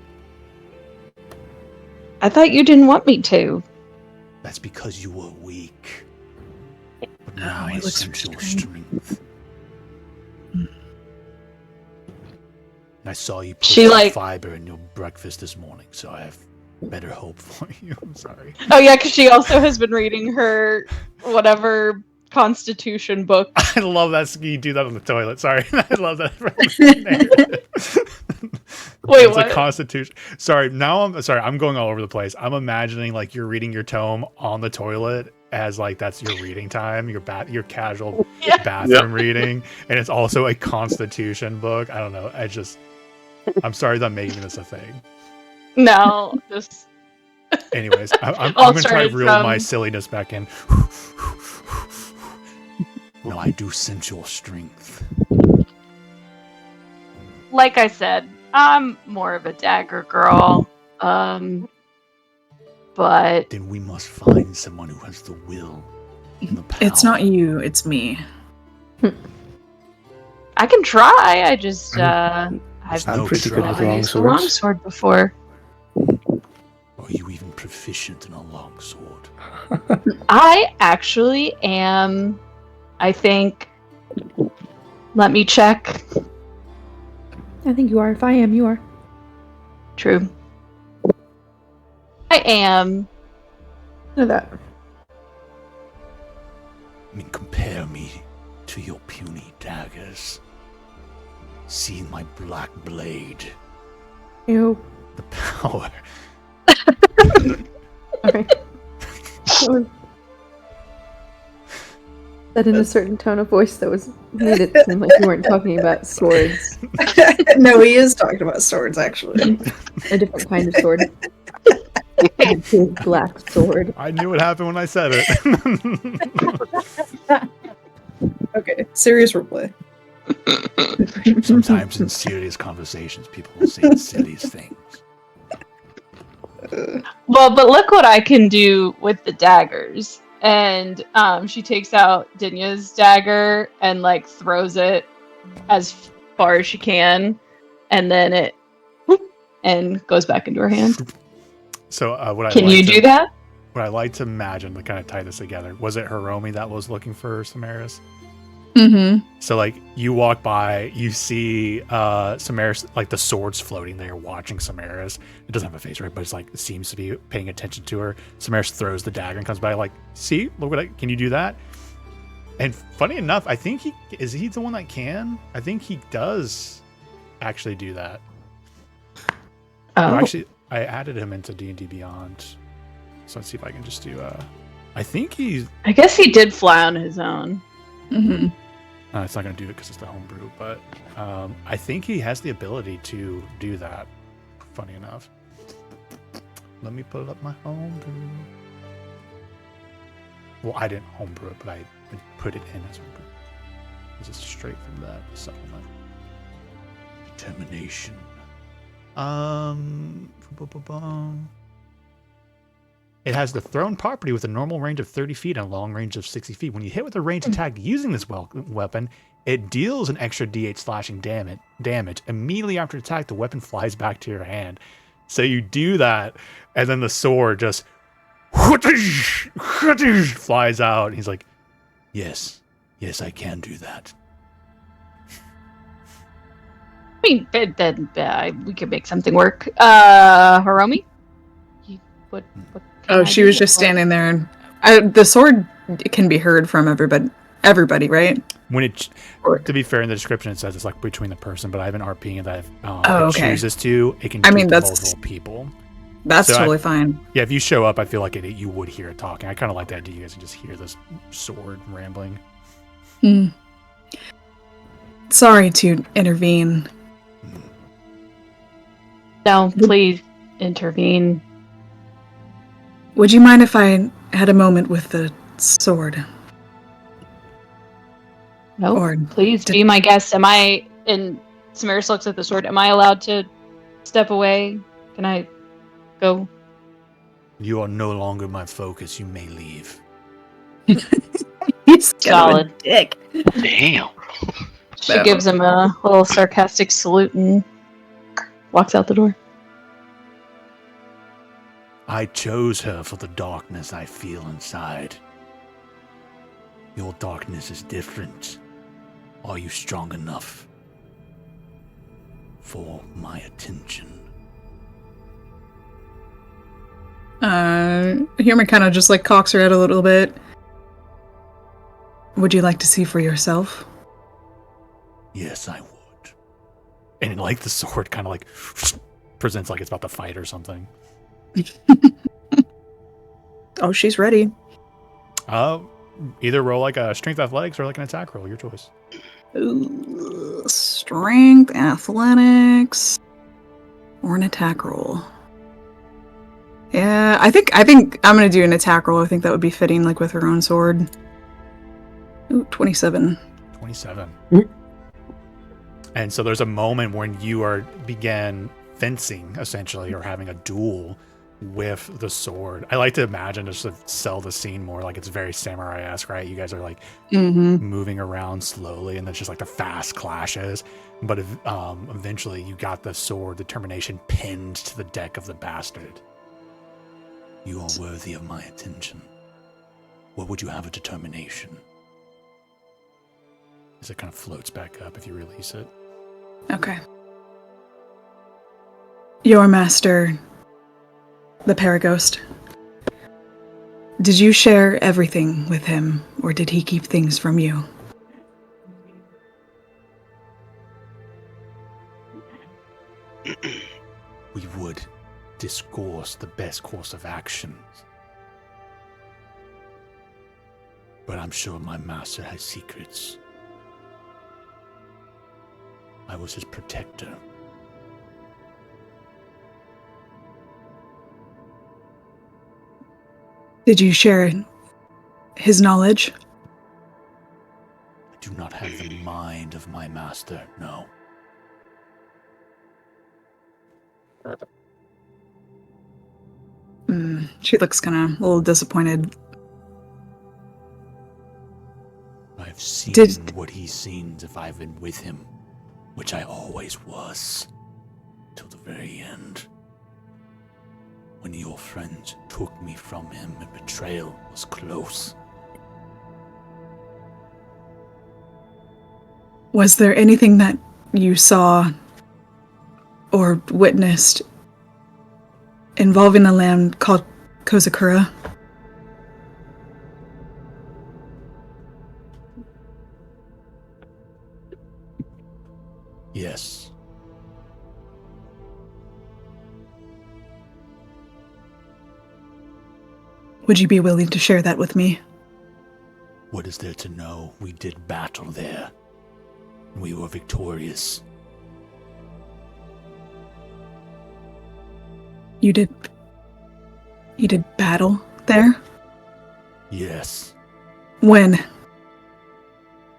I thought you didn't want me to. That's because you were weak. But now he I looks sense your restrained. strength. And I saw you put She, some like- fiber in your breakfast this morning, so I have better hope for you. I'm sorry. Oh yeah, because she also has been reading her whatever Constitution book. I love that you do that on the toilet. Sorry. I love that. Wait, It's what? a constitution. Sorry, I'm going all over the place. I'm imagining like you're reading your tome on the toilet as like that's your reading time, your casual Yeah. bathroom reading, and it's also a constitution book. I don't know. I'm sorry that I'm making this a thing. No, just Anyways, I'm All going to try to started reel from- my silliness back in. No, I do sense your strength. like I said, I'm more of a dagger girl. But Then we must find someone who has the will and the power. It's not you, it's me. I can try. I just I'm I've no pretty good with try. long used a swords. longsword before. Are you even proficient in a longsword? I actually am. I think. Let me check. I think you are. If I am, you are. True. I am. Know that. I mean, compare me to your puny daggers. See my black blade. Ew. The power. Okay. Said in a certain tone of voice that made it seem like you weren't talking about swords. No, he is talking about swords, actually. A different kind of sword. A big black sword. I knew what happened when I said it. Okay, serious roleplay. Sometimes in serious conversations, people will say the silliest things. Well, but look what I can do with the daggers. And she takes out Dinya's dagger and like throws it as far as she can, and then it and goes back into her hand. So Can you do that? What I like to imagine to kind of tie this together, was it Hiromi that was looking for Samaris? Mm-hmm. So like you walk by, you see Samaris, like the sword's floating there, watching Samaris. It doesn't have a face, right? But it's like it seems to be paying attention to her. Samaris throws the dagger and comes by, like, see, look what can you do that? And funny enough, I think he's the one that can. I think he does actually do that. Oh, Actually, I added him into D&D Beyond, so let's see if I can just do. I think he's. I guess he did fly on his own. Mm-hmm. It's not going to do it because it's the homebrew, but I think he has the ability to do that. Funny enough. Let me pull up my homebrew. Well, I didn't homebrew it, but I put it in as homebrew. This is straight from that supplement. Determination. It has the thrown property with a normal range of 30 feet and a long range of 60 feet. When you hit with a ranged attack using this weapon, it deals an extra D8 slashing damage. Immediately after attack, the weapon flies back to your hand. So you do that, and then the sword just flies out. And he's like, yes, I can do that. I mean, then we could make something work. Hiromi? What Oh, she was just standing there, and the sword can be heard from everybody, right? When to be fair, in the description it says it's like between the person, but I have an RP that if it chooses to, it can do multiple people. That's so totally fine. Yeah, if you show up, I feel like you would hear it talking. I kind of like the idea you guys can just hear this sword rambling. Sorry to intervene. No, please intervene. Would you mind if I had a moment with the sword? No, please be my guest. And Samaris looks at the sword. Am I allowed to step away? Can I go? You are no longer my focus. You may leave. He's solid dick. Damn. She gives him a little sarcastic salute and walks out the door. I chose her for the darkness I feel inside. Your darkness is different. Are you strong enough for my attention? Human kind of just like cocks her head a little bit. Would you like to see for yourself? Yes, I would. And like the sword kind of like presents like it's about to fight or something. Oh, she's ready. Either roll like a strength athletics or like an attack roll, your choice. Ooh, strength, athletics, or an attack roll. Yeah, I think I'm gonna do an attack roll. I think that would be fitting, like with her own sword. Ooh, 27. 27. And so there's a moment when you begin fencing, essentially, or having a duel with the sword. I like to imagine just to sell the scene more like it's very samurai-esque, right? You guys are like moving around slowly, and then it's just like the fast clashes. But eventually, you got the sword determination pinned to the deck of the bastard. You are worthy of my attention. What would you have a determination? As it kind of floats back up if you release it. Okay. Your master, the Paraghost. Did you share everything with him, or did he keep things from you? We would discourse the best course of action. But I'm sure my master has secrets. I was his protector. Did you share his knowledge? I do not have the mind of my master, no. She looks kind of a little disappointed. I've seen what he's seen if I've been with him, which I always was, till the very end. When your friends took me from him and betrayal was close. Was there anything that you saw or witnessed involving a land called Kozakura? Yes. Would you be willing to share that with me? What is there to know? We did battle there. We were victorious. You did battle there? Yes. When?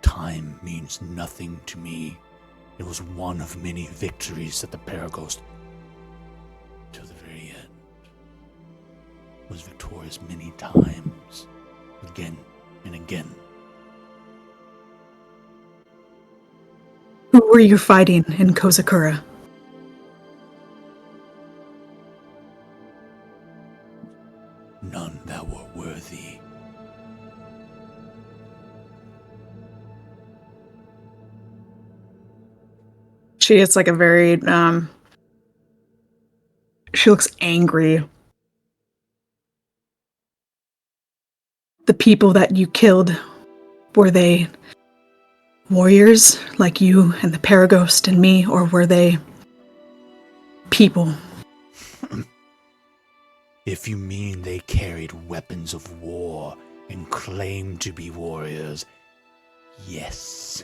Time means nothing to me. It was one of many victories that the Paraghost, till the very end, was victorious many times, again and again. Who were you fighting in Kozakura? None that were worthy. She is like a very, she looks angry. The people that you killed, were they warriors like you and the Paraghost and me, or were they people? If you mean they carried weapons of war and claimed to be warriors, yes.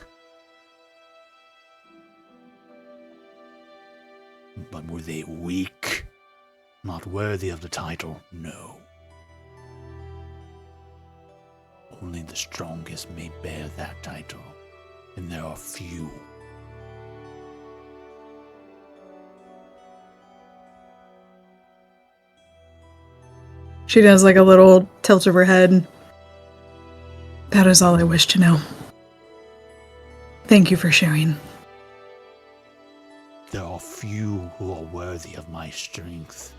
But were they weak? Not worthy of the title? No. Only the strongest may bear that title, and there are few. She does like a little tilt of her head. That is all I wish to know. Thank you for sharing. There are few who are worthy of my strength,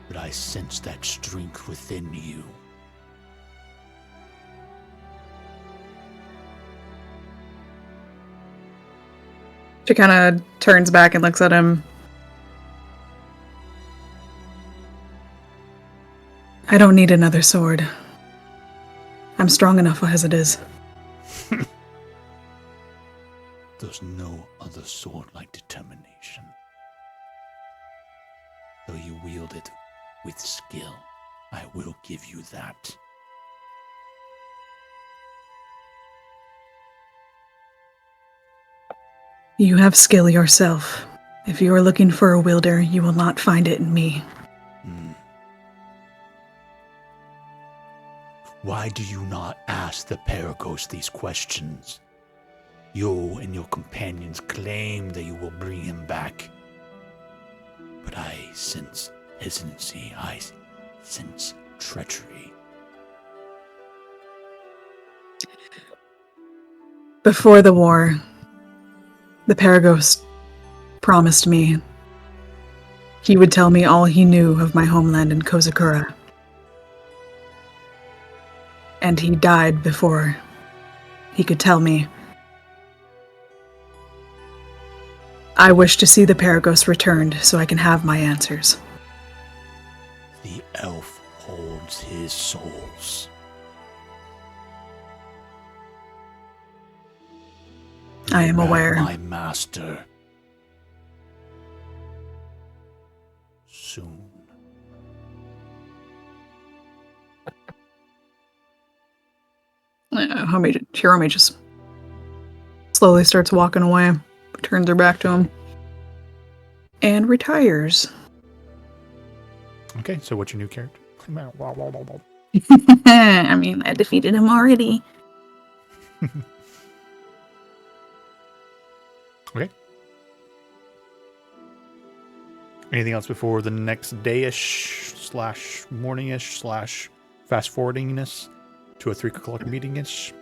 but I sense that strength within you. She kind of turns back and looks at him. I don't need another sword. I'm strong enough as it is. There's no other sword like determination. Though you wield it with skill, I will give you that. You have skill yourself. If you are looking for a wielder, you will not find it in me. Why do you not ask the Paraghost these questions? You and your companions claim that you will bring him back. But I sense hesitancy. I sense treachery. Before the war, the Paraghost promised me he would tell me all he knew of my homeland in Kozakura. And he died before he could tell me. I wish to see the Paraghost returned so I can have my answers. The elf holds his souls. I am aware. My master. Soon. Hiromi just slowly starts walking away, turns her back to him, and retires. Okay, so what's your new character? I mean, I defeated him already. Okay. Anything else before the next day-ish morningish / fast forwardingness to a 3 o'clock meetingish.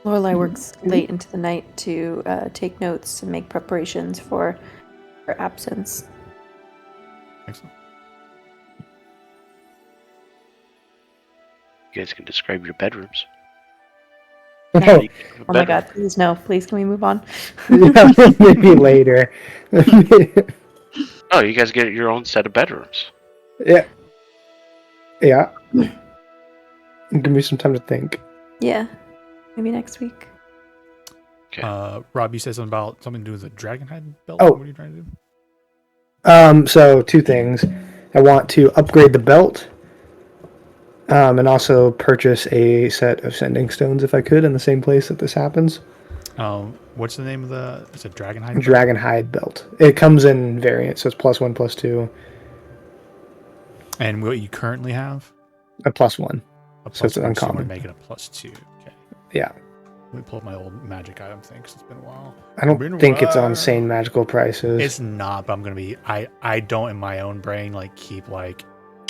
Lorelai works late into the night to take notes and make preparations for her absence. Excellent. You guys can describe your bedrooms. Oh, Oh my god, please no. Please, can we move on? yeah, maybe later. Oh, you guys get your own set of bedrooms. Yeah. Yeah. Give me some time to think. Yeah. Maybe next week. Okay. Rob, you said something about something to do with the Dragonhide belt. Oh. What are you trying to do? So 2 things. I want to upgrade the belt. And also purchase a set of sending stones if I could in the same place that this happens. What's the name of the? Is it Dragonhide belt? Dragonhide belt. It comes in variants, so it's +1, +2. And what you currently have? A +1. A So it's +1, uncommon. So you want to make it a +2. Okay. Yeah. Let me pull up my old magic item thing because it's been a while. I don't think it's on insane magical prices. It's not, but I'm gonna be. I don't in my own brain like keep like.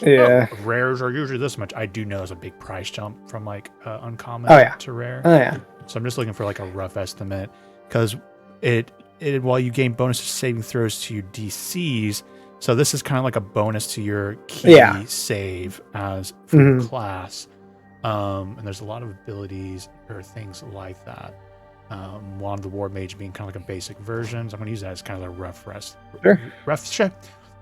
Yeah. Oh, rares are usually this much. I do know it's a big price jump from like uncommon to rare. Oh yeah. So I'm just looking for like a rough estimate because it while you gain bonus to saving throws to your DCs, so this is kind of like a bonus to your key save as for your class. And there's a lot of abilities or things like that. One of the War Mage being kind of like a basic version. So I'm going to use that as kind of a rough rest. Sure. Rough shit.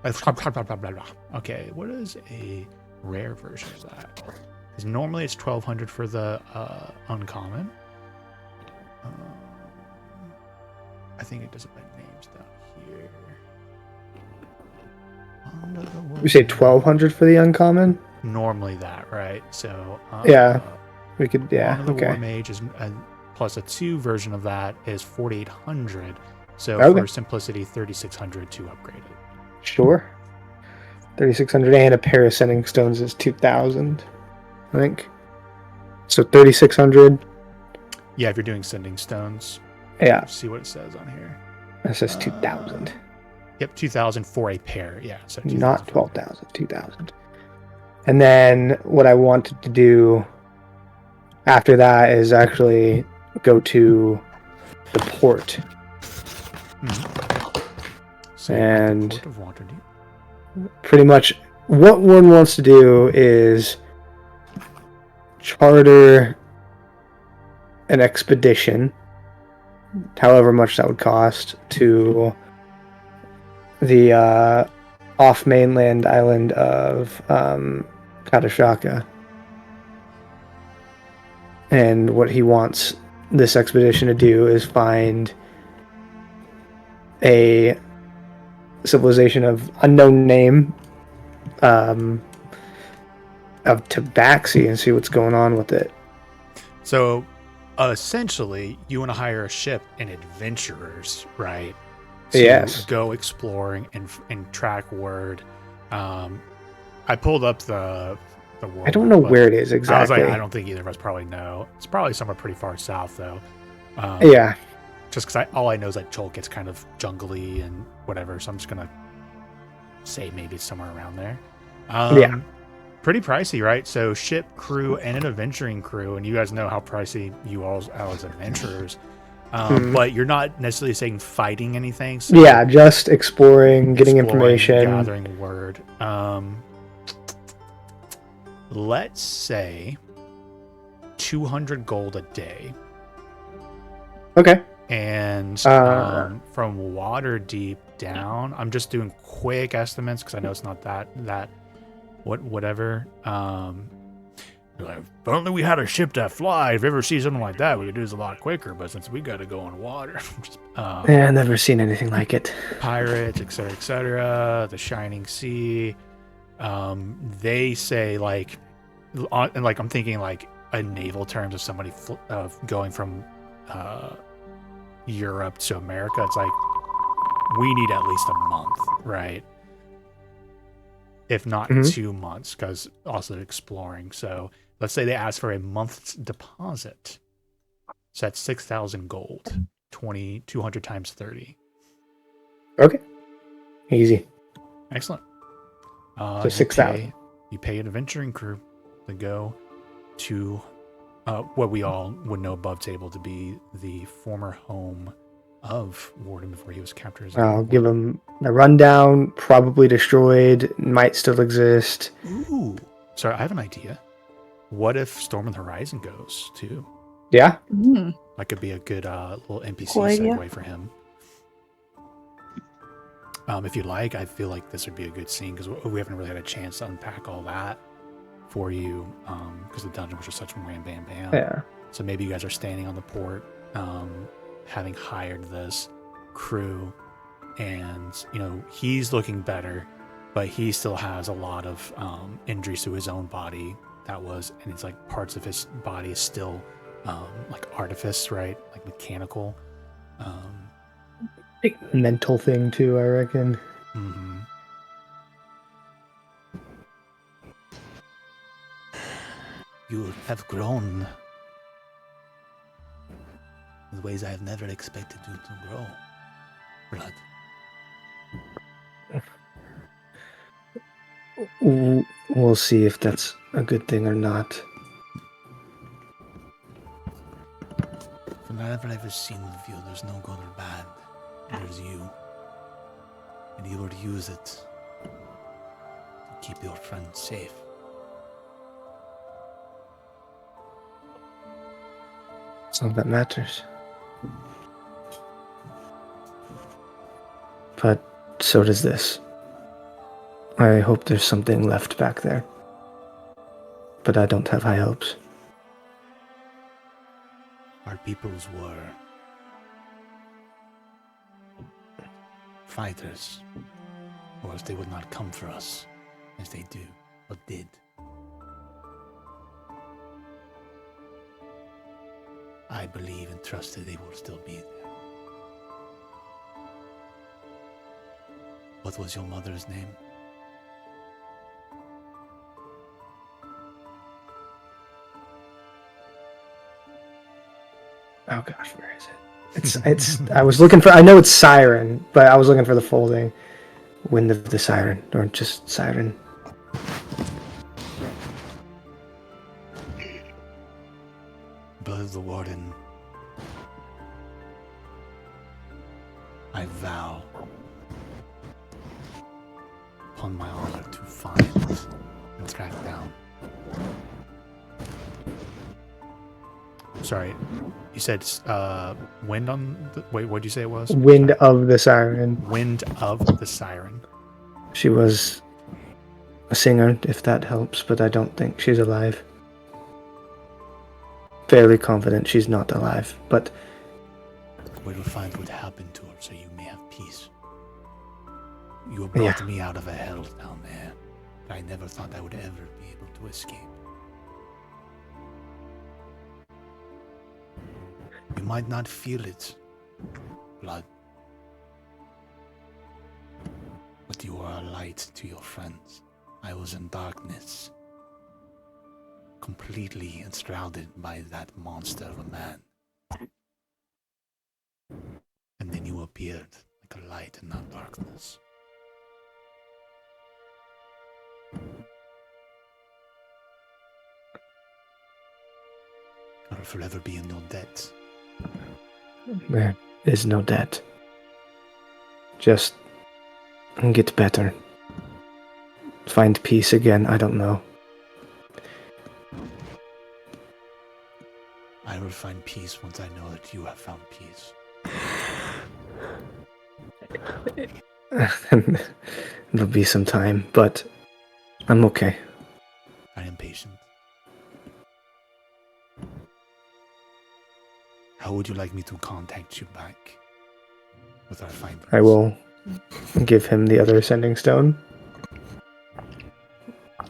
Okay, what is a rare version of that? Because normally it's 1200 for the uncommon. I think it does it by names down here. You say 1200 for the uncommon? Normally that, right? So yeah, we could. Yeah, the okay. War Mage is plus a 2 version of that is 4800. So for simplicity, 3600 to upgrade it. Sure. 3600 and a pair of sending stones is 2000, I think. So 3600. Yeah, if you're doing sending stones. Yeah. Let's see what it says on here. It says 2000. Yep, 2000 for a pair. Yeah, so not 12,000, 2000. And then what I wanted to do after that is actually go to the port. So and Port of Waterdeep. Pretty much what one wants to do is charter an expedition, however much that would cost, to the off mainland island of Katashaka. And what he wants this expedition to do is find a civilization of unknown name of Tabaxi and see what's going on with it. So essentially you want to hire a ship and adventurers, right? Yes. Go exploring and track word. I pulled up the world. I don't know where it is exactly. I was like, I don't think either of us probably know. It's probably somewhere pretty far south though. Yeah. Just because all I know is that Chol gets kind of jungly and whatever, so I'm just gonna say maybe it's somewhere around there. Yeah. Pretty pricey, right? So ship crew and an adventuring crew, and you guys know how pricey you all as adventurers. But you're not necessarily saying fighting anything. So yeah, just exploring, getting information, gathering word. Let's say 200 gold a day. Okay. And from Waterdeep down, I'm just doing quick estimates because I know it's not that whatever. If only we had a ship that fly. If you ever see something like that, we could do this a lot quicker. But since we got to go on water, I've never seen anything like it. Pirates, etc., the Shining Sea. They say like, and like I'm thinking like a naval terms of somebody going from Europe to America. It's like we need at least a month, right? If not 2 months, because also exploring. So let's say they ask for a month's deposit. So that's 6,000 gold. 200 times 30. Okay. Easy. Excellent. So 6,000. You pay an adventuring crew to go to what we all would know above table to be the former home of Warden before he was captured. I'll give him a rundown. Probably destroyed. Might still exist. Ooh. Sorry, I have an idea. What if Storm on the Horizon goes too? Yeah. That could be a good little NPC Cool idea. segue for him. If you like, I feel like this would be a good scene because we haven't really had a chance to unpack all that for you because the dungeon was just such wham, bam, bam. Yeah. So maybe you guys are standing on the port, having hired this crew, and he's looking better, but he still has a lot of injuries to his own body. And it's like parts of his body is still like artifice, right? Like mechanical. Big mental thing too, I reckon. Mm-hmm. You have grown in ways I have never expected you to grow, Blood. We'll see if that's a good thing or not. From whatever I've ever seen of you, there's no good or bad. There's you. And you will use it to keep your friends safe. It's all that matters. But so does this. I hope there's something left back there. But I don't have high hopes. Our peoples were fighters, or else they would not come for us as they do, or did. I believe and trust that they will still be there. What was your mother's name? Oh gosh, where is it? It's I was looking for, I know it's Siren, but I was looking for the full thing. Wind of the Siren, or just Siren. Blood of the Warden. I vow upon my honor to find and track down. Sorry, you said wind on the... Wait, what did you say it was? Wind of the Siren. Wind of the Siren. She was a singer, if that helps, but I don't think she's alive. Fairly confident she's not alive, but... We will find what happened to her so you may have peace. You brought me out of a hell down there. I never thought I would ever be able to escape. You might not feel it, Blood. But you are a light to your friends. I was in darkness, completely enshrouded by that monster of a man. And then you appeared like a light in that darkness. I will forever be in your debt. There is no debt. Just get better. Find peace again, I don't know. I will find peace once I know that you have found peace. It'll be some time, but I'm okay. I am patient. How would you like me to contact you back with our findings? I will give him the other ascending stone.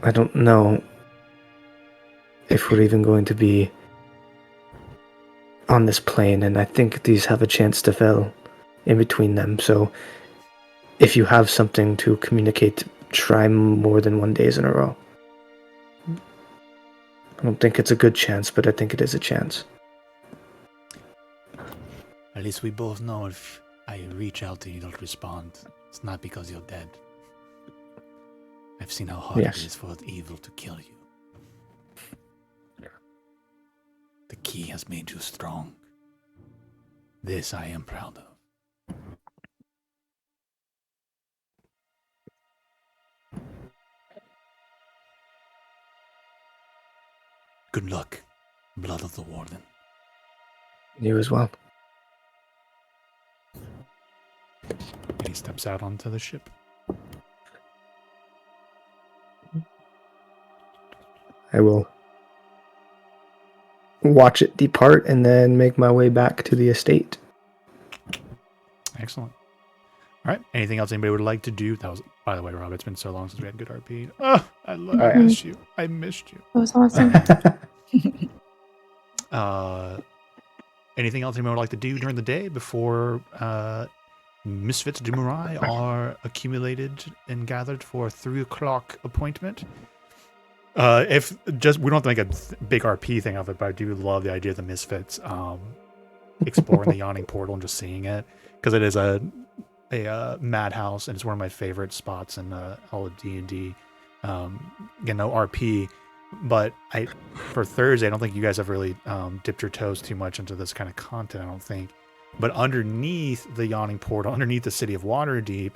I don't know if we're even going to be on this plane, and I think these have a chance to fail in between them, so if you have something to communicate, try more than 1 day in a row. I don't think it's a good chance, but I think it is a chance. At least we both know if I reach out and you don't respond, it's not because you're dead. I've seen how hard Yes. it is for the evil to kill you. The key has made you strong. This I am proud of. Good luck, Blood of the Warden. You as well. And he steps out onto the ship. I will watch it depart and then make my way back to the estate. Excellent. All right. Anything else anybody would like to do? That was, by the way, Rob, it's been so long since we had good RP. Oh, I miss you. I missed you. It was awesome. Anything else anyone would like to do during the day before Misfits de Morai are accumulated and gathered for a 3 o'clock appointment? If just we don't have to make a big RP thing of it, but I do love the idea of the Misfits exploring the yawning portal and just seeing it, because it is a madhouse and it's one of my favorite spots in all of D&D. RP, but for Thursday, I don't think you guys have really dipped your toes too much into this kind of content, I don't think. But underneath the yawning portal, underneath the city of Waterdeep,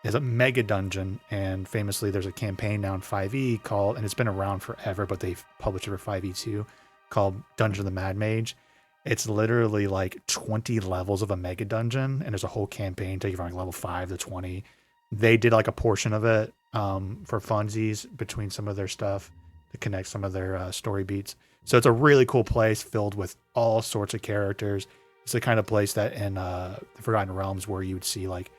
is a mega dungeon, and famously there's a campaign now in 5e called, and it's been around forever, but they've published it for 5e too, called Dungeon of the Mad Mage. It's literally like 20 levels of a mega dungeon, and there's a whole campaign taking from like level 5 to 20. They did like a portion of it for funsies between some of their stuff to connect some of their story beats. So it's a really cool place filled with all sorts of characters. It's the kind of place that in the Forgotten Realms where you would see like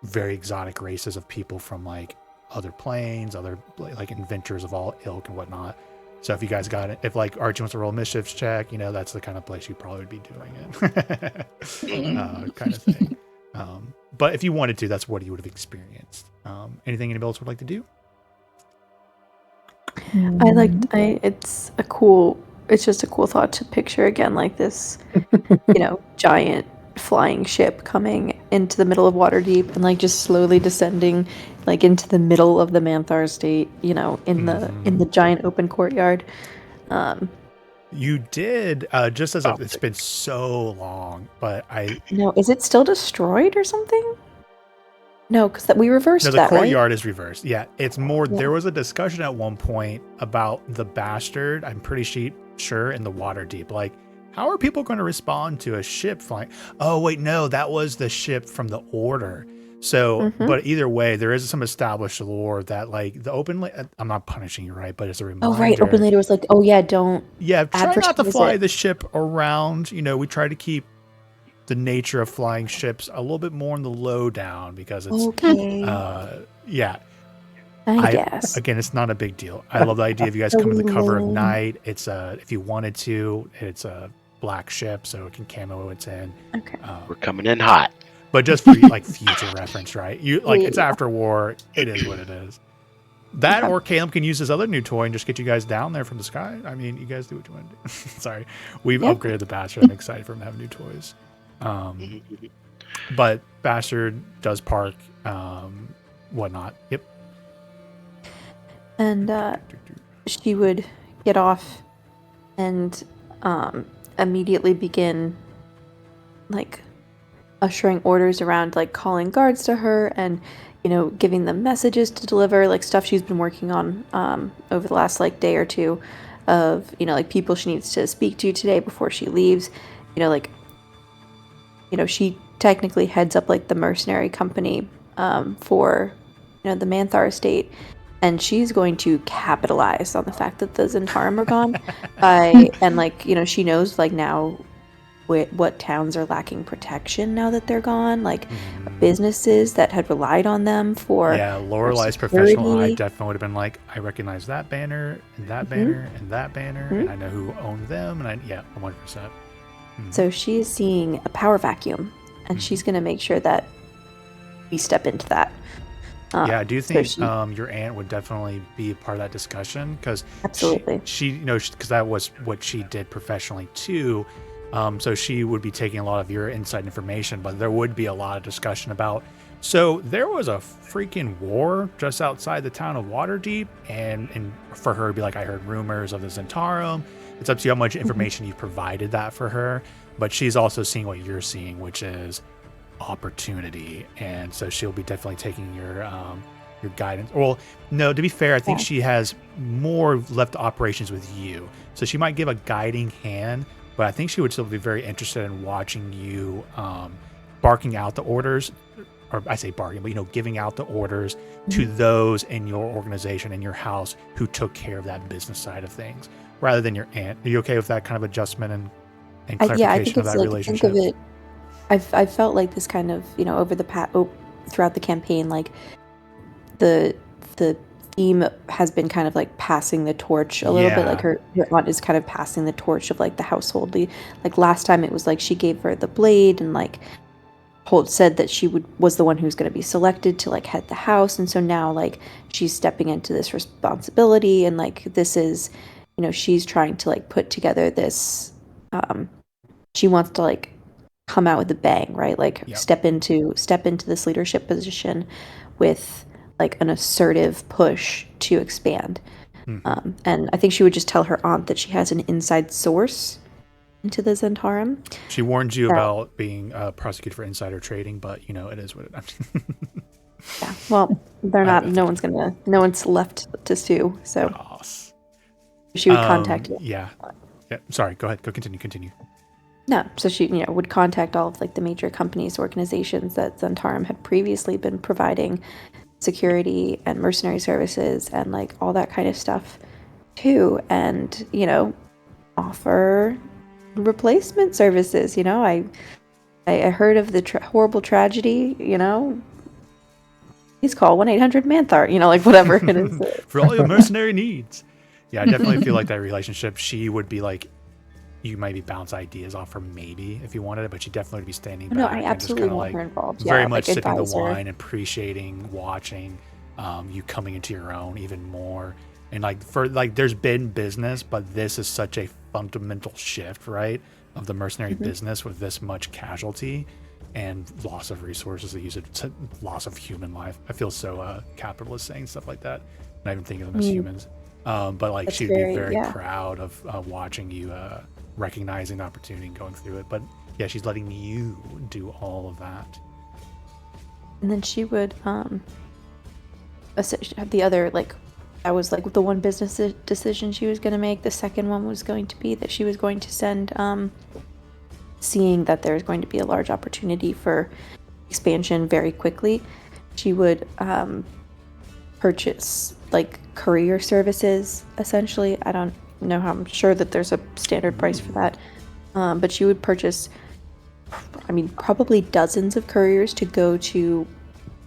very exotic races of people from like other planes, other like inventors of all ilk and whatnot. So if you guys got it, if like Archie wants to roll a mischiefs check, that's the kind of place you probably would be doing it, kind of thing. But if you wanted to, that's what you would have experienced. Anything anybody else would like to do? It's just a cool thought to picture again, like this, giant flying ship coming into the middle of Waterdeep and like just slowly descending like into the middle of the Manthar estate, in the giant open courtyard. You did, just as it's been so long, but No, is it still destroyed or something? No, because we reversed that, right? The courtyard is reversed. Yeah, it's more, there was a discussion at one point about the bastard, I'm pretty sure, in the Waterdeep. Like, how are people going to respond to a ship flying? Oh, wait, no, that was the ship from the Order. So, but either way, there is some established lore that, like, the open... I'm not punishing you, right? But it's a reminder. Oh, right. Open Leader was like, oh, yeah, don't... Yeah, try not to fly the ship around. We try to keep the nature of flying ships a little bit more in the lowdown because it's... Okay. Yeah. I guess. Again, it's not a big deal. I love the idea of you guys coming to the cover of night. It's if you wanted to, it's a black ship, so it can camo it's in. Okay. We're coming in hot. But just for like future reference, right? It's after war. It is what it is. That or Caleb can use his other new toy and just get you guys down there from the sky. I mean, you guys do what you want to do. Sorry, we've upgraded the Bastard. I'm excited for him to have new toys. But Bastard does park, whatnot. Yep. And she would get off and immediately begin like ushering orders around, like calling guards to her and giving them messages to deliver, like stuff she's been working on over the last like day or two of like people she needs to speak to today before she leaves. She technically heads up like the mercenary company for the Manthar estate. And she's going to capitalize on the fact that the Zentarum are gone. She knows like now what towns are lacking protection now that they're gone. Like businesses that had relied on them for Lorelai's professional eye definitely would have been like, I recognize that banner and that banner and that banner, and I know who owned them, and 100%. So she is seeing a power vacuum, and she's going to make sure that we step into that. I do think your aunt would definitely be a part of that discussion because absolutely she because that was what she did professionally too. So she would be taking a lot of your inside information, but there would be a lot of discussion about. So there was a freaking war just outside the town of Waterdeep, and for her to be like, I heard rumors of the Zentarum. It's up to you how much information you've provided that for her, but she's also seeing what you're seeing, which is opportunity, and so she'll be definitely taking your guidance. Well, no, to be fair, I think she has more left operations with you, so she might give a guiding hand, but I think she would still be very interested in watching you barking out the orders, or I say barking, but giving out the orders to those in your organization, in your house, who took care of that business side of things, rather than your aunt. Are you okay with that kind of adjustment and clarification yeah, I think of it's that like, relationship? think of it, I've felt like this kind of, over the throughout the campaign, like the theme has been kind of like passing the torch a little bit. Like her aunt is kind of passing the torch of like the household. Like last time it was like she gave her the blade, and like Holt said that she was the one who's going to be selected to like head the house, and so now like she's stepping into this responsibility, and like this is, she's trying to like put together this. She wants to like come out with a bang, right? Like step into this leadership position with like an assertive push to expand. And I think she would just tell her aunt that she has an inside source into the Zentarum. She warned you about being prosecuted for insider trading, but it is what it is. Yeah, well, they're not. No one's left to sue, so she would contact you. Yeah. Sorry. Go ahead. Continue. No, so she, would contact all of like the major companies, organizations that Zentarum had previously been providing security and mercenary services and like all that kind of stuff too, and offer replacement services. I heard of the horrible tragedy. Please call 1-800-MANTHAR. Like whatever it is for all your mercenary needs. Yeah, I definitely feel like that relationship. She would be like, you maybe bounce ideas off her maybe if you wanted it, but she definitely would be standing back. No, I absolutely want her involved. Very much sipping the wine, appreciating, watching you coming into your own even more. And there's been business, but this is such a fundamental shift, right, of the mercenary business with this much casualty and loss of resources. They use it to loss of human life. I feel so capitalist saying stuff like that, not even thinking of them as humans. But like she'd be very proud of watching you recognizing the opportunity and going through it. But yeah, she's letting you do all of that. And then she would the other, like, that was like the one business decision she was going to make. The second one was going to be that she was going to send, seeing that there's going to be a large opportunity for expansion very quickly, she would purchase like courier services, essentially. I don't know how, I'm sure that there's a standard price for that, but she would purchase, probably dozens of couriers to go to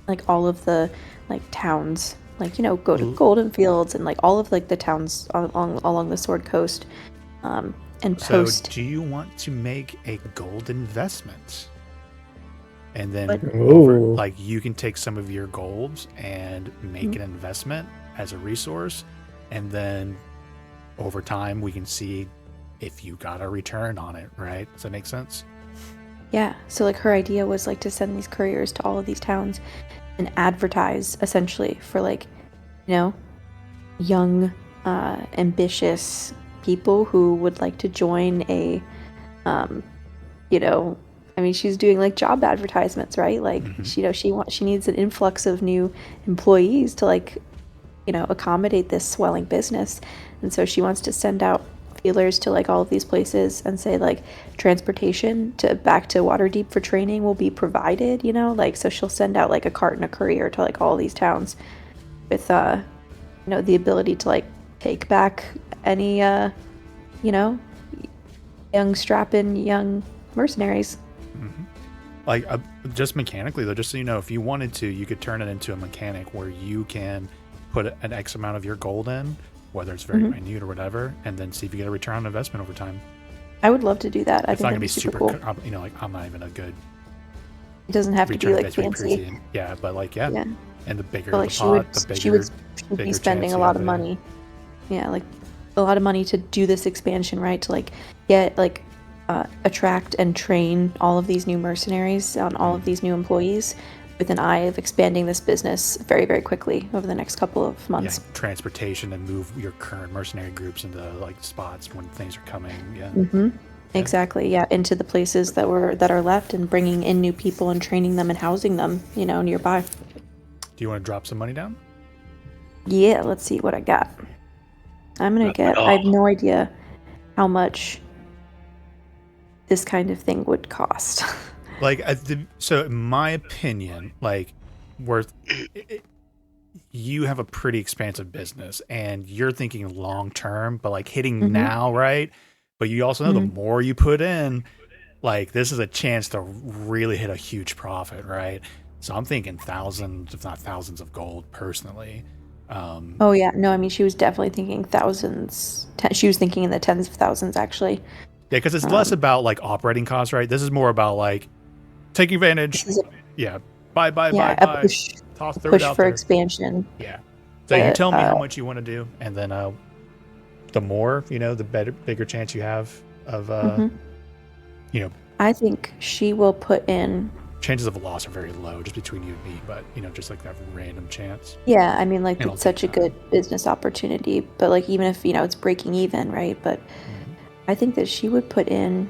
like all of the like towns, like go to Golden Fields and like all of like the towns along the Sword Coast, and post. So do you want to make a gold investment? And then like you can take some of your golds and make an investment as a resource, and then over time we can see if you got a return on it, right? Does that make sense? Yeah. So like her idea was like to send these couriers to all of these towns and advertise essentially for like, young, ambitious people who would like to join a, she's doing like job advertisements, right? Like, she needs an influx of new employees to like, accommodate this swelling business. And so she wants to send out feelers to like all of these places and say like transportation back to Waterdeep for training will be provided, like, so she'll send out like a cart and a courier to like all these towns with, the ability to like take back any, young strapping young mercenaries. Like just mechanically though, just so you know, if you wanted to, you could turn it into a mechanic where you can put an X amount of your gold in, whether it's very minute or whatever, and then see if you get a return on investment over time. I would love to do that. It's not gonna be super cool. cool. I'm not even a good. It doesn't have to be like fancy. Yeah, but like yeah. And the bigger like the pot, the bigger. She would be spending a lot of money. Yeah, like a lot of money to do this expansion, right? To like get like attract and train all of these new mercenaries on all of these new employees with an eye of expanding this business very, very quickly over the next couple of months. Yeah, transportation and move your current mercenary groups into like spots when things are coming. Yeah. Mm-hmm. Yeah. Exactly. Yeah, into the places that are left and bringing in new people and training them and housing them, nearby. Do you want to drop some money down? Yeah, let's see what I got. I'm gonna get. I have no idea how much this kind of thing would cost. Like, so in my opinion, like, you have a pretty expansive business and you're thinking long term, but like hitting now, right? But you also know the more you put in, like, this is a chance to really hit a huge profit, right? So I'm thinking thousands, if not thousands of gold personally. Oh yeah, no, I mean, she was definitely thinking thousands. She was thinking in the tens of thousands, actually. Yeah, because it's less about like operating costs, right? This is more about like taking advantage. Buy. A push for expansion. Yeah. So you tell me how much you want to do, and then the more, the bigger chance you have of, I think she will put in. Chances of a loss are very low, just between you and me, but just like that random chance. Yeah, I mean, like, it's such a good business opportunity, but like, even if it's breaking even, right? But I think that she would put in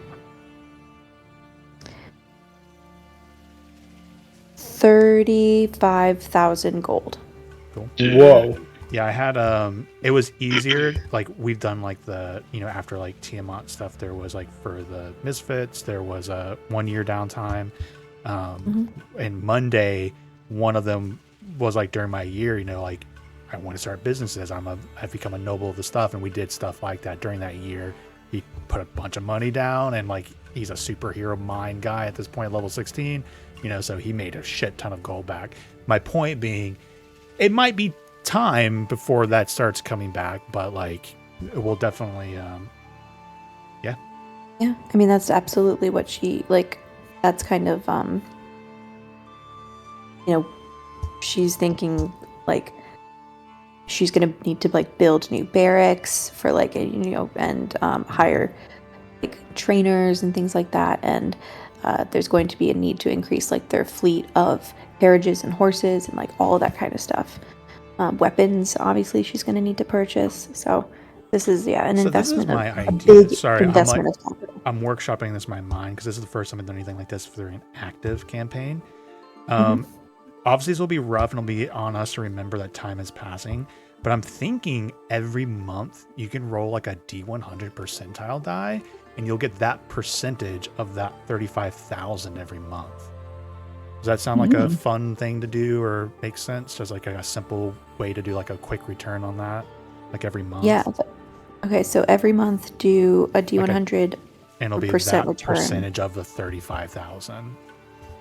35,000 gold. Cool. Whoa. Yeah, I had it was easier. Like, we've done like the after like Tiamat stuff, there was like for the Misfits, there was a 1 year downtime. And Monday, one of them was like during my year, like, I want to start businesses. I've become a noble of the stuff, and we did stuff like that during that year. He put a bunch of money down, and like, he's a superhero mind guy at this point, level 16, so he made a shit ton of gold back. My point being, it might be time before that starts coming back, but like, it will definitely yeah, I mean, that's absolutely what she like. That's kind of she's thinking like she's gonna need to like build new barracks for like and hire like trainers and things like that, and there's going to be a need to increase like their fleet of carriages and horses and like all of that kind of stuff. Weapons, obviously, she's going to need to purchase. So this is an investment. This is my a idea. big Sorry, investment of capital. I'm workshopping this in my mind because this is the first time I've done anything like this for an active campaign. Obviously, this will be rough, and it'll be on us to remember that time is passing. But I'm thinking every month you can roll like a D100 percentile die, and you'll get that percentage of that 35,000 every month. Does that sound like a fun thing to do, or make sense? Just like a simple way to do like a quick return on that, like every month? Yeah. Okay, so every month do a D100 and it'll be that return. Percentage of the 35,000.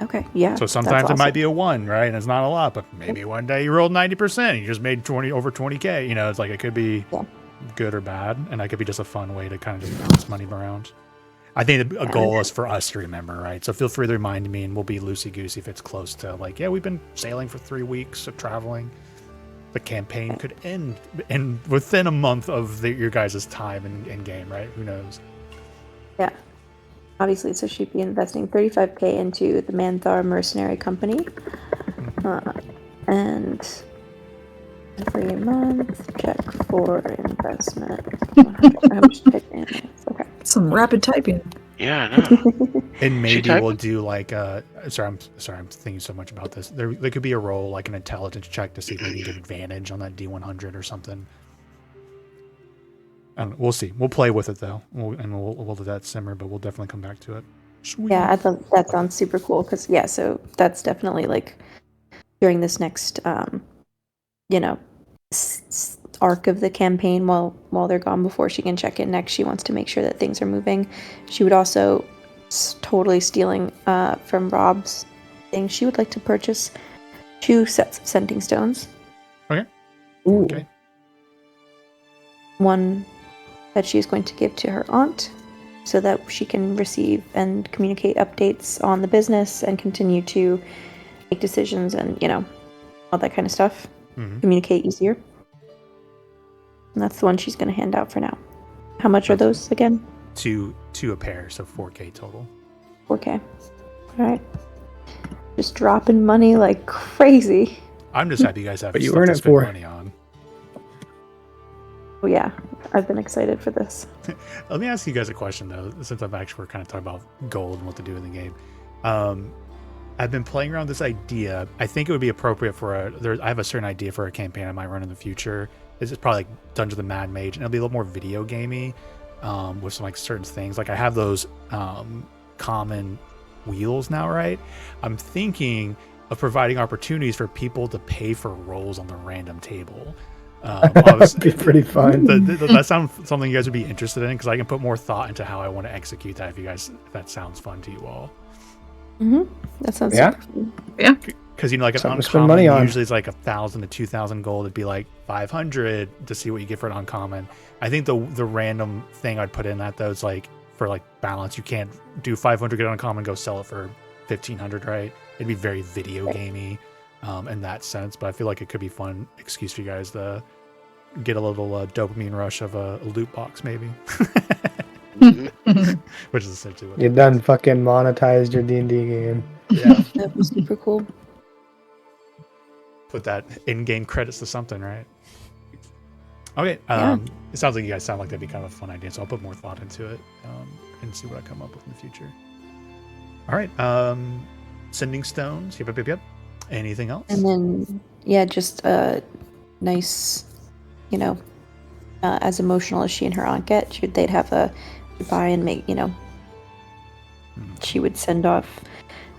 Okay, yeah. So sometimes it might be a 1, right? And it's not a lot, but maybe one day you rolled 90% and you just made over 20K. It's like, it could be good or bad, and that could be just a fun way to kind of just bounce money around. I think a goal is for us to remember, right? So feel free to remind me, and we'll be loosey-goosey if it's close to like, we've been sailing for 3 weeks of traveling. The campaign could end within a month of your guys' time in game, right? Who knows? Yeah. Obviously, so she'd be investing 35K into the Manthar Mercenary Company. And every month, check for investment. How much typing? Okay. Some rapid typing. Yeah, I know. And maybe we'll do like sorry, I'm thinking so much about this. There could be a roll, like an intelligence check, to see if we can get advantage on that D100 or something. I don't know, we'll see. We'll play with it though, we'll let that simmer, but we'll definitely come back to it. Sweet. Yeah, I thought that sounds super cool because so that's definitely like during this next arc of the campaign while they're gone before she can check in next. She wants to make sure that things are moving. She would also totally stealing from Rob's thing. She would like to purchase 2 sets of scenting stones. Okay. Ooh. Okay. One that she is going to give to her aunt so that she can receive and communicate updates on the business and continue to make decisions and, all that kind of stuff. Communicate easier. And that's the one she's going to hand out for now. How much are those again? To 2 a pair, so 4K total. 4K. All right. Just dropping money like crazy. I'm just happy you guys have But you stuff earn to it spend for. money on. Oh yeah, I've been excited for this. Let me ask you guys a question though, since we're kind of talking about gold and what to do in the game. I've been playing around this idea. I think it would be appropriate for I have a certain idea for a campaign I might run in the future. This is probably like Dungeon of the Mad Mage, and it'll be a little more video gamey, with some like certain things. Like I have those common wheels now, right? I'm thinking of providing opportunities for people to pay for rolls on the random table. That'd be pretty fun. That sounds something you guys would be interested in, because I can put more thought into how I want to execute that. If that sounds fun to you all. That sounds Yeah. super fun. Yeah. Because like an Something to spend money uncommon on. usually is like 1,000 to 2,000 gold. It'd be like 500 to see what you get for an uncommon. I think the random thing I'd put in that though is like for like balance. You can't do 500 get an uncommon, go sell it for 1,500, right? It'd be very video gamey in that sense. But I feel like it could be fun excuse for you guys to get a little dopamine rush of a loot box maybe. Which is essentially what You done fucking monetized your D&D game. Yeah. That'd be super cool. Put that in-game credits to something, right? Okay. Yeah. It sounds like you guys sound like that'd be kind of a fun idea, so I'll put more thought into it and see what I come up with in the future. All right. Sending stones. Yep. Anything else? And then just a nice, as emotional as she and her aunt get, they'd have a goodbye and make, she would send off,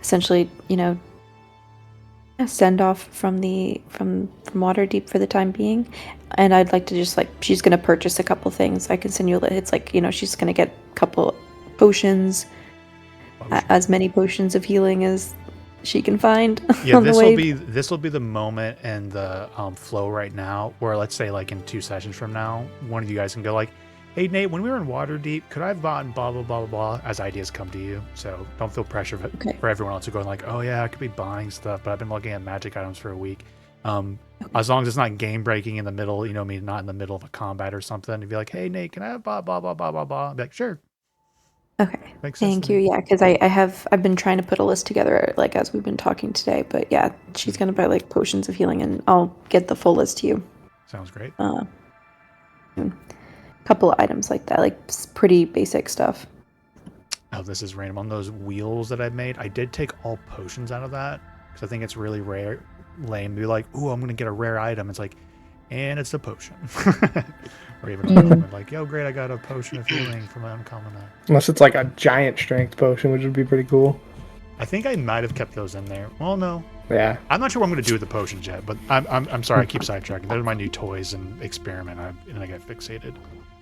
essentially, send off from Waterdeep for the time being. And I'd like to just she's gonna purchase a couple things. I can send you. It's she's gonna get a couple potions, as many potions of healing as she can find. Yeah, on the way. this will be the moment and the flow right now where, let's say like in 2 sessions from now, one of you guys can go like, hey Nate, when we were in Waterdeep, could I have bought blah blah blah blah blah, as ideas come to you. So don't feel pressure for everyone else to go like, oh yeah, I could be buying stuff, but I've been looking at magic items for a week. As long as it's not game breaking in the middle, not in the middle of a combat or something, to be like, hey Nate, can I have blah blah blah blah blah blah? I'd be like, sure. Okay. Makes sense. Thank you. Yeah, because I've been trying to put a list together as we've been talking today. But yeah, she's gonna buy potions of healing, and I'll get the full list to you. Sounds great. A couple of items like that, pretty basic stuff. Oh, this is random. On those wheels that I made, I did take all potions out of that because I think it's really rare, lame to be like, ooh, I'm gonna get a rare item. It's like, and it's a potion. Or even uncommon, like, yo, great, I got a potion of healing from an uncommon. Unless it's like a giant strength potion, which would be pretty cool. I think I might have kept those in there. Well, no. Yeah. I'm not sure what I'm going to do with the potions yet, but I'm sorry, I keep sidetracking. They're my new toys and experiment, and I get fixated.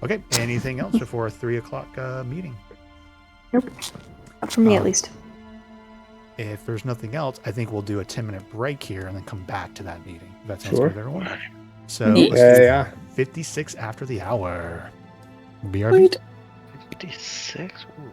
Okay, anything else before our 3 o'clock meeting? Nope. Not for me, at least. If there's nothing else, I think we'll do a 10-minute break here and then come back to that meeting. If that sounds Sure. good to everyone. So, Yeah. 56 after the hour. BRB. 56? Ooh.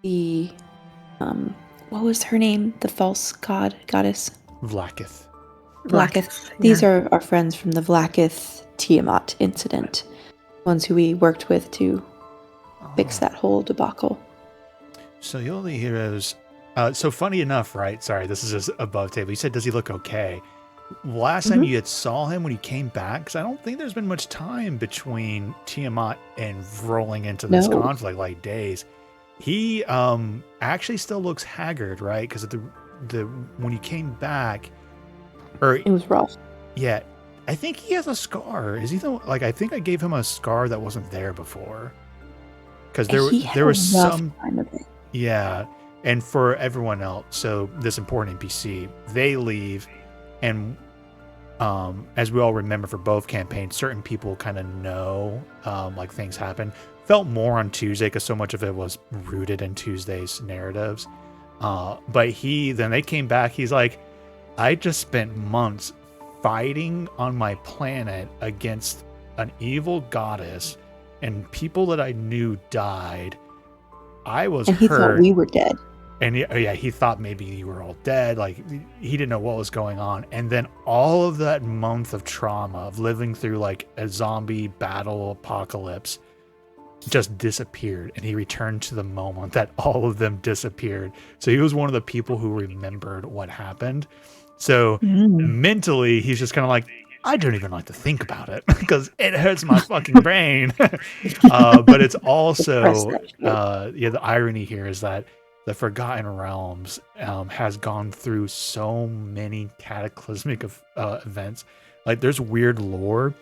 the what was her name? The false goddess? Vlakith. Vlakith. These are our friends from the Vlakith Tiamat incident. Ones who we worked with to fix that whole debacle. So you're the heroes. So funny enough, right? Sorry, this is just above table. You said, does he look okay? Last time you had saw him when he came back, because I don't think there's been much time between Tiamat and rolling into this conflict, like days. He actually still looks haggard, right? Because the when he came back, or it was rough. Yeah, I think he has a scar. Is he like? I think I gave him a scar that wasn't there before. Because there was some. Yeah, and for everyone else, so this important NPC, they leave, and as we all remember for both campaigns, certain people kind of know like things happen. Felt more on Tuesday because so much of it was rooted in Tuesday's narratives. But then they came back. He's like, I just spent months fighting on my planet against an evil goddess, and people that I knew died. I was and he hurt. Thought we were dead. And he thought maybe you were all dead. Like, he didn't know what was going on. And then all of that month of trauma of living through like a zombie battle apocalypse just disappeared. And he returned to the moment that all of them disappeared. So he was one of the people who remembered what happened. So mentally, he's just kind of like, I don't even like to think about it because it hurts my fucking brain. But it's also, the irony here is that the Forgotten Realms has gone through so many cataclysmic events. Like, there's weird lore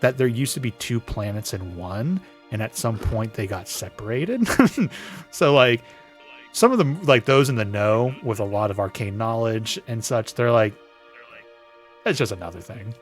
that there used to be 2 planets in one, and at some point they got separated. So, like, some of them, like those in the know with a lot of arcane knowledge and such, they're like, it's just another thing.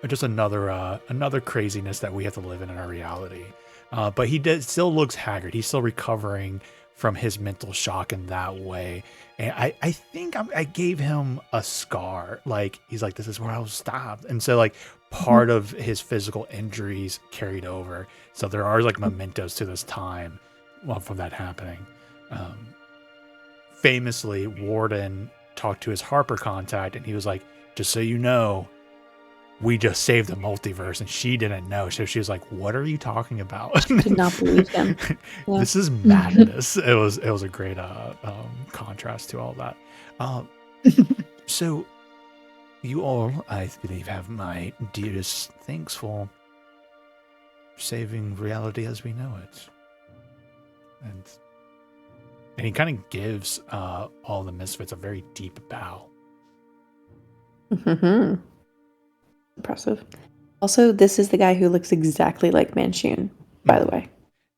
Or just another craziness that we have to live in our reality. But he still looks haggard. He's still recovering from his mental shock in that way. And I think I gave him a scar. Like, he's like, this is where I was stabbed. And so, like, part of his physical injuries carried over. So there are, like, mementos to this time from that happening. Famously, Warden talked to his Harper contact, and he was like, just so you know, we just saved the multiverse, and she didn't know. So she was like, what are you talking about? She did not believe him. Yeah. This is madness. It was a great contrast to all that. So you all, I believe, have my dearest thanks for saving reality as we know it. And he kind of gives all the Misfits a very deep bow. Impressive. Also, this is the guy who looks exactly like Manchun, by the way.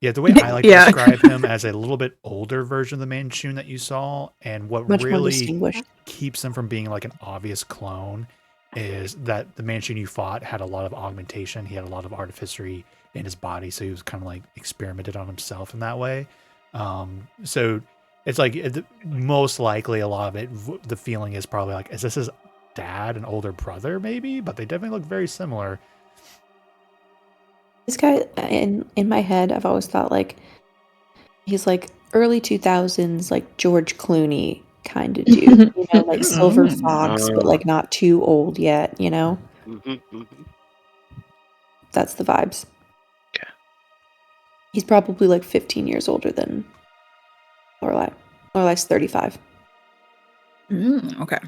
Yeah, the way I like to describe him as a little bit older version of the Manchun that you saw, and what Much really keeps him from being like an obvious clone is that the Manchun you fought had a lot of augmentation. He had a lot of artificery in his body, so he was kind of like experimented on himself in that way. So it's like most likely a lot of it, the feeling is probably like, is this his dad and older brother maybe? But they definitely look very similar. This guy, in my head, I've always thought like he's like early 2000s, like George Clooney kind of dude, you know, like Silver Fox, but like not too old yet, you know. That's the vibes. Okay. He's probably like 15 years older than Lorelai. Lorelai's 35. Okay.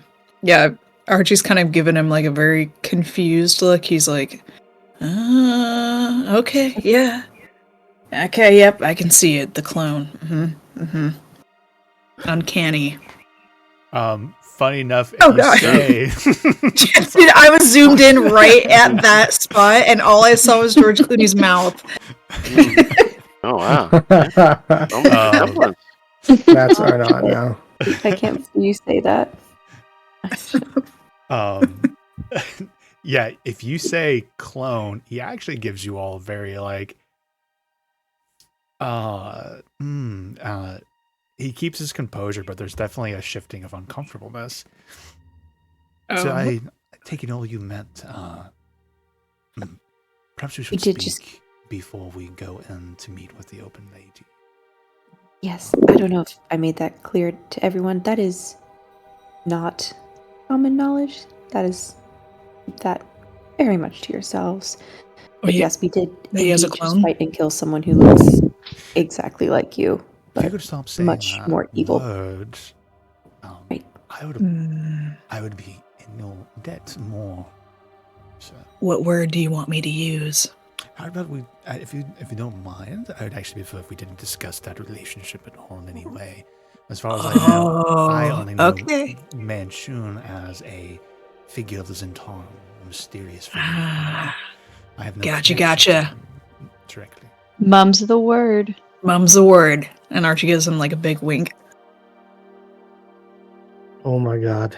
Yeah, Archie's kind of given him like a very confused look. He's like, okay, yeah. Okay, yep, I can see it. The clone. Uncanny. Funny enough, Dude, I was zoomed in right at that spot, and all I saw was George Clooney's mouth. Oh wow! That's right on now. I can't see you say that. Yeah, if you say clone, he actually gives you all very like he keeps his composure, but there's definitely a shifting of uncomfortableness. So I taking all you meant perhaps we should speak before we go in to meet with the open lady. Yes, I don't know if I made that clear to everyone. That is not common knowledge. Keep that very much to yourselves. But yes, we did he has a indeed just clone? fight and kill someone who looks exactly like you, If you but could stop saying much that more evil. word, Right. I would be in your debt more. So, What word do you want me to use? how about we, if you don't mind, I would actually prefer if we didn't discuss that relationship at all in any way. As far as I know, I only know okay. Manchun as a figure of the Zentarm, a mysterious figure. I have no Gotcha. connection to him directly. Mum's the word. Mum's the word. And Archie gives him like a big wink. Oh my god.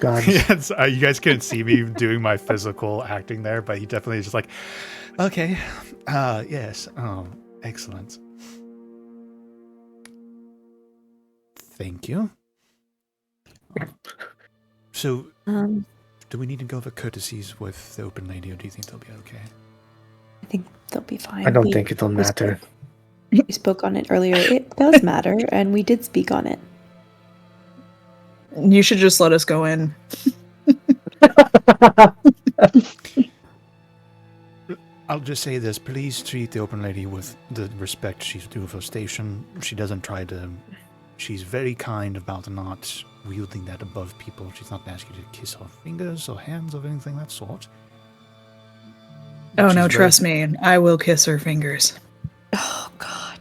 God. Yes, you guys couldn't see me doing my physical acting there, but he definitely is just like, okay, yes, excellent. Thank you. So, do we need to go over courtesies with the open lady, or do you think they'll be okay? I think they'll be fine. I don't think it'll matter. We spoke on it earlier. It does matter, and we did speak on it. You should just let us go in. I'll just say this. Please treat the open lady with the respect she's due for station. She doesn't try to... She's very kind about not wielding that above people. She's not asking you to kiss her fingers or hands or anything of that sort. Oh, no, trust me. I will kiss her fingers. Oh, God.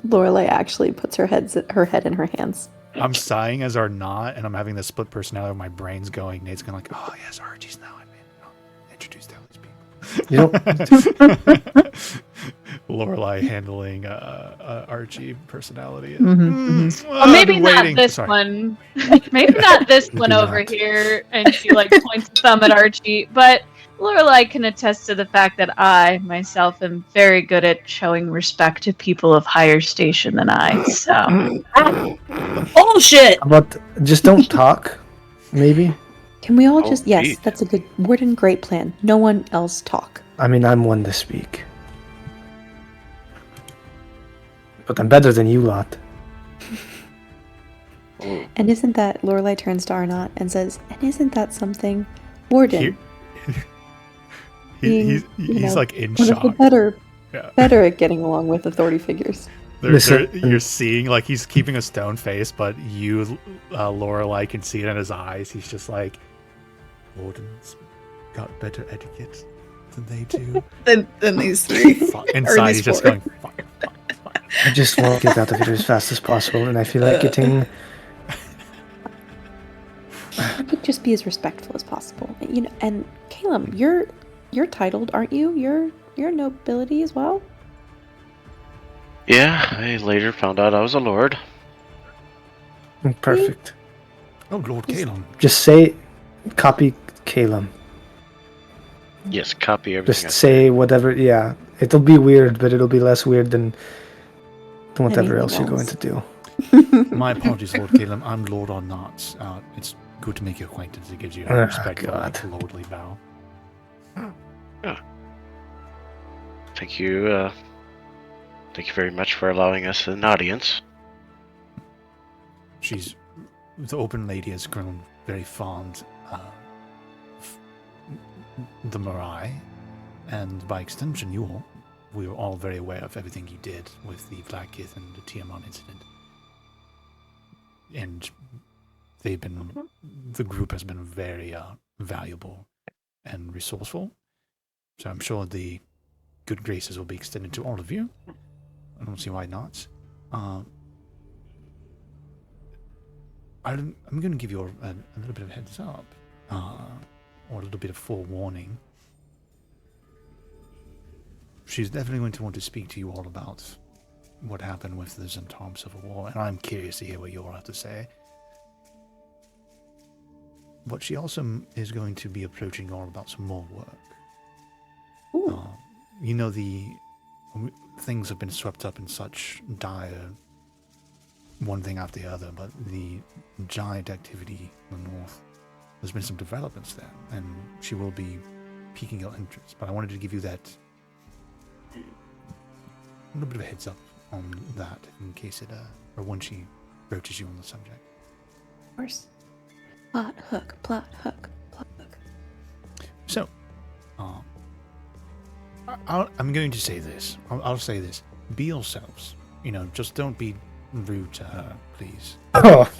Lorelei actually puts her head in her hands. I'm sighing as are not, and I'm having this split personality. My brain's going. Nate's going like, oh, yes, Archie's now. Introduced to all these people. You know, Lorelei handling Archie personality. Well, maybe not this one. Maybe not this one over here. And she like points a thumb at Archie. But Lorelei can attest to the fact that I myself am very good at showing respect to people of higher station than I. So bullshit. but just don't talk. Maybe. Can we all just... Yes, that's a good word and great plan. No one else talk. I mean, I'm one to speak. But I'm better than you lot. And isn't that... Lorelei turns to Arnott and says, and isn't that something? Warden. He's like in one shock. Of the better at getting along with authority figures. You're seeing, like, he's keeping a stone face, but you, Lorelei, can see it in his eyes. He's just like, Warden's got better etiquette than they do. than these three. Inside, he's just going, fuck. I just want to get out of here as fast as possible, and I feel like getting... I could just be as respectful as possible. You know, and Caleb, you're titled, aren't you? You're nobility as well? Yeah, I later found out I was a lord. Perfect. Oh, Lord Calum. Just say, copy Calum. Yes, copy everything. Just say whatever, yeah. It'll be weird, but it'll be less weird than whatever else you're going to do. My apologies, Lord Calum. I'm Lord Arnott. It's good to make your acquaintance. It gives you a respectful, lordly bow. Yeah. Thank you. Thank you very much for allowing us an audience. The open lady has grown very fond of the Morai, and by extension, you all. We were all very aware of everything you did with the Black Kith and the Tiamat incident. And the group has been very valuable and resourceful. So I'm sure the good graces will be extended to all of you. I don't see why not. I'm going to give you a little bit of a heads up, or a little bit of forewarning. She's definitely going to want to speak to you all about what happened with the Zentarm Civil War, and I'm curious to hear what you all have to say. But she also is going to be approaching you all about some more work. You know, things have been swept up in such dire one thing after the other, but the giant activity in the north, there's been some developments there, and she will be piquing your interest. But I wanted to give you that a little bit of a heads up on that in case it, or when she broaches you on the subject. Of course. Plot hook, plot hook, plot hook. So, I'm going to say this. I'll say this. Be yourselves. Just don't be rude to her, please. Oh.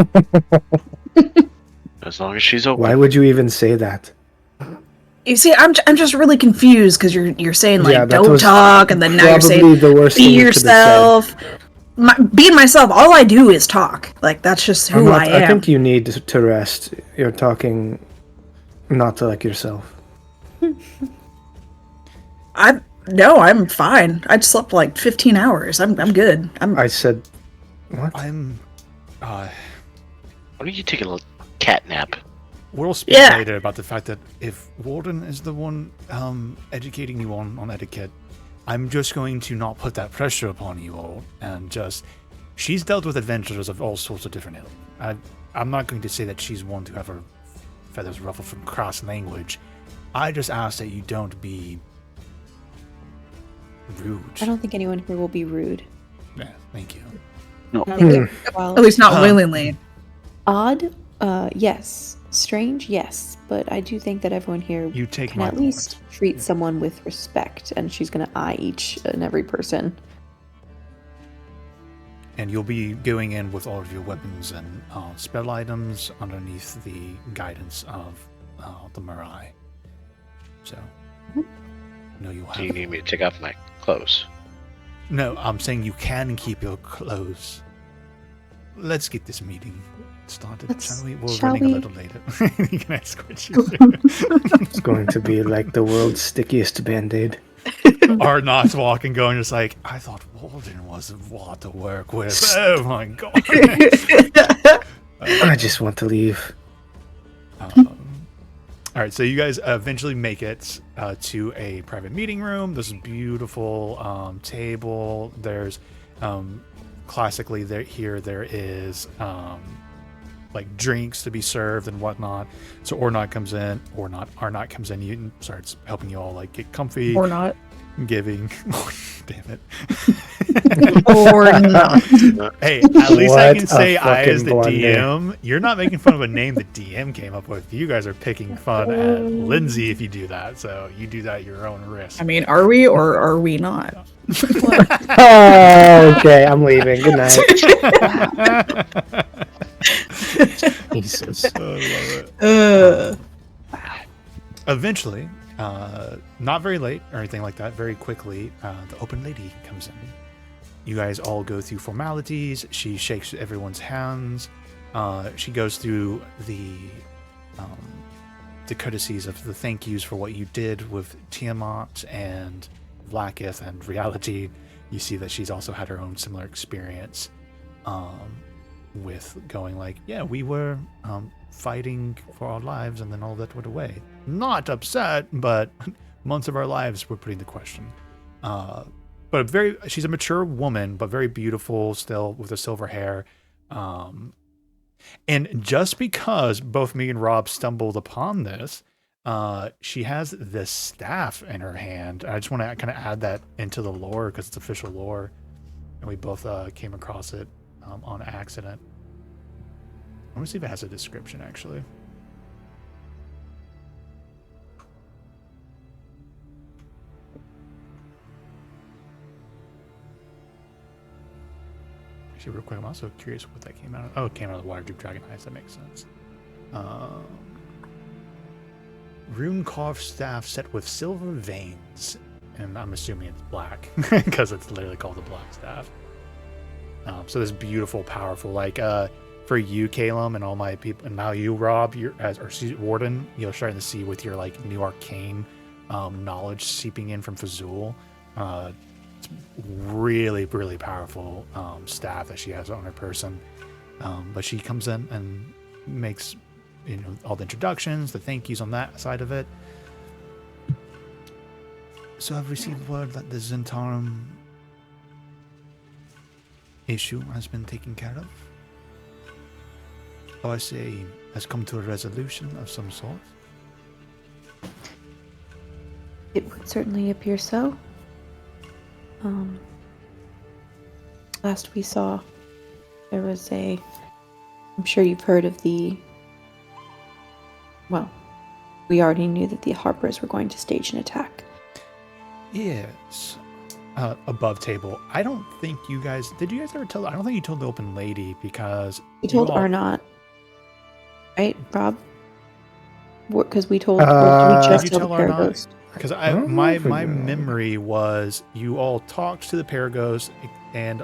As long as she's open. Why would you even say that? You see, I'm just really confused because you're saying like that don't was talk, and then now you're saying the worst be thing you could have said. yourself. Being myself, all I do is talk. Like that's just who I am. I think you need to rest. You're talking not to like yourself. I'm fine. I slept like 15 hours. I'm good. I said, what? Why don't you take a little cat nap? We'll speak later about the fact that if Warden is the one educating you on etiquette, I'm just going to not put that pressure upon you all, and she's dealt with adventurers of all sorts of different ilk. I'm not going to say that she's one to have her feathers ruffled from cross language. I just ask that you don't be rude. I don't think anyone here will be rude. Yeah, thank you. No. Well, At least not willingly. Odd, yes. Strange, yes. But I do think that everyone here You take can my at least treat someone with respect, and she's going to eye each and every person. And you'll be going in with all of your weapons and spell items underneath the guidance of the Morai. So, you'll have. Do you need me to take off my clothes? No, I'm saying you can keep your clothes. Let's get this meeting started, shall we? We're running a little later. You can escort you there. It's going to be like the world's stickiest band-aid. Arnott's walking, going just like, I thought Walden was a lot to work with. Oh my god. I just want to leave. Alright, so you guys eventually make it to a private meeting room. This beautiful table. There's classically there is like drinks to be served and whatnot. So Arnott comes in and starts helping you all like get comfy. Or not. Giving. Damn it. Or not. Hey, at least I can What say a I as the fucking blunder. DM. You're not making fun of a name the DM came up with. You guys are picking fun at Lindsay if you do that. So you do that at your own risk. I mean, are we or are we not? Oh, okay, I'm leaving. Good night. Jesus. I love it. Eventually, not very late or anything like that, very quickly, the open lady comes in. You guys all go through formalities. She shakes everyone's hands. She goes through the courtesies of the thank yous for what you did with Tiamat and Blackith and Reality. You see that she's also had her own similar experience with going like, yeah, we were fighting for our lives and then all that went away. Not upset, but months of our lives were put into question. But she's a mature woman, but very beautiful still with the silver hair. And just because both me and Rob stumbled upon this, she has this staff in her hand. I just want to kind of add that into the lore because it's official lore. And we both came across it on accident. I want to see if it has a description, actually. Actually, real quick, I'm also curious what that came out of. Oh, it came out of the Waterdeep Dragon Eyes. That makes sense. Rune carved staff set with silver veins. And I'm assuming it's black because it's literally called the Black Staff. So this beautiful, powerful, like for you, Calum, and all my people, and now you, Rob, Warden, you're starting to see with your like new arcane knowledge seeping in from Fazul. It's really, really powerful staff that she has on her person. But she comes in and makes all the introductions, the thank yous on that side of it. So I've received word that the Zentarum issue has been taken care of. I say has come to a resolution of some sort. It would certainly appear so. last we saw, there was I'm sure you've heard of well, we already knew that the Harpers were going to stage an attack. Yes. Above table. I don't think you guys... Did you guys ever tell... I don't think you told the open lady because... We told you all, Arnott. Right, Rob? Because we told... or did we just did you tell tell the Arnott? Paraghost? Because my memory was you all talked to the Paraghost and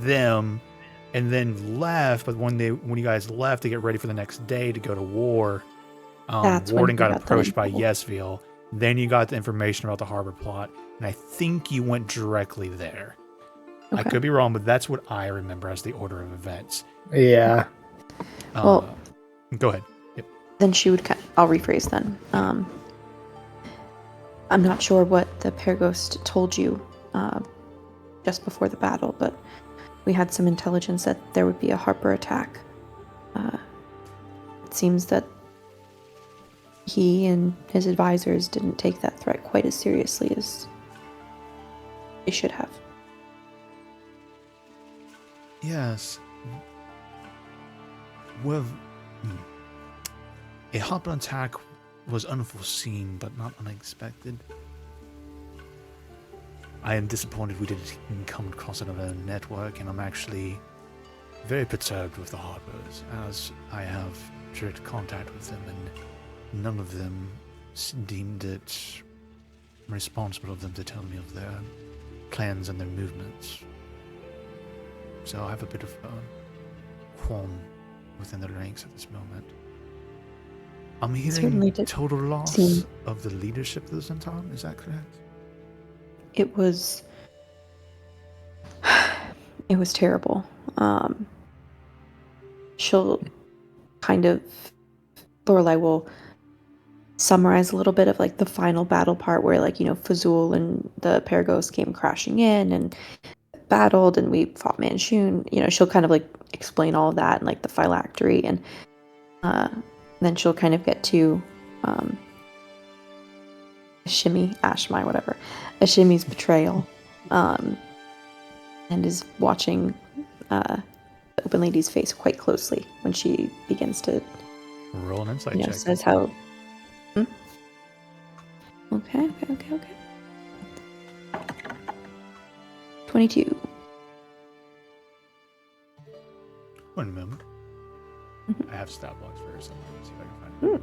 them, and then left. But when you guys left to get ready for the next day to go to war, Warden got approached by Yesville. Then you got the information about the harbor plot, and I think you went directly there. Okay. I could be wrong, but that's what I remember as the order of events. Yeah. Well, go ahead. Yep. Then she would... I'll rephrase then. I'm not sure what the Paraghost told you just before the battle, but we had some intelligence that there would be a Harper attack. It seems that he and his advisors didn't take that threat quite as seriously as they should have. Yes. Well, a Harper attack was unforeseen, but not unexpected. I am disappointed we didn't come across it on our network, and I'm actually very perturbed with the Harpers, as I have direct contact with them, and none of them deemed it responsible of them to tell me of their plans and their movements. So I have a bit of a qualm within the ranks at this moment. I'm hearing total loss of the leadership of the Centaur. Is that correct? It was terrible. She'll kind of... Lorelei will summarize a little bit of like the final battle part where Fazul and the Paraghost came crashing in and battled and we fought Manshoon. She'll kind of like explain all of that and like the phylactery, and then she'll kind of get to Ashimi's betrayal, and is watching the open lady's face quite closely when she begins to roll an insight check. Says how. Okay. 22. One moment. I have stat blocks for her somewhere. Let's see if I can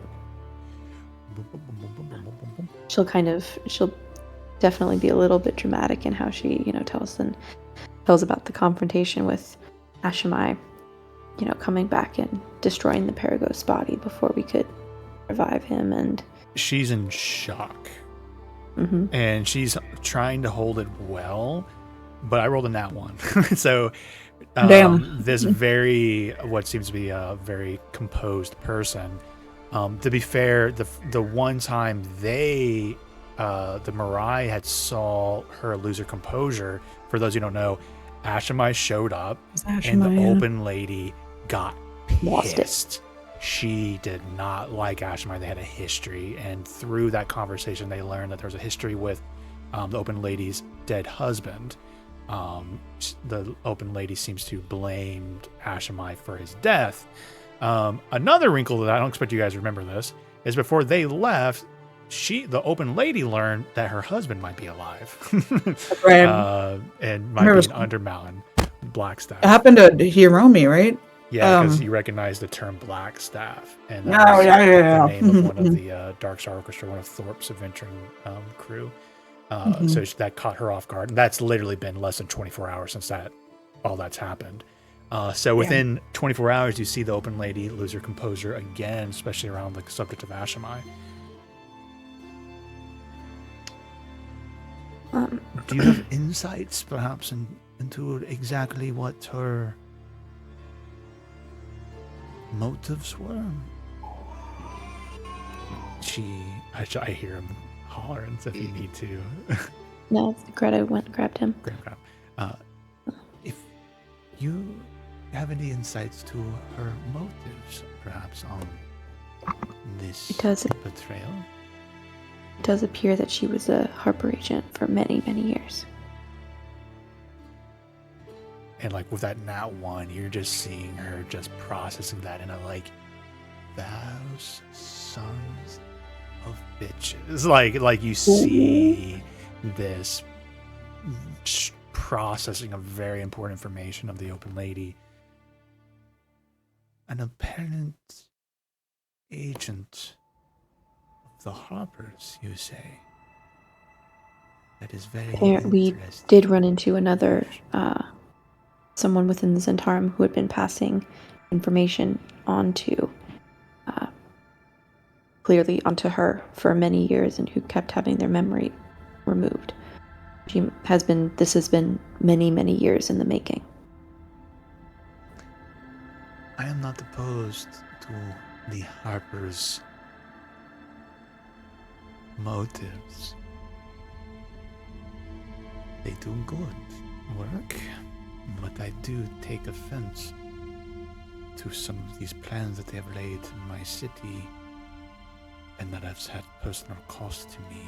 find it. She'll definitely be a little bit dramatic in how she, tells about the confrontation with Ashimai, coming back and destroying the Paraghost's body before we could revive him, and she's in shock. Mm-hmm. And she's trying to hold it well, but I rolled a nat one. So this what seems to be a very composed person. To be fair, the one time the Morai had saw her lose her composure, for those who don't know, Ashimai showed up, and the open lady got pissed. She did not like Ashimai. They had a history, and through that conversation, they learned that there was a history with the open lady's dead husband. The open lady seems to blame Ashimai for his death. Another wrinkle that I don't expect you guys to remember this is before they left, the open lady learned that her husband might be alive, and might be an Undermountain Blackstaff. It happened to Hiromi, right? Yeah, because you recognize the term Blackstaff, and that was the name of one of the Dark Star Orchestra, one of Thorpe's adventuring crew. So that caught her off guard, and that's literally been less than 24 hours since all that's happened. So within 24 hours, you see the open lady lose her composure again, especially around the subject of Ashimai. Do you have insights, perhaps, into exactly what her motives were? I hear him hollering, so if you need to. No, Greta went and grabbed him. If you have any insights to her motives, perhaps, on this betrayal? It does appear that she was a Harper agent for many, many years. And like with that nat 1, you're just seeing her just processing that, and I'm like, those sons of bitches. Like you see this processing of very important information of the open lady. An apparent agent of the Harpers, you say? That is very We interesting. did run into another someone within the Zentarum who had been passing information onto clearly onto her for many years, and who kept having their memory removed. This has been many years in the making. I am not opposed to the Harpers' motives. They do good work, but I do take offense to some of these plans that they have laid in my city, and that have had personal cost to me,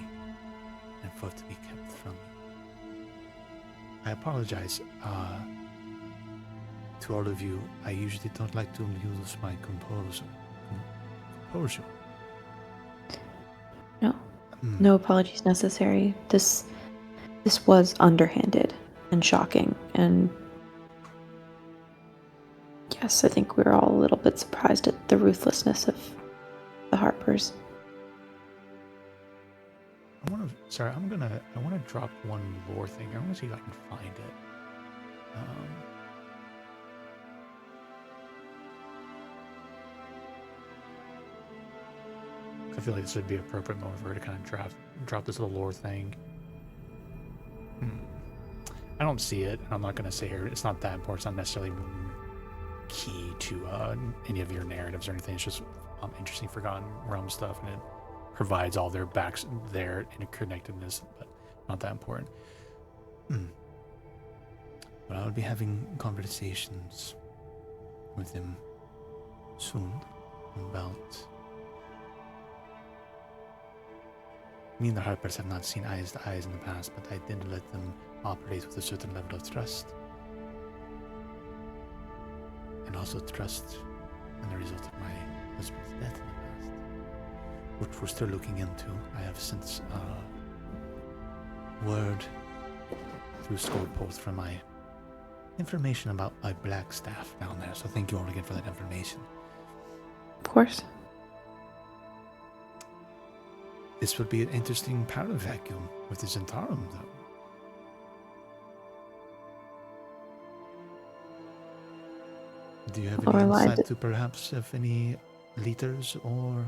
and for it to be kept from me. I apologize to all of you. I usually don't like to lose my composure. No apologies necessary. This was underhanded and shocking, and yes, I think we're all a little bit surprised at the ruthlessness of the Harpers. I want to drop one lore thing. I want to see if I can find it. I feel like this would be an appropriate moment for her to kind of drop this little lore thing. I don't see it, and I'm not going to say here. It's not that important. It's not necessarily key to any of your narratives or anything. It's just interesting Forgotten Realm stuff, and it provides all their interconnectedness, but not that important. But I will be having conversations with him soon about... Me and the Harpers have not seen eyes to eyes in the past, but I did let them operate with a certain level of trust. And also trust in the result of my husband's death in the past, which we're still looking into. I have since word through Skullport from my information about my black staff down there, so thank you all again for that information. Of course. This would be an interesting power vacuum with the Zentarum, though. Do you have any insight to perhaps of any leaders or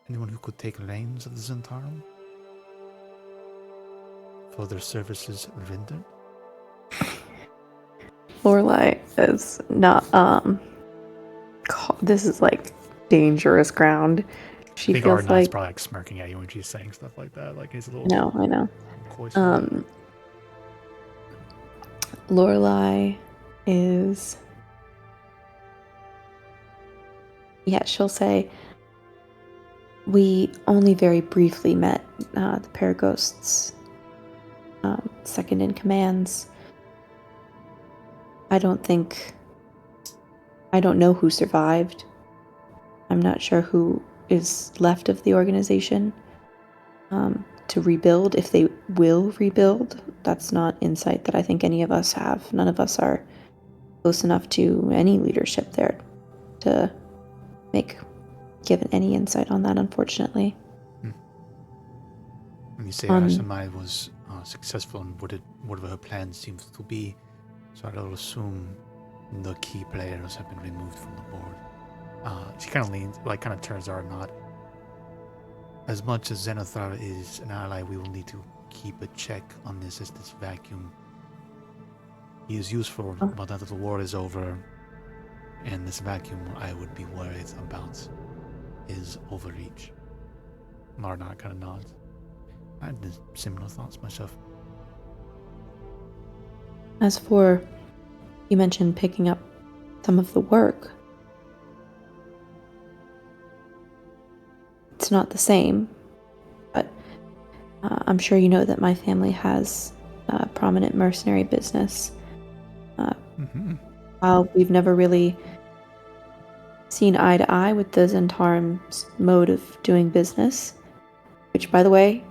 anyone who could take reins of the Zentarum for their services rendered? Lorelai is not, this is like dangerous ground. She I think feels Arden's probably like smirking at you when she's saying stuff like that. Like he's a little. No, I know. Coy. Lorelai is. Yeah, she'll say, we only very briefly met the Paraghosts' second in commands. I don't know who survived. I'm not sure who is left of the organization to rebuild, if they will rebuild. That's not insight that I think any of us have. None of us are close enough to any leadership there to make given any insight on that, unfortunately. When you say Asamai was successful in whatever her plan seems to be, so I'll assume the key players have been removed from the board. She kind of leans, kind of turns to Arnott. As much as Zenithar is an ally, we will need to keep a check on this vacuum. He is useful, but now that the war is over, and this vacuum, I would be worried about his overreach. Arnott kind of nods. I had similar thoughts myself. As for, you mentioned picking up some of the work. It's not the same, but I'm sure you know that my family has a prominent mercenary business While we've never really seen eye to eye with the Zentarim's mode of doing business, which, by the way,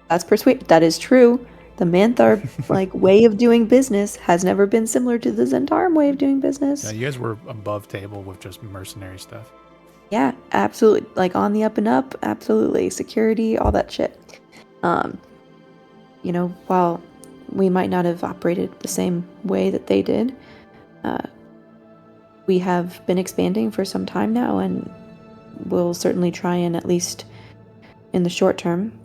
that is true. The Manthar way of doing business has never been similar to the Zentarim way of doing business. Yeah, you guys were above table with just mercenary stuff. Yeah, absolutely. On the up and up, absolutely. Security, all that shit. While we might not have operated the same way that they did, we have been expanding for some time now, and we'll certainly try and, at least in the short term,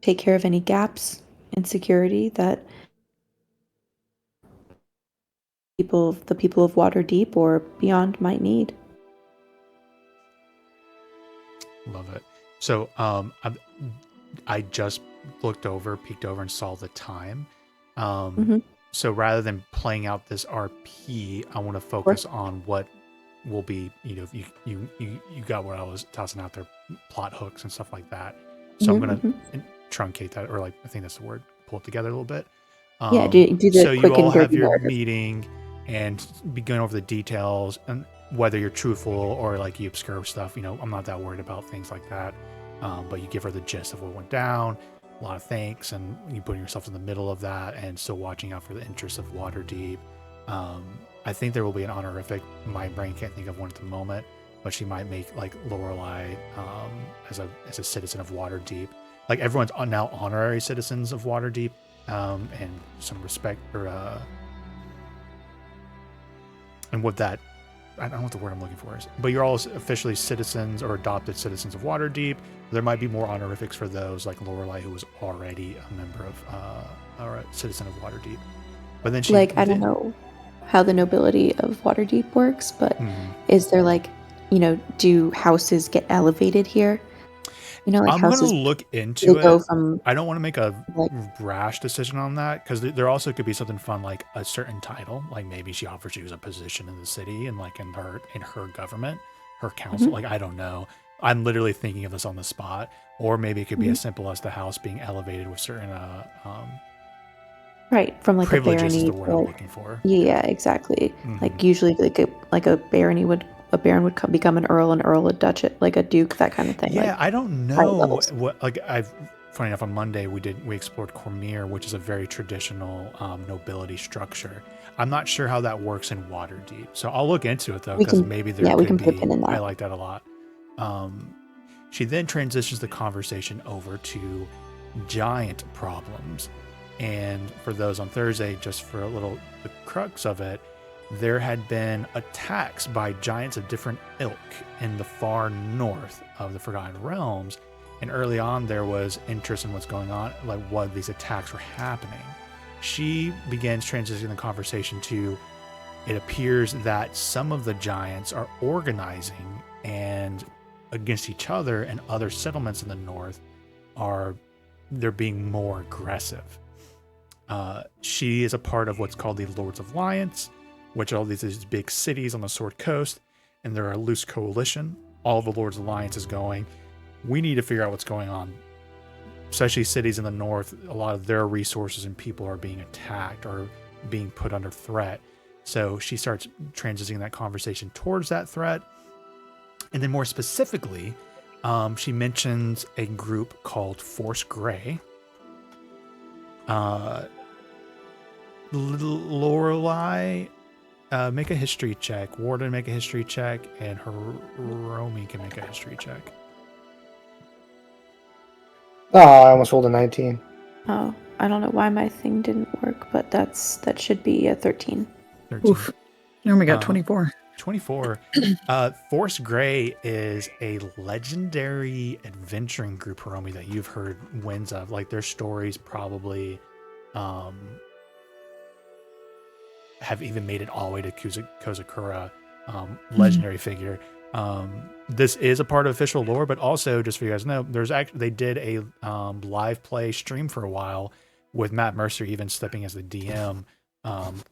take care of any gaps in security that the people of Waterdeep or beyond might need. Love it. So I just peeked over and saw the time. So rather than playing out this RP, I want to focus on what will be, you got what I was tossing out there, plot hooks and stuff like that. So I'm going to truncate that, or I think that's the word, pull it together a little bit. Do the so quick you all and have dirty your narrative. meeting and be going over the details and whether you're truthful or you obscure stuff. I'm not that worried about things like that. But you give her the gist of what went down, a lot of thanks, and you putting yourself in the middle of that and still watching out for the interests of Waterdeep. I think there will be an honorific. My brain can't think of one at the moment, but she might make Lorelei as a citizen of Waterdeep. Everyone's now honorary citizens of Waterdeep, and some respect and what that, I don't know what the word I'm looking for is, but you're all officially citizens or adopted citizens of Waterdeep. There might be more honorifics for those, like Lorelei, who was already a member of or a citizen of Waterdeep. But then she I don't know how the nobility of Waterdeep works, but is there do houses get elevated here? I'm going to look into it. I don't want to make a rash decision on that, because there also could be something fun, like a certain title, like maybe she offers you a position in the city and in her government, her council. I don't know. I'm literally thinking of this on the spot, or maybe it could be as simple as the house being elevated with certain right, from privileges a barony. Is the word I'm looking for. Yeah, exactly. Usually a barony would. A baron would become an earl, a duchess, a duke, that kind of thing. Yeah, I don't know what. Funny enough, on Monday we explored Cormyr, which is a very traditional nobility structure. I'm not sure how that works in Waterdeep, so I'll look into it though, because maybe there could be. I like that a lot. She then transitions the conversation over to giant problems, and for those on Thursday, just for the crux of it. There had been attacks by giants of different ilk in the far north of the Forgotten Realms, and early on there was interest in what's going on, what these attacks were happening. She begins transitioning the conversation to, it appears that some of the giants are organizing and against each other, and other settlements in the north they're being more aggressive. She is a part of what's called the Lords of Alliance, which are all these big cities on the Sword Coast, and they're a loose coalition. All of the Lords Alliance is going, we need to figure out what's going on. Especially cities in the north, a lot of their resources and people are being attacked or being put under threat. So she starts transitioning that conversation towards that threat. And then more specifically, she mentions a group called Force Grey. Lorelei, make a history check. Warden, make a history check, and Hiromi can make a history check. Oh, I almost rolled a 19. Oh, I don't know why my thing didn't work, but that should be a 13. 13. Oof. Hiromi got 24. 24. Force Grey is a legendary adventuring group, Hiromi, that you've heard winds of. Their stories probably have even made it all the way to Kozakura, legendary figure. This is a part of official lore, but also, just for you guys to know, they did a live play stream for a while with Matt Mercer even stepping as the DM,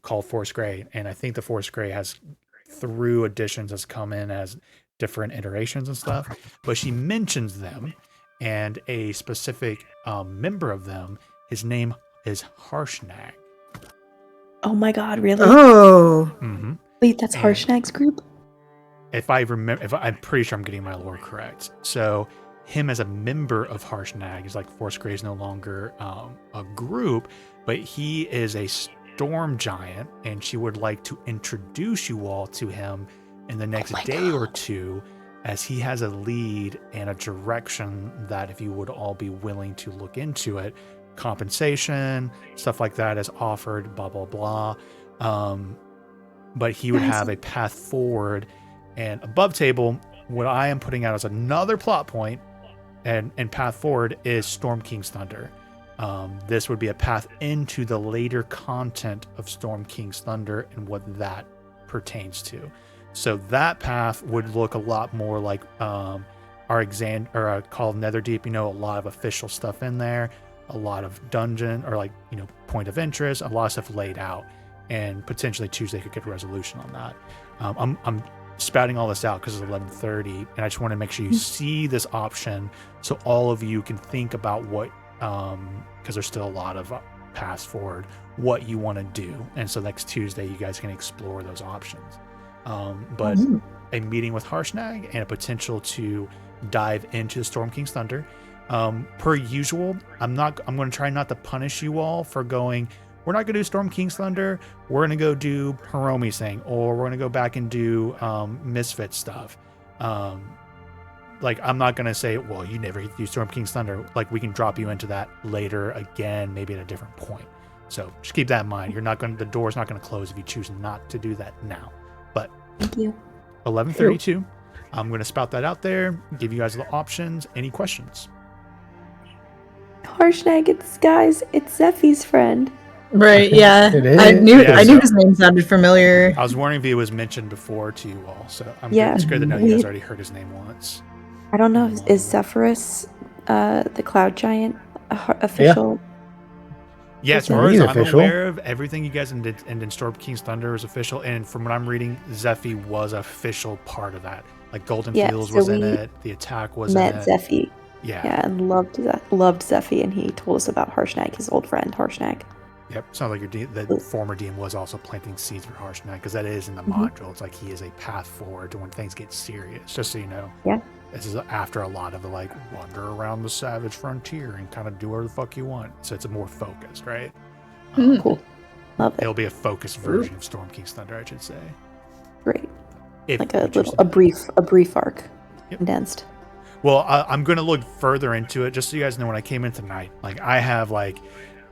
called Force Grey, and I think the Force Grey has, through editions, has come in as different iterations and stuff, but she mentions them, and a specific member of them, his name is Harshnag. Oh my god, really? Oh. Mm-hmm. Wait, that's Harshnag's group? If I remember, I'm pretty sure I'm getting my lore correct. So him as a member of Harshnag is like Force Grey is no longer a group, but he is a storm giant, and she would like to introduce you all to him in the next day or two, as he has a lead and a direction that if you would all be willing to look into it, compensation, stuff like that is offered, blah, blah, blah. But he would have a path forward, and above table, what I am putting out as another plot point and path forward is Storm King's Thunder. This would be a path into the later content of Storm King's Thunder and what that pertains to. So that path would look a lot more like our called Netherdeep. A lot of official stuff in there, a lot of dungeon or point of interest, a lot of stuff laid out, and potentially Tuesday could get a resolution on that. I'm spouting all this out because it's 11:30, and I just want to make sure you see this option so all of you can think about what, because there's still a lot of paths forward, what you want to do, and so next Tuesday you guys can explore those options. But a meeting with Harshnag and a potential to dive into the Storm King's Thunder. Per usual, I'm going to try not to punish you all for going, we're not going to do Storm King's Thunder, we're going to go do Hiromi's thing, or we're going to go back and do Misfits stuff. I'm not going to say, well, you never do Storm King's Thunder. We can drop you into that later again, maybe at a different point. So just keep that in mind. The door's not going to close if you choose not to do that now. But thank you. 11:32. I'm going to spout that out there, give you guys the options. Any questions? Harshnag, it's Zephy's friend. Right, yeah. It is. I knew Yeah, his name sounded familiar. I was wondering if he was mentioned before to you all, so it's good to know you guys already heard his name once. I don't know. Is Zephyrus, the cloud giant, official? Yeah, as Yeah, far as he's I'm official. aware of, everything you guys in Storm King's Thunder is official, and from what I'm reading, Zephy was official part of that. Golden Fields so was in we it, the attack was in met it. Zephy. Yeah, And loved Zephy, and he told us about Harshnag, his old friend Harshnag. Yep. Sounds like the former DM was also planting seeds for Harshnag, because that is in the module. It's like he is a path forward to when things get serious, just so you know. Yeah. This is after a lot of the wander around the savage frontier and kind of do whatever the fuck you want. So it's a more focused, right? Cool. Love it. It'll be a focused version of Storm King's Thunder, I should say. Great. If Like you choose a to. brief arc. Yep. Condensed. Well, I'm going to look further into it, just so you guys know. When I came in tonight, I have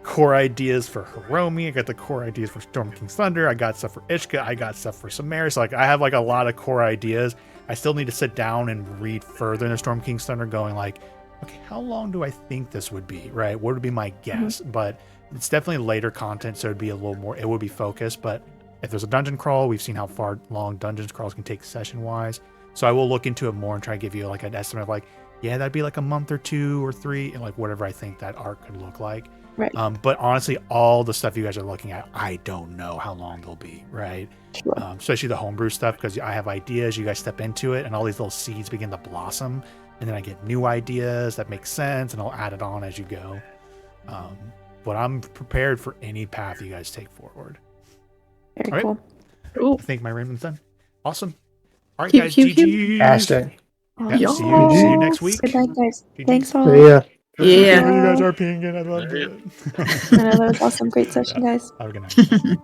core ideas for Hiromi. I got the core ideas for Storm King's Thunder. I got stuff for Ishka. I got stuff for Samaris. I have a lot of core ideas. I still need to sit down and read further in the Storm King's Thunder, going okay, how long do I think this would be, right? What would be my guess? But it's definitely later content, so it'd be a little more, it would be focused. But if there's a dungeon crawl, we've seen how far long dungeon crawls can take session-wise. So I will look into it more and try to give you an estimate of that'd be a month or 2 or 3, and whatever I think that arc could look like. Right. But honestly, all the stuff you guys are looking at, I don't know how long they'll be, right? Sure. Especially the homebrew stuff, because I have ideas, you guys step into it, and all these little seeds begin to blossom, and then I get new ideas that make sense, and I'll add it on as you go. But I'm prepared for any path you guys take forward. Very All right. cool. I think my Raymond's done. Awesome. All right, Cute, guys. cute, cute. GG. Hashtag. Yeah, see you next week. Good night, guys. GG. Thanks all. So, yeah. Yeah. You guys are pinging. I loved it. I know that was awesome. Great session, guys. Have a good night.